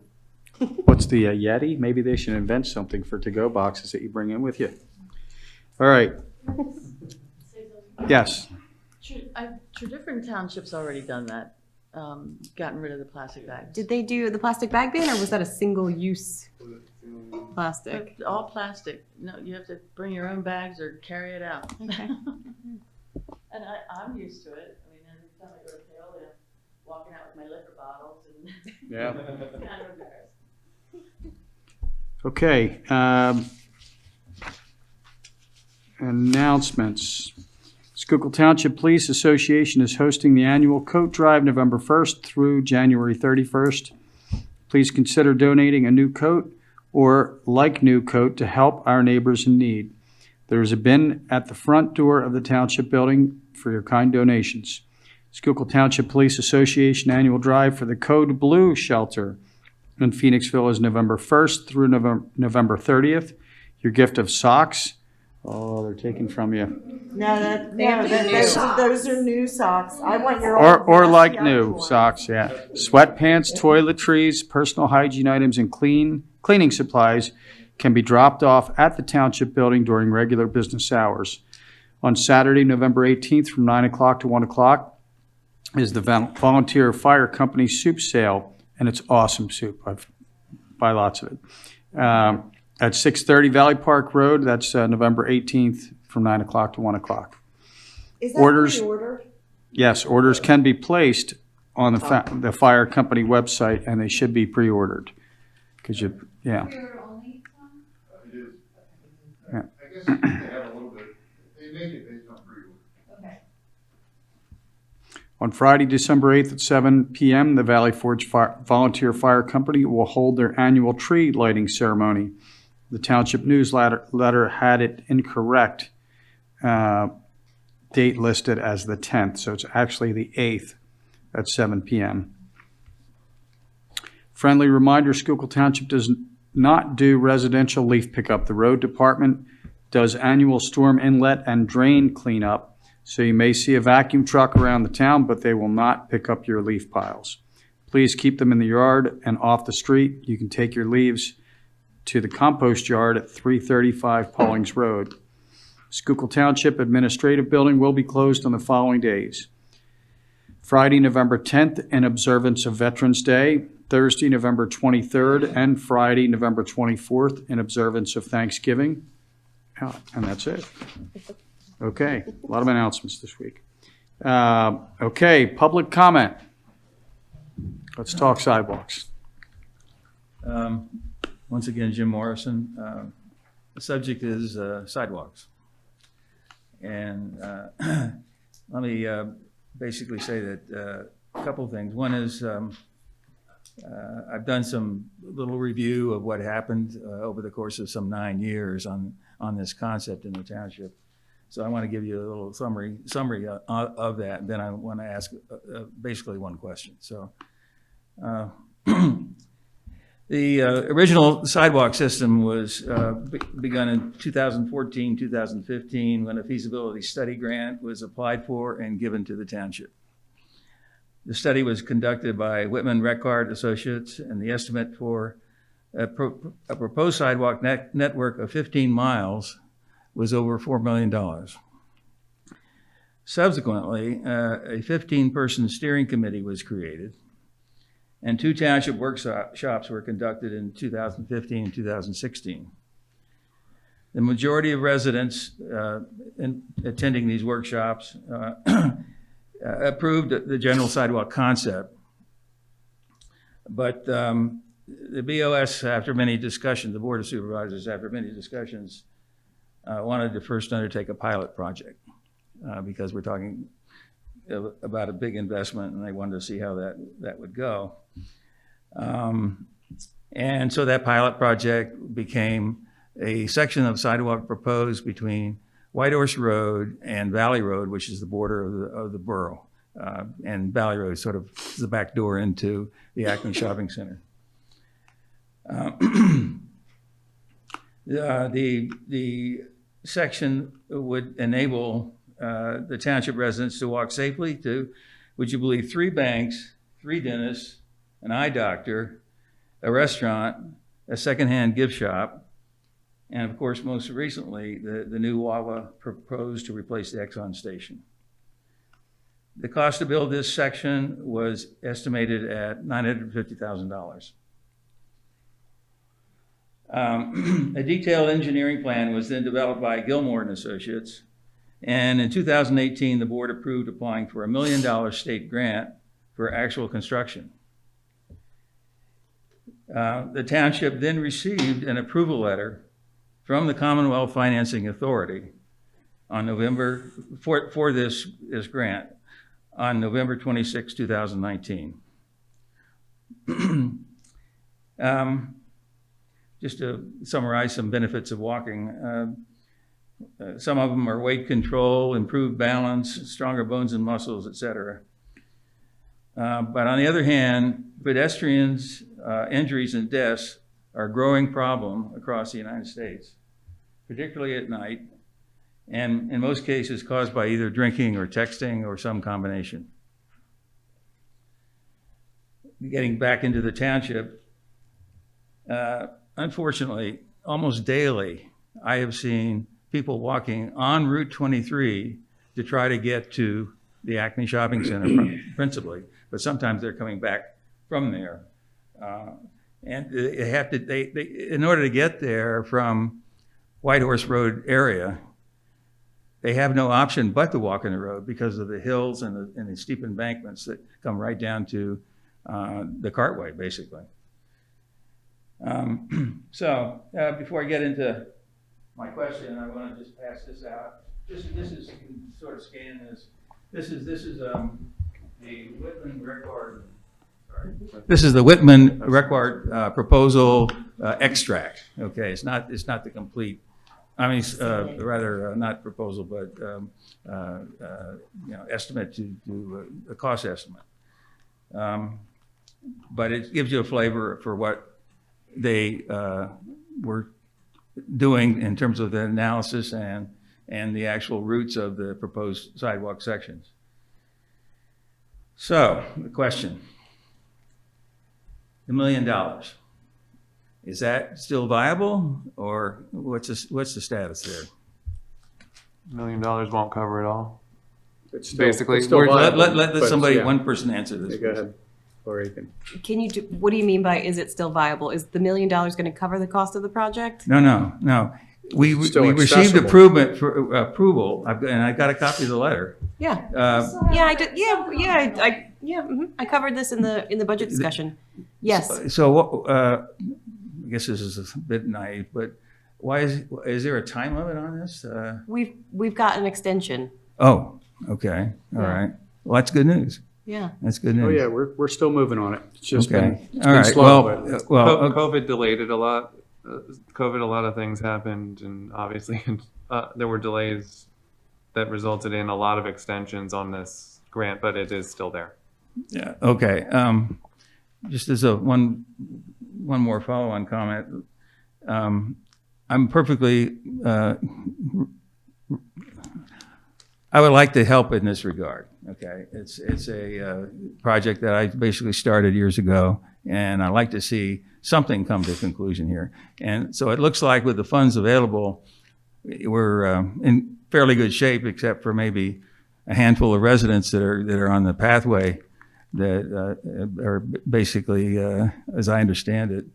what's the Yeti? Maybe they should invent something for to-go boxes that you bring in with you. All right. Yes. Different townships already done that, gotten rid of the plastic bags. Did they do the plastic bag ban, or was that a single-use plastic? But all plastic. No, you have to bring your own bags or carry it out. Okay. And I'm used to it. I mean, every time I go to Paola, I'm walking out with my liquor bottles and Yeah. kind of embarrassed. Okay. Announcements. Schuylkill Township Police Association is hosting the annual coat drive November 1st through January 31st. Please consider donating a new coat or like new coat to help our neighbors in need. There is a bin at the front door of the Township building for your kind donations. Schuylkill Township Police Association annual drive for the Code Blue shelter in Phoenixville is November 1st through November 30th. Your gift of socks. Oh, they're taken from you. Those are new socks. I want your Or like new socks, yeah. Sweatpants, toiletries, personal hygiene items, and cleaning supplies can be dropped off at the Township building during regular business hours. On Saturday, November 18th from 9 o'clock to 1 o'clock is the Volunteer Fire Company soup sale, and it's awesome soup. I buy lots of it. At 630 Valley Park Road, that's November 18th from 9 o'clock to 1 o'clock. Is that Orders- pre-order? Yes, orders can be placed on the fire company website, and they should be pre-ordered. Because yeah. I guess they have a little bit, they make it based on pre-order. On Friday, December 8th at 7 p.m., the Valley Forge Volunteer Fire Company will hold their annual tree lighting ceremony. The Township newsletter had it incorrect date listed as the 10th, so it's actually the 8th at 7 p.m. Friendly reminder, Schuylkill Township does not do residential leaf pickup. The road department does annual storm inlet and drain cleanup, so you may see a vacuum truck around the town, but they will not pick up your leaf piles. Please keep them in the yard and off the street. You can take your leaves to the compost yard at 335 Paulings Road. Schuylkill Township Administrative Building will be closed on the following days: Friday, November 10th, in observance of Veterans Day, Thursday, November 23rd, and Friday, November 24th, in observance of Thanksgiving. And that's it. Okay, a lot of announcements this week. Okay, public comment. Let's talk sidewalks. Once again, Jim Morrison. The subject is sidewalks. And let me basically say that a couple of things. One is I've done some little review of what happened over the course of some 9 years on this concept in the township. So I want to give you a little summary of that. And then I want to ask basically one question. So the original sidewalk system was begun in 2014, 2015, when a feasibility study grant was applied for and given to the township. The study was conducted by Whitman Reckard Associates, and the estimate for a proposed sidewalk network of 15 miles was over $4 million. Subsequently, a 15-person steering committee was created, and 2 township workshops were conducted in 2015 and 2016. The majority of residents attending these workshops approved the general sidewalk concept, but the BOS, after many discussions, the Board of Supervisors, after many discussions, wanted to first undertake a pilot project because we're talking about a big investment, and they wanted to see how that would go. And so that pilot project became a section of sidewalk proposed between Whitehorse Road and Valley Road, which is the border of the borough. And Valley Road sort of is the back door into the Acme Shopping Center. The section would enable the township residents to walk safely to, would you believe, 3 banks, 3 dentists, an eye doctor, a restaurant, a secondhand gift shop, and of course, most recently, the new Wawa proposed to replace the Exxon station. The cost to build this section was estimated at $950,000. A detailed engineering plan was then developed by Gilmore and Associates, and in 2018, the board approved applying for $1 million state grant for actual construction. The township then received an approval letter from the Commonwealth Financing Authority on November, for this grant, on November 26, 2019. Just to summarize some benefits of walking, some of them are weight control, improved balance, stronger bones and muscles, etc. But on the other hand, pedestrians' injuries and deaths are a growing problem across the United States, particularly at night, and in most cases caused by either drinking or texting or some combination. Getting back into the township, unfortunately, almost daily, I have seen people walking on Route 23 to try to get to the Acme Shopping Center principally, but sometimes they're coming back from there. And they have to, in order to get there from Whitehorse Road area, they have no option but to walk in the road because of the hills and the steep embankments that come right down to the cartway, basically. So before I get into my question, I want to just pass this out. This is, you can sort of scan this. This is the Whitman record. This is the Whitman record proposal extract. Okay, it's not the complete. I mean, rather not proposal, but estimate to do a cost estimate. But it gives you a flavor for what they were doing in terms of the analysis and the actual routes of the proposed sidewalk sections. So the question: $1 million. Is that still viable, or what's the status there? $1 million won't cover it all. It's Basically, it's still we're- viable, Let but, somebody, yeah. one person answer this. Yeah, go ahead. Or you can. Can you what do you mean by is it still viable? Is the $1 million going to cover the cost of the project? No. We Still received accessible. approval, and I got a copy of the letter. Yeah. Uh, I did. I covered this in the budget discussion. Yes. So I guess this is a bit naive, but why is there a time limit on this? We've got an extension. Oh, okay, all Yeah. right. Well, that's good news. Yeah. That's good news. Oh yeah, we're still moving on it. It's just Okay. been, All right. slow, Well, but COVID delayed it a lot. COVID, a lot of things happened, and obviously there were delays that resulted in a lot of extensions on this grant, but it is still there. Yeah. Okay. Just as a one more follow-on comment, I'm perfectly. I would like to help in this regard. Okay, it's a project that I basically started years ago, and I like to see something come to conclusion here. And so it looks like with the funds available, we're in fairly good shape, except for maybe a handful of residents that are on the pathway that are basically, as I understand it,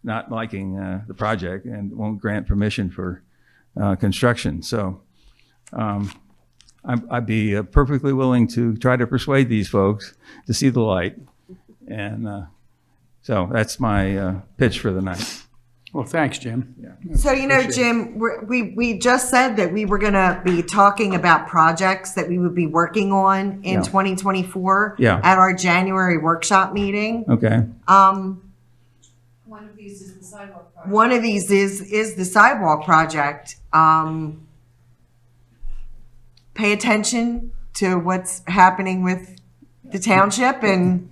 not liking the project and won't grant permission for construction. So I'd be perfectly willing to try to persuade these folks to see the light. And so that's my pitch for the night. Well, thanks, Jim. So, you know, Appreciate it. Jim, we just said that we were going to be talking about projects that we would be working on in Yeah. 2024 Yeah. at our January workshop meeting. Okay. One of these is the sidewalk project. One of these is the sidewalk project. Pay attention to what's happening with the township and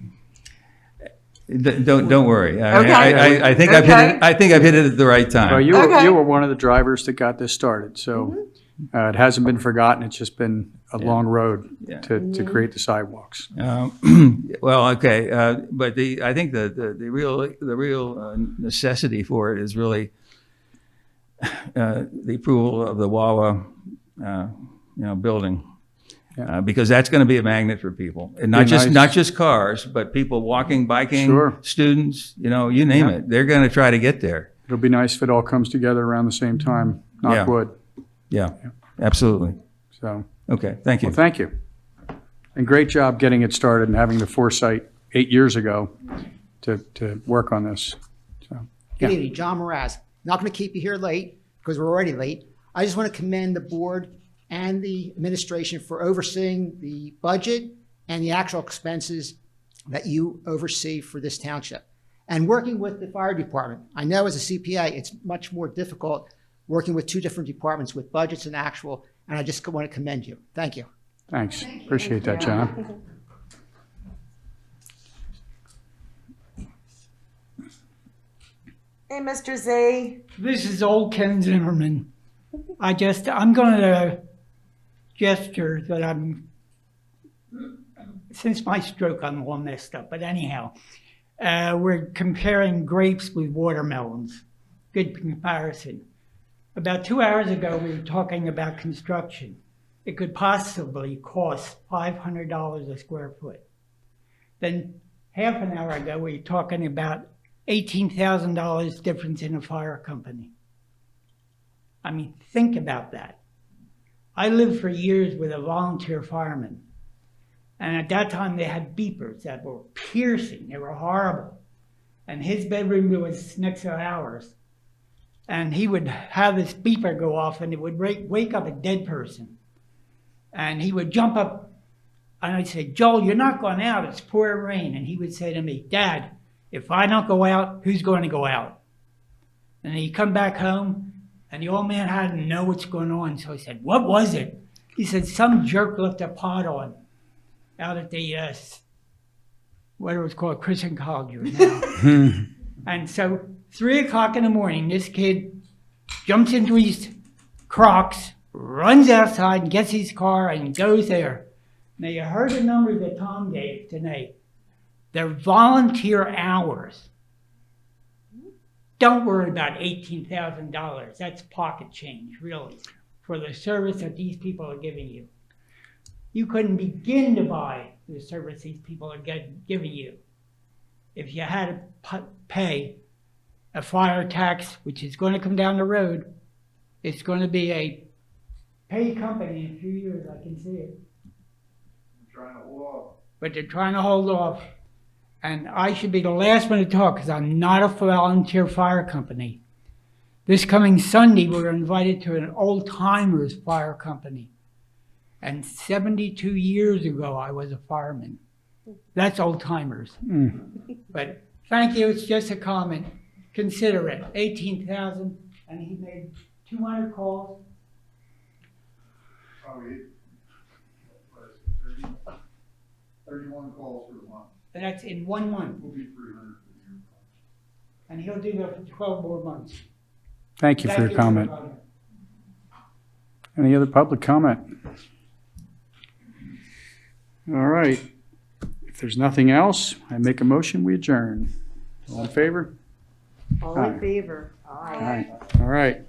Don't worry. Okay. I think Okay. I've hit it at the right time. Well, you Okay. were one of the drivers that got this started, so it hasn't been forgotten. It's just been a long road Yeah. to create the sidewalks. Well, okay, but I think the real necessity for it is really the approval of the Wawa, building. Yeah. Because that's going to be a magnet for people, and Be nice. not just cars, but people walking, biking, Sure. students, you name Yeah. it. They're going to try to get there. It'll be nice if it all comes together around the same time, knock Yeah. wood. Yeah, absolutely. So, Okay, thank you. well, thank you. And great job getting it started and having the foresight 8 years ago to work on this. So, Good Yeah. evening, John Mraz. Not going to keep you here late because we're already late. I just want to commend the board and the administration for overseeing the budget and the actual expenses that you oversee for this township. And working with the fire department. I know as a CPA, it's much more difficult working with two different departments with budgets and actual, and I just want to commend you. Thank you. thanks. Appreciate that, John. hey, Mr. Z. This is old Ken Zimmerman. I'm going to gesture that since my stroke, I'm all messed up. But anyhow, we're comparing grapes with watermelons. Good comparison. About 2 hours ago, we were talking about construction. It could possibly cost $500 a square foot. Then half an hour ago, we were talking about $18,000 difference in a fire company. I mean, think about that. I lived for years with a volunteer fireman. And at that time, they had beepers that were piercing. They were horrible. And his bedroom was next to ours. And he would have this beeper go off, and it would wake up a dead person. And he would jump up, and I'd say, Joel, you're not going out. It's pouring rain. And he would say to me, Dad, if I don't go out, who's going to go out? And he'd come back home, and the old man had to know what's going on. So I said, what was it? He said, some jerk left a pot on out at the, what it was called, Christian College now. And so 3 o'clock in the morning, this kid jumps into his Crocs, runs outside and gets his car and goes there. Now you heard the numbers that Tom gave tonight. They're volunteer hours. Don't worry about $18,000. That's pocket change, really, for the service that these people are giving you. You couldn't begin to buy the service these people are giving you if you had to pay a fire tax, which is going to come down the road. It's going to be a pay company in a few years, I can see it. But they're trying to hold off. And I should be the last one to talk because I'm not a volunteer fire company. This coming Sunday, we're invited to an old-timers fire company. And 72 years ago, I was a fireman. That's old-timers. But thank you, it's just a comment. Consider it, 18,000, and he made 200 calls. 31 calls for the month. And that's in 1 month. Will be 300 for the year. And he'll do that for 12 more months. Thank you for your comment. everybody. Any other public comment? All right. If there's nothing else, I make a motion, we adjourn. All in favor? All Aye. in favor? All right. All right.